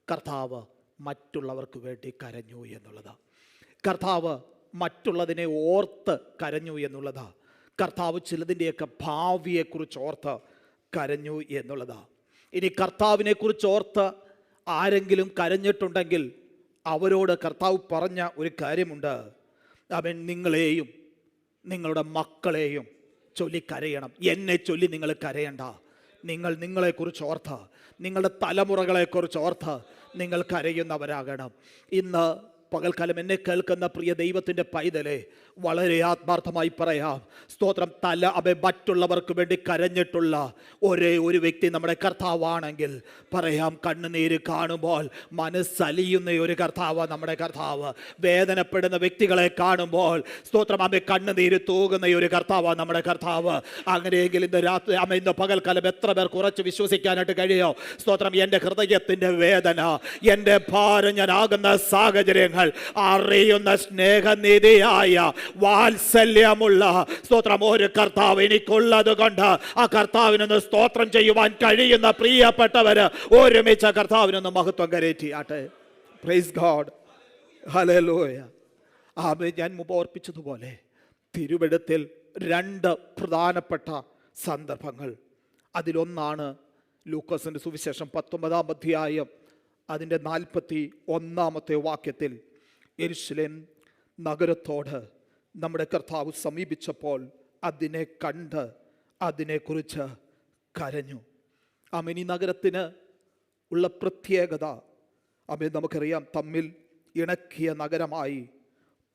കർത്താവ് മറ്റുള്ളവർക്ക് വേണ്ടി കരഞ്ഞു എന്നുള്ളതാണ്. കർത്താവ് മറ്റുള്ളതിനെ ഓർത്ത് കരഞ്ഞു എന്നുള്ളതാണ്. കർത്താവ് ചിലതിൻ്റെയൊക്കെ ഭാവിയെക്കുറിച്ച് ഓർത്ത് കരഞ്ഞു എന്നുള്ളതാണ്. ഇനി കർത്താവിനെക്കുറിച്ച് ഓർത്ത് ആരെങ്കിലും കരഞ്ഞിട്ടുണ്ടെങ്കിൽ അവരോട് കർത്താവ് പറഞ്ഞ ഒരു കാര്യമുണ്ട്. അവൻ നിങ്ങളെയും നിങ്ങളുടെ മക്കളെയും ചൊല്ലി കരയണം. എന്നെ ചൊല്ലി നിങ്ങൾ കരയണ്ട. നിങ്ങൾ നിങ്ങളെക്കുറിച്ച് ഓർത്ത്, നിങ്ങളുടെ തലമുറകളെക്കുറിച്ച് ഓർത്ത് നിങ്ങൾ കരയുന്നവരാകണം. ഇന്ന് പകൽക്കാലം എന്നെ കേൾക്കുന്ന പ്രിയ ദൈവത്തിൻ്റെ പൈതലെ, വളരെ ആത്മാർത്ഥമായി പറയാം, സ്തോത്രം, മറ്റുള്ളവർക്ക് വേണ്ടി കരഞ്ഞിട്ടുള്ള ഒരേ ഒരു വ്യക്തി നമ്മുടെ കർത്താവാണെങ്കിൽ പറയാം, കണ്ണുനീര് കാണുമ്പോൾ മനസ്സലിയുന്ന ഒരു കർത്താവ് നമ്മുടെ കർത്താവ്. വേദനപ്പെടുന്ന വ്യക്തികളെ കാണുമ്പോൾ സ്തോത്രം, കണ്ണുനീര് തൂകുന്ന ഒരു കർത്താവ് നമ്മുടെ കർത്താവ്. അങ്ങനെയെങ്കിൽ ഇന്ന് രാത്രി ഇന്ന് പകൽക്കാലം എത്ര പേർ കുറച്ച് വിശ്വസിക്കാനായിട്ട് കഴിയോ? സ്തോത്രം, എൻ്റെ ഹൃദയത്തിൻ്റെ വേദന, എൻ്റെ ഭാരം, ഞാനാകുന്ന സാഹചര്യങ്ങൾ അറിയുന്ന സ്നേഹനിധിയായ വാത്സല്യമുള്ള സ്തോത്രം ഒരു കർത്താവ് എനിക്കുള്ളത് കൊണ്ട് ആ കർത്താവിനൊന്ന് സ്തോത്രം ചെയ്യുവാൻ കഴിയുന്ന പ്രിയപ്പെട്ടവര് ഒരുമിച്ച് കർത്താവിനൊന്ന് മഹത്വം കരേറ്റിയാട്ടെ. Praise God, hallelujah. ഞാൻ മുമ്പ് ഓർപ്പിച്ചതുപോലെ തിരുവെഴുത്തിൽ 2 പ്രധാനപ്പെട്ട സന്ദർഭങ്ങൾ. അതിലൊന്നാണ് ലൂക്കോസിന്റെ സുവിശേഷം 19-ാം അധ്യായം അതിൻ്റെ 41-ാമത്തെ വാക്യത്തിൽ, യെരുശലേം നഗരത്തോട് നമ്മുടെ കർത്താവ് സമീപിച്ചപ്പോൾ അതിനെ കണ്ട് അതിനെക്കുറിച്ച് കരഞ്ഞു. ഈ നഗരത്തിന് ഉള്ള പ്രത്യേകത നമുക്കറിയാം. തമ്മിൽ ഇണക്കിയ നഗരമായി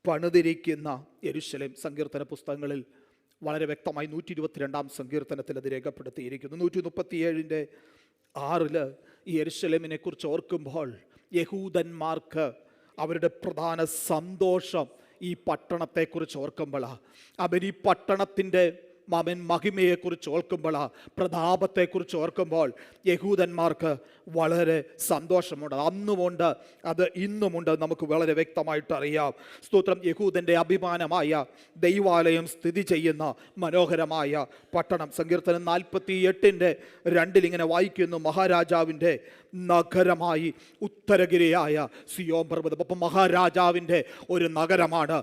പണിതിരിക്കുന്ന യെരുശലേം സങ്കീർത്തന പുസ്തകങ്ങളിൽ വളരെ വ്യക്തമായി 122-ാം സങ്കീർത്തനത്തിൽ അത് രേഖപ്പെടുത്തിയിരിക്കുന്നു. 137-ന്റെ 6 ഈ യെരുശലേമിനെ കുറിച്ച് ഓർക്കുമ്പോൾ യഹൂദന്മാർക്ക് അവരുടെ പ്രധാന സന്തോഷം ഈ പട്ടണത്തെക്കുറിച്ച് ഓർക്കുമ്പോഴാണ്. ഈ പട്ടണത്തിൻ്റെ മഹിമയെക്കുറിച്ച് ഓർക്കുമ്പോഴാണ്, പ്രതാപത്തെക്കുറിച്ച് ഓർക്കുമ്പോൾ യഹൂദന്മാർക്ക് വളരെ സന്തോഷമുണ്ട്. അന്നുമുണ്ട്, അത് ഇന്നുമുണ്ട്. നമുക്ക് വളരെ വ്യക്തമായിട്ട് അറിയാം. സ്തോത്രം, യഹൂദൻ്റെ അഭിമാനമായ ദൈവാലയം സ്ഥിതി ചെയ്യുന്ന മനോഹരമായ പട്ടണം. സങ്കീർത്തനം 48-ന്റെ 2 ഇങ്ങനെ വായിക്കുന്നു, മഹാരാജാവിൻ്റെ നഗരമായി ഉത്തരഗിരിയായ സിയോൻ പർവ്വതം. അപ്പം മഹാരാജാവിൻ്റെ ഒരു നഗരമാണ്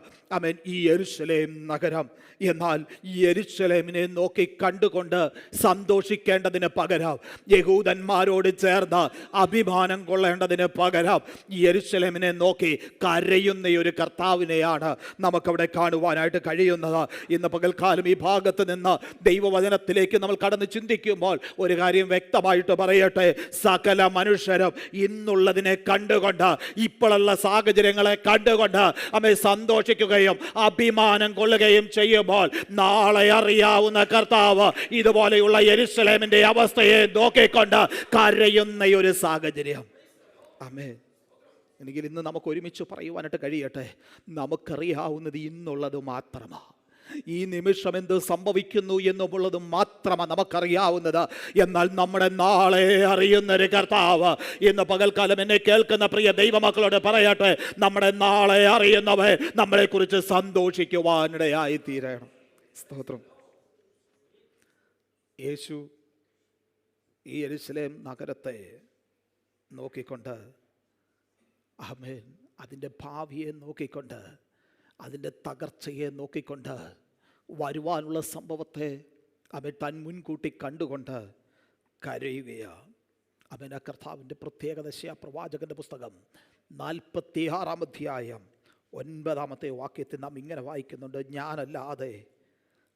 ഈ യെരുശലേം നഗരം. എന്നാൽ ഈ യെരുശലേമിനെ നോക്കി കണ്ടുകൊണ്ട് സന്തോഷിക്കേണ്ടതിന് പകരം, യഹൂദന്മാരോട് ചേർന്ന് അഭിമാനം കൊള്ളേണ്ടതിന് പകരം യെരുശലേമിനെ നോക്കി കരയുന്ന ഒരു കർത്താവിനെയാണ് നമുക്കവിടെ കാണുവാനായിട്ട് കഴിയുന്നത്. ഇന്ന് പകൽക്കാലം ഈ ഭാഗത്ത് നിന്ന് ദൈവവചനത്തിലേക്ക് നമ്മൾ കടന്ന് ചിന്തിക്കുമ്പോൾ ഒരു കാര്യം വ്യക്തമായിട്ട് പറയട്ടെ, സകല മനുഷ്യരും ഇന്നുള്ളതിനെ കണ്ടുകൊണ്ട്, ഇപ്പോഴുള്ള സാഹചര്യങ്ങളെ കണ്ടുകൊണ്ട് സന്തോഷിക്കുകയും അഭിമാനം കൊള്ളുകയും ചെയ്യുമ്പോൾ, നാളെ അറിയാവുന്ന കർത്താവ് ഇതുപോലെയുള്ള യെരുശലേമിന്റെ അവസ്ഥയെ നോക്കിക്കൊണ്ട് കരയുന്ന ഒരു സാഹചര്യം. ആമേൻ. എങ്കിൽ ഇന്ന് നമുക്ക് ഒരുമിച്ച് പറയുവാനായിട്ട് കഴിയട്ടെ, നമുക്കറിയാവുന്നത് ഇന്നുള്ളത് മാത്രമാണ്. ഈ നിമിഷം എന്ത് സംഭവിക്കുന്നു എന്നുള്ളത് മാത്രമാണ് നമുക്കറിയാവുന്നത്. എന്നാൽ നമ്മുടെ നാളെ അറിയുന്നൊരു കർത്താവ് ഇന്ന് പകൽക്കാലം എന്നെ കേൾക്കുന്ന പ്രിയ ദൈവമക്കളോട് പറയട്ടെ, നമ്മുടെ നാളെ അറിയുന്നവൻ നമ്മളെക്കുറിച്ച് സന്തോഷിക്കുവാനിടയായി തീരണം. സ്തോത്രം. യേശു ഈ യെരുശലേം നഗരത്തെ നോക്കിക്കൊണ്ട്, ആമേൻ, അതിൻ്റെ ഭാവിയെ നോക്കിക്കൊണ്ട്, അതിൻ്റെ തകർച്ചയെ നോക്കിക്കൊണ്ട്, വരുവാനുള്ള സംഭവത്തെ താൻ മുൻകൂട്ടി കണ്ടുകൊണ്ട് കരയുകയാണ്. ആ കർത്താവിൻ്റെ പ്രത്യേകത പ്രവാചകൻ്റെ പുസ്തകം 46-ാം അധ്യായം 9-ാമത്തെ വാക്യത്തിൽ നാം ഇങ്ങനെ വായിക്കുന്നുണ്ട്, ഞാനല്ലാതെ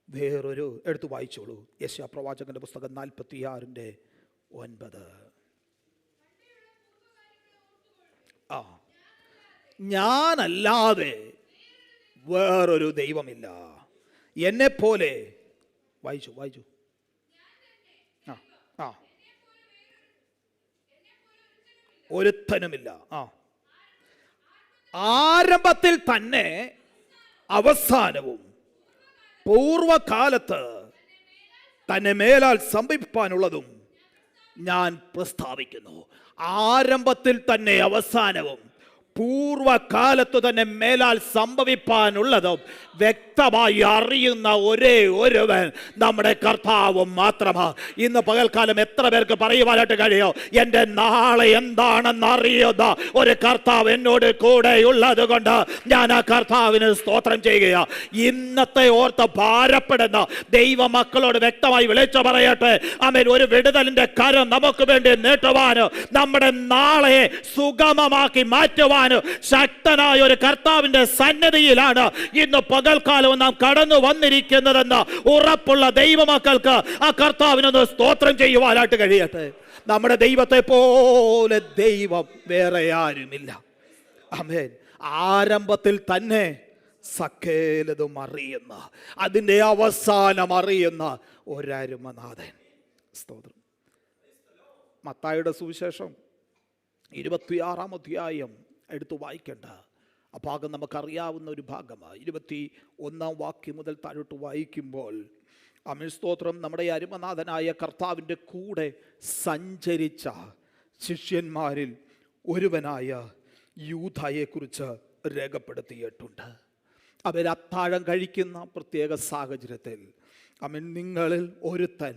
വേറൊരു, എടുത്തു വായിച്ചോളൂ, യെശയ്യാ പ്രവാചകൻ്റെ പുസ്തകം 46-ന്റെ 9. ഞാനല്ലാതെ വേറൊരു ദൈവമില്ല, എന്നെപ്പോലെ, വായിച്ചു ഒരുത്തനുമില്ല. ആരംഭത്തിൽ തന്നെ അവസാനവും പൂർവകാലത്ത് തന്നെ മേലാൽ സംഭവിപ്പാനുള്ളതും ഞാൻ പ്രസ്താവിക്കുന്നു. ആരംഭത്തിൽ തന്നെ അവസാനവും പൂർവകാലത്തു തന്നെ മേലാൽ സംഭവിപ്പാനുള്ളതും വ്യക്തമായി അറിയുന്ന ഒരേ ഒരുവൻ നമ്മുടെ കർത്താവ് മാത്രമാണ്. ഇന്ന് പകൽക്കാലം എത്ര പേർക്ക് പറയുവാനായിട്ട് കഴിയോ? എൻ്റെ നാളെ എന്താണെന്ന് അറിയുന്ന ഒരു കർത്താവ് എന്നോട് കൂടെ ഉള്ളത് കൊണ്ട് ഞാൻ ആ കർത്താവിന് സ്തോത്രം ചെയ്യുകയാണ്. ഇന്നത്തെ ഓർത്ത് ഭാരപ്പെടുന്ന ദൈവമക്കളോട് വ്യക്തമായി വിളിച്ചു പറയട്ടെ, ആമേൻ. ഒരു വിടുതലിന്റെ കരം നമുക്ക് വേണ്ടി നീട്ടുവാനോ നമ്മുടെ നാളെ സുഗമമാക്കി മാറ്റുവാനോ ശക്തനായ ഒരു കർത്താവിന്റെ സന്നിധിയിലാണ് ഇന്ന് പകൽക്കാലവും നാം കടന്നു വന്നിരിക്കുന്നതെന്ന് ഉറപ്പുള്ള ദൈവമക്കൾക്ക് ആ കർത്താവിനൊന്ന് സ്തോത്രം ചെയ്യുവാനായിട്ട് കഴിയട്ടെ. നമ്മുടെ ദൈവത്തെ പോലെ ദൈവം വേറെ ആരുമില്ല. ആമേൻ. ആരംഭത്തിൽ തന്നെ സകലതും അറിയുന്ന, അതിൻ്റെ അവസാനം അറിയുന്ന ഒരരുമനാഥൻ. സ്തോത്രം. മത്തായിയുടെ സുവിശേഷം 26-ാം അധ്യായം എടുത്തു വായിക്കേണ്ട ആ ഭാഗം നമുക്കറിയാവുന്ന ഒരു ഭാഗമാണ്. 21-ാം വാക്യം മുതൽ താഴോട്ട് വായിക്കുമ്പോൾ ആമേൻ സ്തോത്രം, നമ്മുടെ അരുമനാഥനായ കർത്താവിൻ്റെ കൂടെ സഞ്ചരിച്ച ശിഷ്യന്മാരിൽ ഒരുവനായ യൂദയെക്കുറിച്ച് രേഖപ്പെടുത്തിയിട്ടുണ്ട്. അവർ അത്താഴം കഴിക്കുന്ന പ്രത്യേക സാഹചര്യത്തിൽ ആമേൻ നിങ്ങളിൽ ഒരുത്തൻ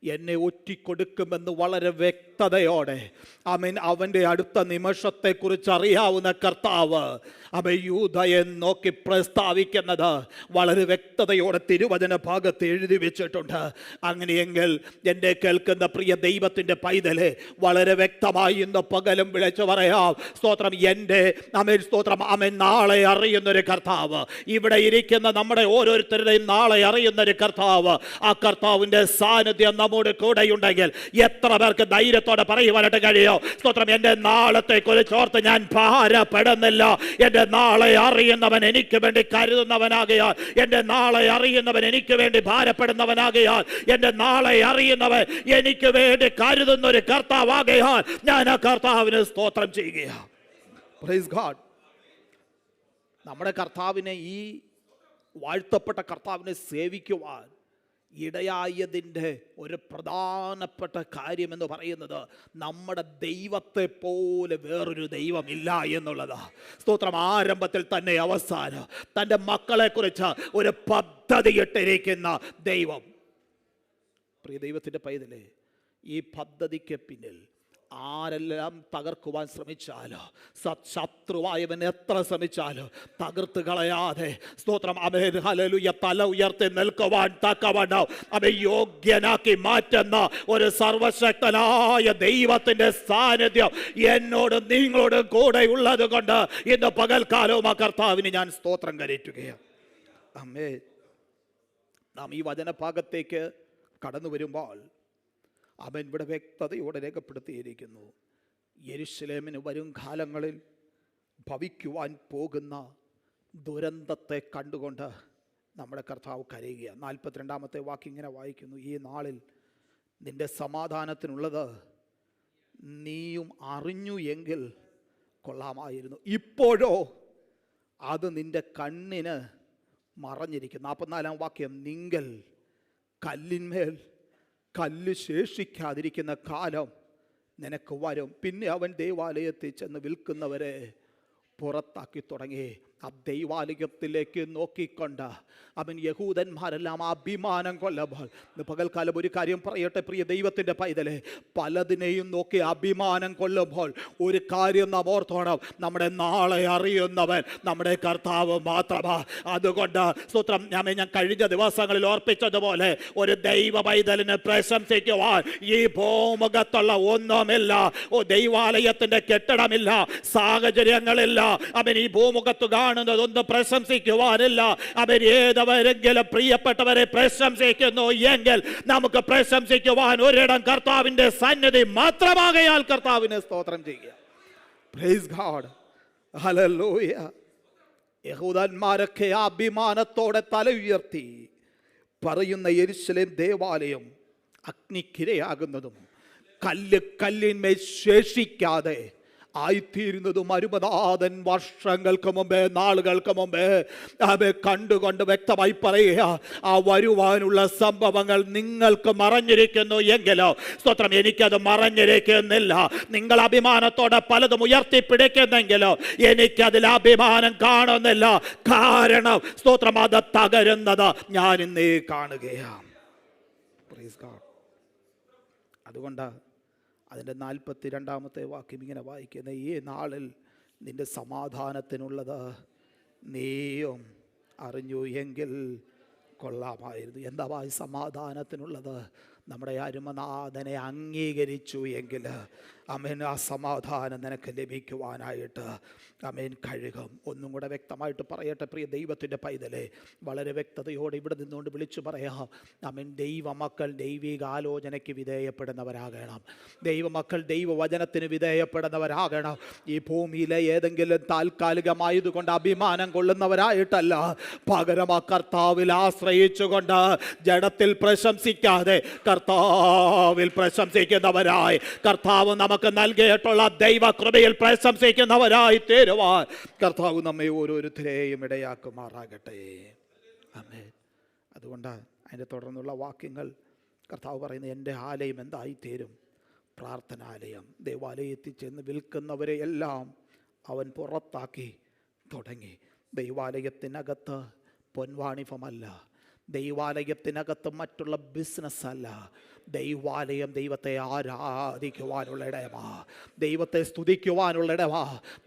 എന്നെ ഒറ്റിക്കൊടുക്കുമെന്ന് വളരെ വ്യക്തതയോടെ ആമേൻ അവൻ്റെ അടുത്ത നിമിഷത്തെക്കുറിച്ച് അറിയാവുന്ന കർത്താവ് അവൻ യൂദയെ നോക്കി പ്രസ്താവിക്കുന്നത് വളരെ വ്യക്തതയോടെ തിരുവചന ഭാഗത്ത് എഴുതി വെച്ചിട്ടുണ്ട്. അങ്ങനെയെങ്കിൽ എൻ്റെ കേൾക്കുന്ന പ്രിയ ദൈവത്തിൻ്റെ പൈതലെ വളരെ വ്യക്തമായി ഇന്ന് പകലും വിളിച്ചു പറയാം, സ്തോത്രം, എൻ്റെ ആമേൻ സ്തോത്രം, ആമേൻ നാളെ അറിയുന്നൊരു കർത്താവ്, ഇവിടെ ഇരിക്കുന്ന നമ്മുടെ ഓരോരുത്തരുടെയും നാളെ അറിയുന്നൊരു കർത്താവ്, ആ കർത്താവിൻ്റെ സാന്നിധ്യം നമ്മോട് കൂടെയുണ്ടെങ്കിൽ എത്ര പേർക്ക് ധൈര്യത്തോടെ പറയുവാനായിട്ട് കഴിയോ? സ്തോത്രം, എൻ്റെ നാളത്തെ കുറിച്ച് ഓർത്ത് ഞാൻ ഭാരപ്പെടുന്നില്ല. എൻ്റെ നാളെ അറിയുന്നവൻ എനിക്ക് വേണ്ടി കരുതുന്നവനാകയാൽ, എൻ്റെ നാളെ അറിയുന്നവൻ എനിക്ക് വേണ്ടി ഭാരപ്പെടുന്നവനാകയാൽ, എൻ്റെ നാളെ അറിയുന്നവൻ എനിക്ക് വേണ്ടി കരുതുന്ന ഒരു കർത്താവാകയാൽ ഞാൻ ആ കർത്താവിന് സ്തോത്രം ചെയ്യുകയാണ്. Praise God. നമ്മുടെ കർത്താവിനെ, ഈ വാഴ്ത്തപ്പെട്ട കർത്താവിനെ സേവിക്കുവാൻ ഇടയായതിൻ്റെ ഒരു പ്രധാനപ്പെട്ട കാര്യം എന്ന് പറയുന്നത് നമ്മുടെ ദൈവത്തെ പോലെ വേറൊരു ദൈവമില്ല എന്നുള്ളതാ. സ്തോത്രം. ആരംഭത്തിൽ തന്നെ അവസാനം തൻ്റെ മക്കളെക്കുറിച്ച് ഒരു പദ്ധതി ഇട്ടിരിക്കുന്ന ദൈവം. പ്രിയ ദൈവത്തിൻ്റെ പൈതലേ, ഈ പദ്ധതിക്ക് പിന്നിൽ ആരെല്ലാം തകർക്കുവാൻ ശ്രമിച്ചാലോ, ശത്രുവായവൻ എത്ര ശ്രമിച്ചാലോ തകർത്ത് കളയാതെ, സ്തോത്രം, ആമേൻ ഹല്ലേലൂയ, തല ഉയർത്തി നിൽക്കുവാൻ തക്കവണ്ണം അവൻ യോഗ്യനാക്കി മാറ്റുന്ന ഒരു സർവശക്തനായ ദൈവത്തിൻ്റെ സാന്നിധ്യം എന്നോടും നിങ്ങളോടും കൂടെ ഉള്ളത് കൊണ്ട് ഇന്ന് പകൽക്കാലവും ആ കർത്താവിന് ഞാൻ സ്തോത്രം കരയറ്റുകയാണ്. ആമേൻ. നാം ഈ വചനഭാഗത്തേക്ക് കടന്നു വരുമ്പോൾ അവൻ ഇവിടെ വ്യക്തതയോടെ രേഖപ്പെടുത്തിയിരിക്കുന്നു. യെരുശലേമിന് വരും കാലങ്ങളിൽ ഭവിക്കുവാൻ പോകുന്ന ദുരന്തത്തെ കണ്ടുകൊണ്ട് നമ്മുടെ കർത്താവ് കരയുകയാണ്. 42-ാമത്തെ വാക്യം ഇങ്ങനെ വായിക്കുന്നു: ഈ നാളിൽ നിന്റെ സമാധാനത്തിനുള്ളത് നീയും അറിഞ്ഞു എങ്കിൽ കൊള്ളാമായിരുന്നു, ഇപ്പോഴോ അത് നിന്റെ കണ്ണിന് മറഞ്ഞിരിക്കും. 44-ാം വാക്യം: നിങ്ങൾ കല്ലിന്മേൽ കല്ല് ശേഷിക്കാതിരിക്കുന്ന കാലം നിനക്ക് വരും. പിന്നെ അവൻ ദേവാലയത്തിൽ ചെന്ന് വിൽക്കുന്നവരെ പുറത്താക്കി തുടങ്ങി. ആ ദൈവാലയത്തിലേക്ക് നോക്കിക്കൊണ്ട് അവൻ യഹൂദന്മാരെല്ലാം അഭിമാനം കൊല്ലുമ്പോൾ, പകൽക്കാലം ഒരു കാര്യം പറയട്ടെ പ്രിയ ദൈവത്തിൻ്റെ പൈതലെ, പലതിനെയും നോക്കി അഭിമാനം കൊല്ലുമ്പോൾ ഒരു കാര്യം നാം ഓർത്തോണം, നമ്മുടെ നാളെ അറിയുന്നവൻ നമ്മുടെ കർത്താവ് മാത്രമാണ്. അതുകൊണ്ട് സ്തോത്രം, ഞാൻ കഴിഞ്ഞ ദിവസങ്ങളിൽ ഓർപ്പിച്ചതുപോലെ ഒരു ദൈവ പൈതലിനെ പ്രശംസിക്കുവാൻ ഈ ഭൂമുഖത്തുള്ള ഒന്നുമില്ല. ദൈവാലയത്തിൻ്റെ കെട്ടിടമില്ല, സാഹചര്യങ്ങളില്ല, അവൻ ഈ ഭൂമുഖത്ത് കാണുന്നതൊന്നും പ്രശംസിക്കുവാനില്ല. അവർ ഏതവരെങ്കിലും പ്രിയപ്പെട്ടവരെ പ്രശംസിക്കുന്നു എങ്കിൽ നമുക്ക് പ്രശംസിക്കുവാൻ ഒരിടം കർത്താവിൻ്റെ സന്നിധി മാത്രമാകയാൽ കർത്താവിനെ സ്തോത്രം ചെയ്യുക. Praise God, hallelujah. യഹൂദന്മാരൊക്കെ അഭിമാനത്തോടെ തല ഉയർത്തി പറയുന്ന യെരുശലേം ദേവാലയം അഗ്നിക്കിരയാകുന്നതും കല്ല് കല്ലിന്മേൽ ശേഷിക്കാതെ ആയിത്തീരുന്നതും അരുമനാഥൻ വർഷങ്ങൾക്ക് മുമ്പേ, നാളുകൾക്ക് മുമ്പേ അവയെ കണ്ടുകൊണ്ട് വ്യക്തമായി പറയുക, ആ വരുവാനുള്ള സംഭവങ്ങൾ നിങ്ങൾക്ക് മറഞ്ഞിരിക്കുന്നു എങ്കിലോ, സ്തോത്രം, എനിക്കത് മറഞ്ഞിരിക്കുന്നില്ല. നിങ്ങൾ അഭിമാനത്തോടെ പലതും ഉയർത്തിപ്പിടിക്കുന്നെങ്കിലോ എനിക്കതിൽ അഭിമാനം കാണുന്നില്ല. കാരണം സ്തോത്രം, അത് തകരുന്നത് ഞാൻ ഇന്നേ കാണുകയാണ്. അതുകൊണ്ട് അതിൻ്റെ 42-ാമത്തെ വാക്യം ഇങ്ങനെ വായിക്കുന്ന, ഈ നാളിൽ നിന്റെ സമാധാനത്തിനുള്ളത് നീയും അറിഞ്ഞു എങ്കിൽ കൊള്ളാമായിരുന്നു. എന്താ ഈ സമാധാനത്തിനുള്ളത്? നമ്മുടെ അരുമനാഥനെ അംഗീകരിച്ചു എങ്കിൽ അമേൻ, ആ സമാധാനം നിനക്ക് ലഭിക്കുവാനായിട്ട് അമേൻ കഴുകും. ഒന്നും കൂടെ വ്യക്തമായിട്ട് പറയട്ടെ പ്രിയ ദൈവത്തിൻ്റെ പൈതലെ, വളരെ വ്യക്തതയോടെ ഇവിടെ നിന്നുകൊണ്ട് വിളിച്ചു പറയാം. അമേൻ, ദൈവമക്കൾ ദൈവിക ആലോചനയ്ക്ക് വിധേയപ്പെടുന്നവരാകണം. ദൈവമക്കൾ ദൈവവചനത്തിന് വിധേയപ്പെടുന്നവരാകണം. ഈ ഭൂമിയിലെ ഏതെങ്കിലും താൽക്കാലികമായതുകൊണ്ട് അഭിമാനം കൊള്ളുന്നവരായിട്ടല്ല, പകരം ആ കർത്താവിൽ ആശ്രയിച്ചുകൊണ്ട് ജഡത്തിൽ പ്രശംസിക്കാതെ കർത്താവിൽ പ്രശംസിക്കുന്നവരായി, കർത്താവ് നമുക്ക് നൽകിയിട്ടുള്ള ദൈവകൃപയിൽ പ്രശംസിക്കുന്നവരായി തീരുവാൻ കർത്താവ് നമ്മെ ഓരോരുത്തരെയും ഇടയാക്കുമാറാകട്ടെ. ആമേൻ. അതുകൊണ്ട് അതിൻ്റെ തുടർന്നുള്ള വാക്യങ്ങൾ കർത്താവ് പറയുന്നത്, എൻ്റെ ആലയം എന്തായിത്തീരും? പ്രാർത്ഥനാലയം. ദൈവാലയത്തിൽ ചെന്ന് വിൽക്കുന്നവരെ എല്ലാം അവൻ പുറത്താക്കി തുടങ്ങി. ദൈവാലയത്തിനകത്ത് പൊൻവാണിഭമല്ല, ദൈവാലയത്തിനകത്ത് മറ്റുള്ള ബിസിനസ്സല്ല. ദൈവാലയം ദൈവത്തെ ആരാധിക്കുവാനുള്ള ഇടമാ, ദൈവത്തെ സ്തുതിക്കുവാനുള്ള ഇടമാ,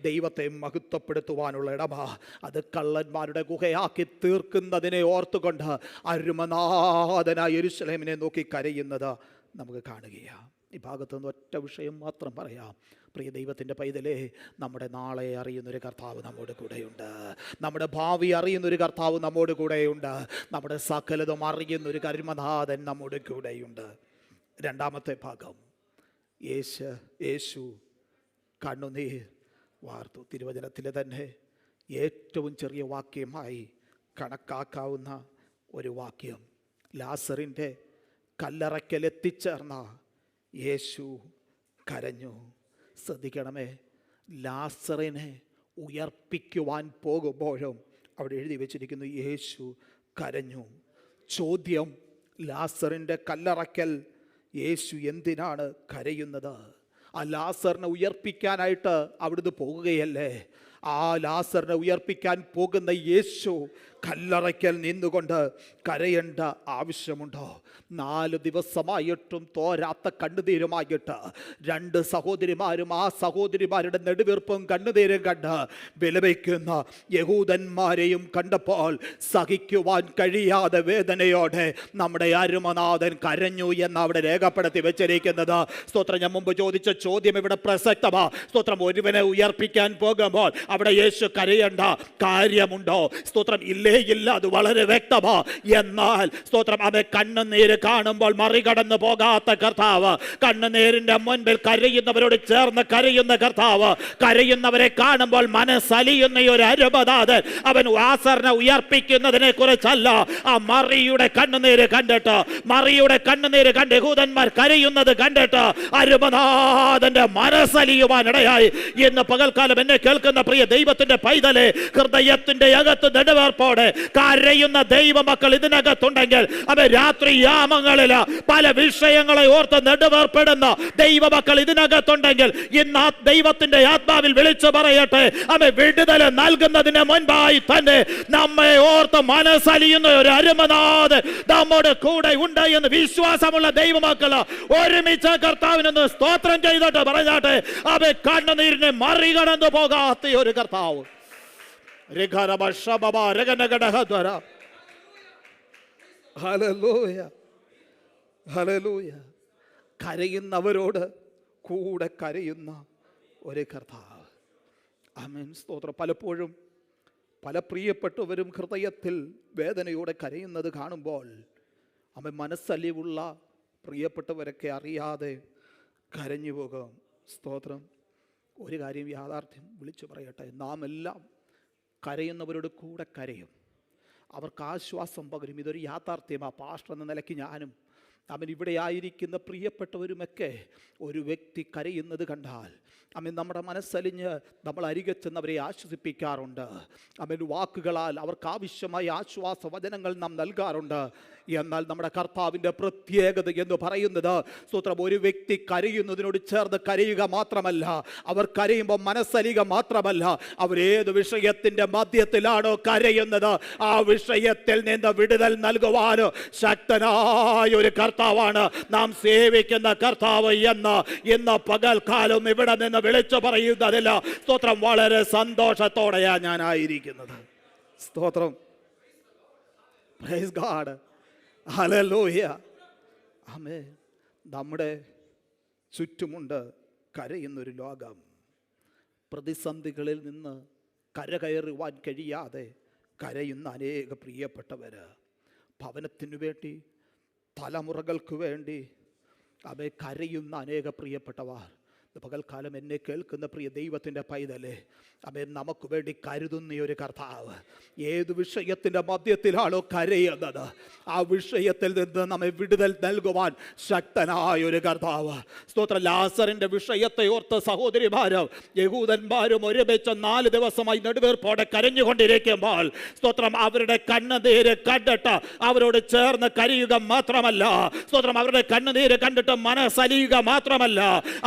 ദൈവത്തെ മഹത്വപ്പെടുത്തുവാനുള്ള ഇടമാ. അത് കള്ളന്മാരുടെ ഗുഹയാക്കി തീർക്കുന്നതിനെ ഓർത്തുകൊണ്ട് അരുമനാഥനായ യെരൂശലേമിനെ നോക്കി കരയുന്നത് നമുക്ക് കാണുകയാണ്. ഈ ഭാഗത്തു നിന്ന് ഒറ്റ വിഷയം മാത്രം പറയാം. പ്രിയ ദൈവത്തിൻ്റെ പൈതലേ, നമ്മുടെ നാളെ അറിയുന്നൊരു കർത്താവ് നമ്മോട് കൂടെയുണ്ട്. നമ്മുടെ ഭാവി അറിയുന്നൊരു കർത്താവ് നമ്മോട് കൂടെയുണ്ട്. നമ്മുടെ സകലതും അറിയുന്നൊരു കരുമനാഥൻ നമ്മോട് കൂടെയുണ്ട്. രണ്ടാമത്തെ ഭാഗം, യേശു കണ്ണുനീർ വാർത്തു. തിരുവചനത്തിലെ തന്നെ ഏറ്റവും ചെറിയ വാക്യമായി കണക്കാക്കാവുന്ന ഒരു വാക്യം. ലാസറിൻ്റെ കല്ലറയ്ക്കൽ എത്തിച്ചേർന്ന യേശു കരഞ്ഞു. ശ്രദ്ധിക്കണമേ, ലാസറിനെ ഉയർപ്പിക്കുവാൻ പോകുമ്പോഴും അവിടെ എഴുതി വെച്ചിരിക്കുന്നു യേശു കരഞ്ഞു. ചോദ്യം, ലാസറിൻ്റെ കല്ലറയ്ക്കൽ യേശു എന്തിനാണ് കരയുന്നത്? ആ ലാസറിനെ ഉയർപ്പിക്കാനായിട്ട് അവിടുന്ന് പോകുകയല്ലേ? ആ ലാസറിനെ ഉയർപ്പിക്കാൻ പോകുന്ന യേശു കല്ലറയ്ക്കൽ നിന്നുകൊണ്ട് കരയേണ്ട ആവശ്യമുണ്ടോ? 4 ദിവസമായിട്ടും തോരാത്ത കണ്ണുനീരുമായിട്ട് 2 സഹോദരിമാരും ആ സഹോദരിമാരുടെ നെടുവീർപ്പും കണ്ണുനീരും കണ്ട് വിലപിക്കുന്ന യഹൂദന്മാരെയും കണ്ടപ്പോൾ സഹിക്കുവാൻ കഴിയാതെ വേദനയോടെ നമ്മുടെ അരുമനാഥൻ കരഞ്ഞു എന്ന് അവിടെ രേഖപ്പെടുത്തി വെച്ചിരിക്കുന്നത്. സ്തോത്രം, ഞാൻ മുമ്പ് ചോദിച്ച ചോദ്യം ഇവിടെ പ്രസക്തമാ. സ്തോത്രം, ഒരുവനെ ഉയർപ്പിക്കാൻ പോകുമ്പോൾ അവിടെ യേശു കരയേണ്ട കാര്യമുണ്ടോ? സ്തോത്രം, ഇല്ല, അത് വളരെ വ്യക്തമാ. എന്നാൽ സ്തോത്രം, അവൻ കണ്ണുനീര് കാണുമ്പോൾ മറികടന്നു പോകാത്ത കർത്താവ്, കണ്ണുനീരിന്റെ മുൻപിൽ കരയുന്നവരോട് ചേർന്ന് കരയുന്ന കർത്താവ്, കരയുന്നവരെ കാണുമ്പോൾ മനസ്സലിയുന്ന ഒരു അരുമനാഥൻ, അവൻ ലാസറിനെ ഉയർപ്പിക്കുന്നതിനെ കുറിച്ചല്ല, ആ മറിയുടെ കണ്ണുനീര് കണ്ടിട്ട്, മറിയുടെ കണ്ണുനീര് കണ്ട് യഹൂദന്മാർ കരയുന്നത് കണ്ടിട്ട് അരുമനാഥന്റെ മനസ്സലിയുവാനിടയായി. ഇന്ന് പകൽക്കാലം എന്നെ കേൾക്കുന്ന പ്രിയ ദൈവത്തിന്റെ പൈതലെ, ഹൃദയത്തിന്റെ അകത്ത് നെടുവേർപ്പോടെ കരയുന്ന ദൈവമക്കൾ ഇതിനകത്തുണ്ടെങ്കിൽ, അവ രാത്രി യാമങ്ങളിൽ പല വിഷയങ്ങളെ ഓർത്ത് നെടുവേർപ്പെടുന്ന ദൈവമക്കൾ ഇതിനകത്തുണ്ടെങ്കിൽ, ഇന്ന് ദൈവത്തിന്റെ ആത്മാവിൽ വിളിച്ചു പറയട്ടെ, അവ വിടുതൽ നൽകുന്നതിന് മുൻപായി തന്നെ നമ്മെ ഓർത്ത് മനസ്സലിയുന്ന ഒരു അരുമനാഥൻ നമ്മോട് കൂടെ ഉണ്ട് എന്ന് വിശ്വാസമുള്ള ദൈവമക്കൾ ഒരുമിച്ച് കർത്താവിനൊന്ന് സ്തോത്രം ചെയ്തിട്ട് പറഞ്ഞാട്ടെ, അവ കണ്ണുനീരിനെ മറികടന്നു പോകാത്ത ഒരു കർത്താവ്. കരയുന്നവരോട് കൂടെ കരയുന്ന ഒരു കർത്താവ്. ആമേൻ, സ്തോത്രം. പലപ്പോഴും പല പ്രിയപ്പെട്ടവരും ഹൃദയത്തിൽ വേദനയോടെ കരയുന്നത് കാണുമ്പോൾ അവൻ മനസ്സലിവുള്ള പ്രിയപ്പെട്ടവരൊക്കെ അറിയാതെ കരഞ്ഞു പോകും. സ്തോത്രം. ഒരു കാര്യം യാഥാർത്ഥ്യം വിളിച്ചു പറയട്ടെ, നാം എല്ലാം കരയുന്നവരോട് കൂടെ കരയും, അവർക്ക് ആശ്വാസം പകരും. ഇതൊരു യാഥാർത്ഥ്യമാണ്. പാസ്റ്റർ എന്ന നിലയ്ക്ക് ഞാനും അവൻ ഇവിടെ ആയിരിക്കുന്ന പ്രിയപ്പെട്ടവരുമൊക്കെ ഒരു വ്യക്തി കരയുന്നത് കണ്ടാൽ അവൻ നമ്മുടെ മനസ്സലിഞ്ഞ് നമ്മൾ അരികെ ചെന്നവരെ ആശ്വസിപ്പിക്കാറുണ്ട്. അവൻ വാക്കുകളാൽ അവർക്ക് ആവശ്യമായ ആശ്വാസ വചനങ്ങൾ നാം നൽകാറുണ്ട്. എന്നാൽ നമ്മുടെ കർത്താവിൻ്റെ പ്രത്യേകത എന്ന് പറയുന്നത് സ്തോത്രം, ഒരു വ്യക്തി കരയുന്നതിനോട് ചേർന്ന് കരയുക മാത്രമല്ല, അവർ കരയുമ്പോൾ മനസ്സലിക മാത്രമല്ല, അവരേത് വിഷയത്തിൻ്റെ മധ്യത്തിലാണോ കരയുന്നത് ആ വിഷയത്തിൽ നിന്ന് വിടുതൽ നൽകുവാൻ ശക്തനായ ഒരു കർത്താവാണ് നാം സേവിക്കുന്ന കർത്താവ് എന്ന് ഇന്ന് പകൽക്കാലം ഇവിടെ നിന്ന് വിളിച്ചു പറയുന്നതില്ല. സ്തോത്രം, വളരെ സന്തോഷത്തോടെയാണ് ഞാനായിരിക്കുന്നത്. സ്തോത്രം, പ്രൈസ് ഗോഡ്, ഹല്ലേലൂയ, ആമേൻ. നമ്മുടെ ചുറ്റുമുണ്ട് കരയുന്നൊരു ലോകം. പ്രതിസന്ധികളിൽ നിന്ന് കരകയറുവാൻ കഴിയാതെ കരയുന്ന അനേക പ്രിയപ്പെട്ടവർ, ഭവനത്തിനു വേണ്ടി, തലമുറകൾക്ക് വേണ്ടി അവയെ കരയുന്ന അനേക പ്രിയപ്പെട്ടവർ. പകൽക്കാലം എന്നെ കേൾക്കുന്ന പ്രിയ ദൈവത്തിൻ്റെ പൈതലേ, അവൻ നമുക്ക് വേണ്ടി കരുതുന്ന ഒരു കർത്താവ്. ഏത് വിഷയത്തിൻ്റെ മധ്യത്തിലാണോ കരയുന്നത് ആ വിഷയത്തിൽ നിന്ന് നമ്മെ വിടുതൽ നൽകുവാൻ ശക്തനായ ഒരു കർത്താവ്. സ്തോത്രം, ലാസറിൻ്റെ വിഷയത്തെ ഓർത്ത് സഹോദരിമാരും യഹൂദന്മാരും ഒരുമിച്ച് 4 ദിവസമായി നെടുവീർപ്പോടെ കരഞ്ഞുകൊണ്ടിരിക്കുമ്പോൾ സ്തോത്രം, അവരുടെ കണ്ണുനീര് കണ്ടിട്ട് അവരോട് ചേർന്ന് കരയുക മാത്രമല്ല, സ്തോത്രം, അവരുടെ കണ്ണുനീര് കണ്ടിട്ട് മനസ്സലിയുക മാത്രമല്ല,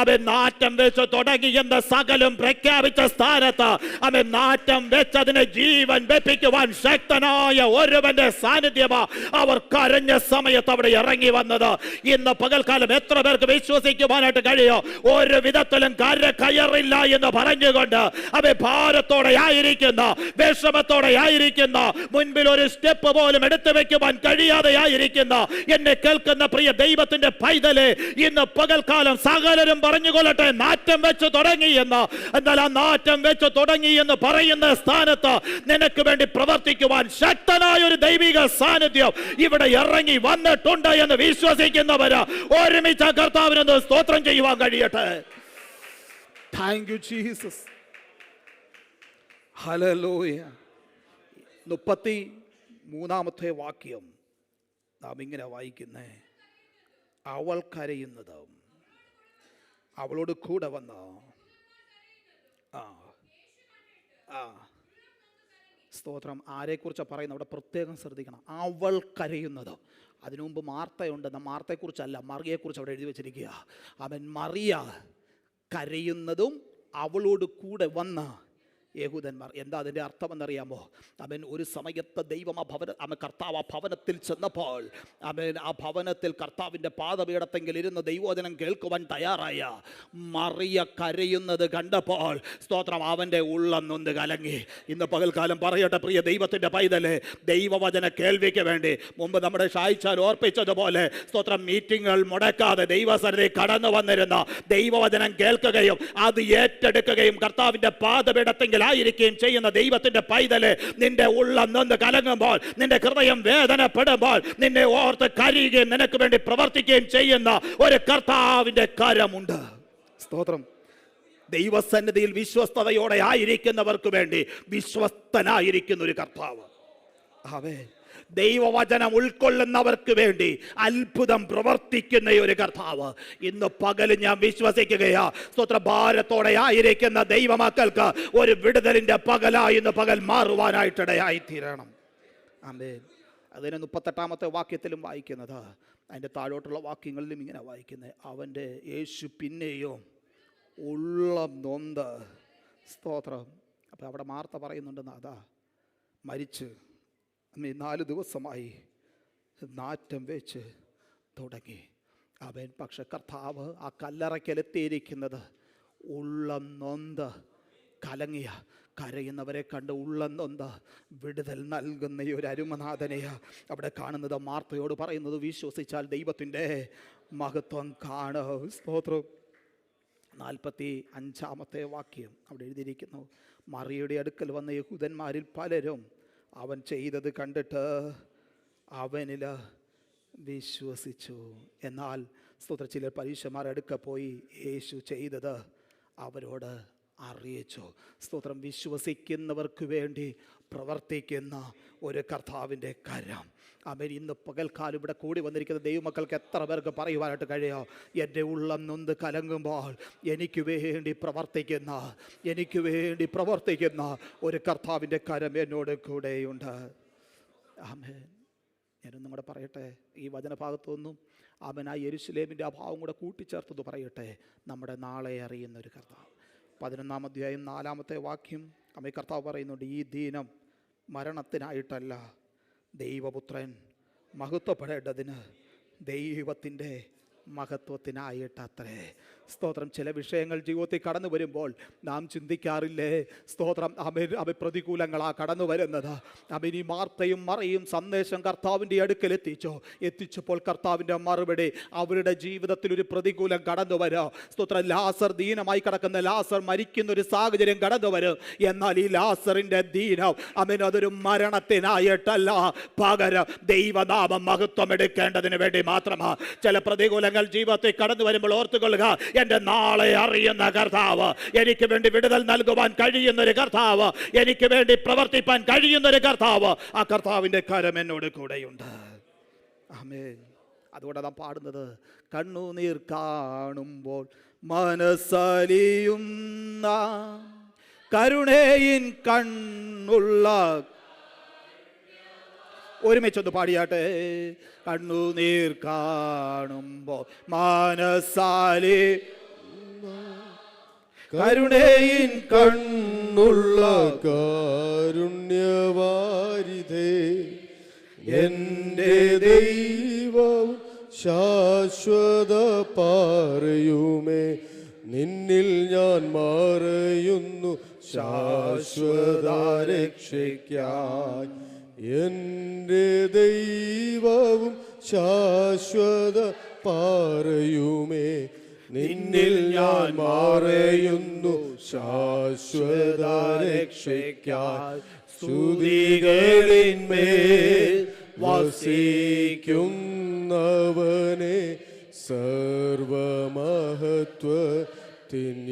അവൻ നാറ്റം വെച്ച് തുടങ്ങി എന്ന സകലം പ്രഖ്യാപിച്ച സ്ഥാനത്ത് അവൻ നാറ്റം വെച്ചതിന് ജീവൻ വെപ്പിക്കുവാൻ ശക്തനായ ഒരുവന്റെ സാന്നിധ്യമാ അവർ കരഞ്ഞ സമയത്ത് അവിടെ ഇറങ്ങി വന്നത്. ഇന്ന് പകൽക്കാലം എത്ര പേർക്ക് വിശ്വസിക്കുവാനായിട്ട് കഴിയോ? ഒരു വിധത്തിലും കയറില്ല എന്ന് പറഞ്ഞുകൊണ്ട് അവൻ ഭാരത്തോടെ ആയിരിക്കുന്ന, വിഷമത്തോടെ ആയിരിക്കുന്ന, മുൻപിൽ ഒരു സ്റ്റെപ്പ് പോലും എടുത്തു വെക്കുവാൻ കഴിയാതെ ആയിരിക്കുന്ന എന്നെ കേൾക്കുന്ന പ്രിയ ദൈവത്തിന്റെ പൈതലേ, ഇന്ന് പകൽക്കാലം സകലരും പറഞ്ഞുകൊള്ളട്ടെ, നാറ്റം വെച്ച് തുടങ്ങി എന്ന്. എന്നാൽ ആ നാറ്റം വെച്ച് തുടങ്ങി എന്ന് പറയുന്ന സ്ഥാനത്ത് നിനക്ക് വേണ്ടി പ്രവർത്തിക്കുവാൻ ശക്തനായ ഒരു ദൈവിക സാന്നിധ്യം ഇവിടെ ഇറങ്ങി വന്നിട്ടുണ്ട് എന്ന് വിശ്വസിക്കുന്നവര് ഒരുമിച്ച് കർത്താവിനൊന്ന് സ്തോത്രം ചെയ്യുവാൻ കഴിയട്ടെ. താങ്ക് യു ജീസസ്, ഹല്ലേലൂയ. 33-ാമത്തെ വാക്യം നാം ഇങ്ങനെ വായിക്കുന്നേ, അവൾ കരയുന്നത് അവളോട് കൂടെ വന്ന സ്തോത്രം, ആരെക്കുറിച്ചാണ് പറയുന്നത് അവിടെ പ്രത്യേകം ശ്രദ്ധിക്കണം. അവൾ കരയുന്നത്. അതിനു മുമ്പ് മാർത്തയുണ്ട്. മാർത്തയെക്കുറിച്ചല്ല, മറിയയെക്കുറിച്ച് അവിടെ എഴുതി വെച്ചിരിക്കുക. അവൻ മറിയ കരയുന്നതും അവളോട് കൂടെ വന്ന യഹൂദന്മാർ. എന്താ അതിൻ്റെ അർത്ഥമെന്നറിയാമോ? അവൻ ഒരു സമയത്ത് ദൈവം കർത്താവ് ആ ഭവനത്തിൽ ചെന്നപ്പോൾ ആ ഭവനത്തിൽ കർത്താവിൻ്റെ പാദപീഠത്തെങ്കിൽ ഇരുന്ന് ദൈവവചനം കേൾക്കുവാൻ തയ്യാറായ മറിയ കരയുന്നത് കണ്ടപ്പോൾ സ്തോത്രം, അവൻ്റെ ഉള്ളം നൊന്ന് കലങ്ങി. ഇന്ന് പകൽക്കാലം പറയട്ടെ പ്രിയ ദൈവത്തിൻ്റെ പൈതലേ, ദൈവവചന കേൾവിക്ക് വേണ്ടി മുമ്പ് നമ്മുടെ ഷായിച്ചാൽ ഓർപ്പിച്ചതുപോലെ സ്തോത്രം, മീറ്റിങ്ങുകൾ മുടക്കാതെ ദൈവസന്നിധി കടന്നു വന്നിരുന്ന ദൈവവചനം കേൾക്കുകയും അത് ഏറ്റെടുക്കുകയും കർത്താവിൻ്റെ പാദപീഠത്തെങ്കിൽ ആയിരിക്കുകയും ചെയ്യുന്ന ദൈവത്തിന്റെ പൈതല്, നിന്റെ ഉള്ളം നൊന്ന് കലങ്ങുമ്പോൾ, നിന്റെ ഹൃദയം വേദനപ്പെടുമ്പോൾ, നിന്നെ ഓർത്ത് കരയുകയും നിനക്ക് വേണ്ടി പ്രവർത്തിക്കുകയും ചെയ്യുന്ന ഒരു കർത്താവിന്റെ കരമുണ്ട്. സ്തോത്രം. ദൈവസന്നിധിയിൽ വിശ്വസ്തയോടെ ആയിരിക്കുന്നവർക്ക് വേണ്ടി വിശ്വസ്തനായിരിക്കുന്ന ഒരു കർത്താവ്. ആമേൻ. ദൈവവചനം ഉൾക്കൊള്ളുന്നവർക്ക് വേണ്ടി അത്ഭുതം പ്രവർത്തിക്കുന്ന ഒരു കർത്താവ്. ഇന്ന് പകൽ ഞാൻ വിശ്വസിക്കുകയാ, സ്വത്രഭാരത്തോടെ ആയിരിക്കുന്ന ദൈവമക്കൾക്ക് ഒരു വിടുതലിന്റെ പകലായി ഇന്ന് പകൽ മാറുവാനായിട്ടിടയായി തീരണം. ആമേൻ. അതിന് 38-ാമത്തെ വാക്യത്തിലും വായിക്കുന്നത്, അതിൻ്റെ താഴോട്ടുള്ള വാക്യങ്ങളിലും ഇങ്ങനെ വായിക്കുന്നത്, അവൻ്റെ യേശു പിന്നെയോ ഉള്ളം നൊന്ത്. സ്തോത്രം. അപ്പം അവിടെ മാർത്ത പറയുന്നുണ്ടെന്ന്, അതാ മരിച്ച് 4 ദിവസമായി നാറ്റം വെച്ച് തുടങ്ങി. അവൻ പക്ഷെ കർത്താവ് ആ കല്ലറയ്ക്കലെത്തിയിരിക്കുന്നത് ഉള്ളം നൊന്ത് കലങ്ങിയ, കരയുന്നവരെ കണ്ട് ഉള്ളം നൊന്ത് വിടുതൽ നൽകുന്ന ഒരു അരുമനാഥനെയാ അവിടെ കാണുന്നത്. മാർത്തയോട് പറയുന്നത്, വിശ്വസിച്ചാൽ ദൈവത്തിൻ്റെ മഹത്വം കാണും. സ്തോത്രം. 45-ാമത്തെ വാക്യം അവിടെ എഴുതിയിരിക്കുന്നു, മറിയയുടെ അടുക്കൽ വന്ന യഹൂദന്മാരിൽ പലരും അവൻ ചെയ്തത് കണ്ടിട്ട് അവനിൽ വിശ്വസിച്ചു. എന്നാൽ സ്തോത്ര, ചിലർ പരീക്ഷന്മാർ അടുക്ക പോയി യേശു ചെയ്തത് അവരോട് അറിയിച്ചു. സ്തോത്രം. വിശ്വസിക്കുന്നവർക്ക് വേണ്ടി പ്രവർത്തിക്കുന്ന ഒരു കർത്താവിൻ്റെ കരം. ആമേൻ. ഇന്ന് പകൽക്കാലം ഇവിടെ കൂടി വന്നിരിക്കുന്ന ദൈവമക്കൾക്ക് എത്ര പേർക്ക് പറയുവാനായിട്ട് കഴിയോ? എൻ്റെ ഉള്ളം നൊന്ത് കലങ്ങുമ്പോൾ എനിക്ക് വേണ്ടി പ്രവർത്തിക്കുന്ന ഒരു കർത്താവിൻ്റെ കരം എന്നോട് കൂടെയുണ്ട്. ആമേൻ. ഞാനൊന്നും കൂടെ പറയട്ടെ, ഈ വചനഭാഗത്തൊന്നും ആമേൻ ആ യെരുശലേമിൻ്റെ ആ ഭാവം കൂടെ കൂട്ടിച്ചേർത്തത് പറയട്ടെ. നമ്മുടെ നാളെ അറിയുന്ന ഒരു കർത്താവ്. 11-ാം അധ്യായം 4-ാമത്തെ വാക്യം ആമേൻ കർത്താവ് പറയുന്നുണ്ട്, ഈ ദീനം മരണത്തിനായിട്ടല്ല, ദൈവപുത്രൻ മഹത്വപ്പെടേണ്ടതിന് ദൈവത്തിൻ്റെ മഹത്വത്തിനായിട്ടത്രേ. സ്തോത്രം. ചില വിഷയങ്ങൾ ജീവിതത്തിൽ കടന്നു വരുമ്പോൾ നാം ചിന്തിക്കാറില്ലേ? സ്തോത്രം. അവൻ പ്രതികൂലങ്ങളാ കടന്നു വരുന്നത്. അവൻ ഈ മാർത്തയും മറിയും സന്ദേശം കർത്താവിൻ്റെ അടുക്കൽ എത്തിച്ചപ്പോൾ കർത്താവിൻ്റെ മറുപടി, അവരുടെ ജീവിതത്തിൽ ഒരു പ്രതികൂലം കടന്നു വരും. സ്തോത്രം. ലാസർ, ദീനമായി കിടക്കുന്ന ലാസർ മരിക്കുന്ന ഒരു സാഹചര്യം കടന്നു വരും. എന്നാൽ ഈ ലാസറിൻ്റെ ദീനം അതൊരു മരണത്തിനായിട്ടല്ല, പകരം ദൈവനാമം മഹത്വം എടുക്കേണ്ടതിന് വേണ്ടി മാത്രമാണ്. ചില പ്രതികൂലങ്ങൾ ജീവിതത്തിൽ കടന്നു വരുമ്പോൾ ഓർത്തുകൊള്ളുക, എൻ്റെ നാളെ അറിയുന്ന കർത്താവ്, എനിക്ക് വേണ്ടി വിടുതൽ നൽകുവാൻ കഴിയുന്നൊരു കർത്താവ്, എനിക്ക് വേണ്ടി പ്രവർത്തിപ്പാൻ കഴിയുന്നൊരു കർത്താവ്, ആ കർത്താവിൻ്റെ കരം എന്നോട് കൂടെയുണ്ട്. ആമേൻ. അതുകൊണ്ട് നാം പാടുന്നത്, കണ്ണുനീർ കാണുമ്പോൾ മനസ്സലിയുന്ന കരുണയിൻ കണ്ണുള്ള, ഒരുമിച്ചൊന്ന് പാടിയാട്ടെ. കണ്ണുനീർ കാണുമ്പോൾ മനസ്സാലി കരുണയിൻ കണ്ണുള്ള കാരുണ്യവാരിധേ, എൻ്റെ ദൈവം ശാശ്വത പാറയുമേ, നിന്നിൽ ഞാൻ മറയുന്നു ശാശ്വത രക്ഷയ്ക്കായി. എൻ്റെ ദൈവവും ശാശ്വത പാറയുമേ, നിന്നിൽ ഞാൻ മറയുന്നു ശാശ്വത രക്ഷയ്ക്കായി. സ്തുതികളിന്മേൽ വസിക്കുന്നവനെ, സർവമഹത്വത്തിൻ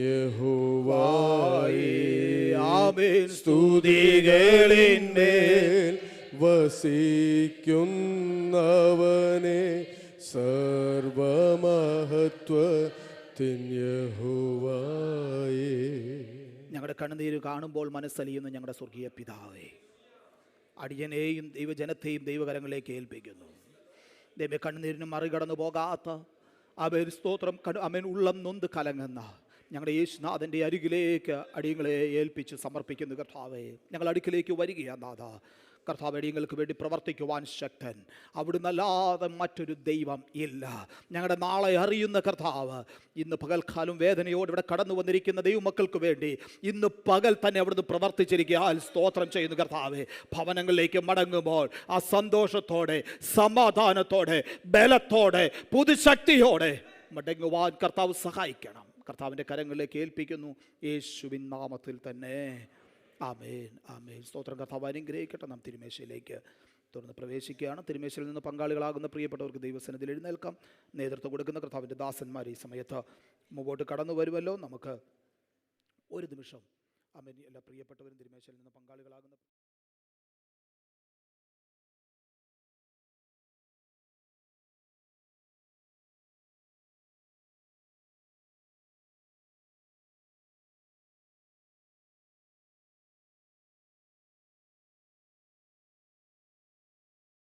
യഹോവയേ. ആമേൻ. സ്തുതികളിന്മേൽ വസിക്കുന്നവനെ, സർവമഹത്വത്തിൻ യഹോവയേ. ഞങ്ങളുടെ കണ്ണുനീര് കാണുമ്പോൾ മനസ്സലിയുന്ന ഞങ്ങളുടെ സ്വർഗീയ പിതാവേ, അടിയനെയും ദൈവജനത്തെയും ദൈവകരങ്ങളിലേക്ക് ഏൽപ്പിക്കുന്നു. ദൈവ കണ്ണുനീരിന് മറികടന്നു പോകാത്ത അവൻ സ്തോത്രം അവൻ ഉള്ളം നൊന്ത് കലങ്ങുന്ന ഞങ്ങളുടെ യേശുനാഥൻ്റെ അരികിലേക്ക് അടിയങ്ങളെ ഏൽപ്പിച്ച് സമർപ്പിക്കുന്നു. കർത്താവേ, ഞങ്ങൾ അടുക്കിലേക്ക് വരികയാണ് നാഥ. കർത്താവ്, അടിയങ്ങൾക്ക് വേണ്ടി പ്രവർത്തിക്കുവാൻ ശക്തൻ, അവിടുന്ന് അല്ലാതെ മറ്റൊരു ദൈവം ഇല്ല. ഞങ്ങളുടെ നാളെ അറിയുന്ന കർത്താവ്, ഇന്ന് പകൽക്കാലം വേദനയോട് ഇവിടെ കടന്നു വന്നിരിക്കുന്ന ദൈവമക്കൾക്ക് വേണ്ടി ഇന്ന് പകൽ തന്നെ അവിടുന്ന് പ്രവർത്തിച്ചിരിക്കുക. സ്തോത്രം ചെയ്യുന്നു കർത്താവേ. ഭവനങ്ങളിലേക്ക് മടങ്ങുമ്പോൾ ആ സന്തോഷത്തോടെ, സമാധാനത്തോടെ, ബലത്തോടെ, പുതുശക്തിയോടെ മടങ്ങുവാൻ കർത്താവ് സഹായിക്കണം. കർത്താവിൻ്റെ കരങ്ങളിലേക്ക് ഏൽപ്പിക്കുന്നു, യേശുവിൻ നാമത്തിൽ തന്നെ. ആമേൻ, ആമേൻ. സ്തോത്രം. കർത്താവ് അനുഗ്രഹിക്കട്ടെ. നാം തിരുമേശയിലേക്ക് തുറന്ന് പ്രവേശിക്കുകയാണ്. തിരുമേശയിൽ നിന്ന് പങ്കാളികളാകുന്ന പ്രിയപ്പെട്ടവർക്ക് ദൈവസന്നിധിയിൽ എഴുന്നേൽക്കാം. നേതൃത്വം കൊടുക്കുന്ന കർത്താവിൻ്റെ ദാസന്മാർ ഈ സമയത്ത് മുമ്പോട്ട് കടന്നു വരുമല്ലോ. നമുക്ക് ഒരു നിമിഷം ആമേൻ എല്ലാ പ്രിയപ്പെട്ടവരും തിരുമേശയിൽ നിന്ന് പങ്കാളികളാകുന്ന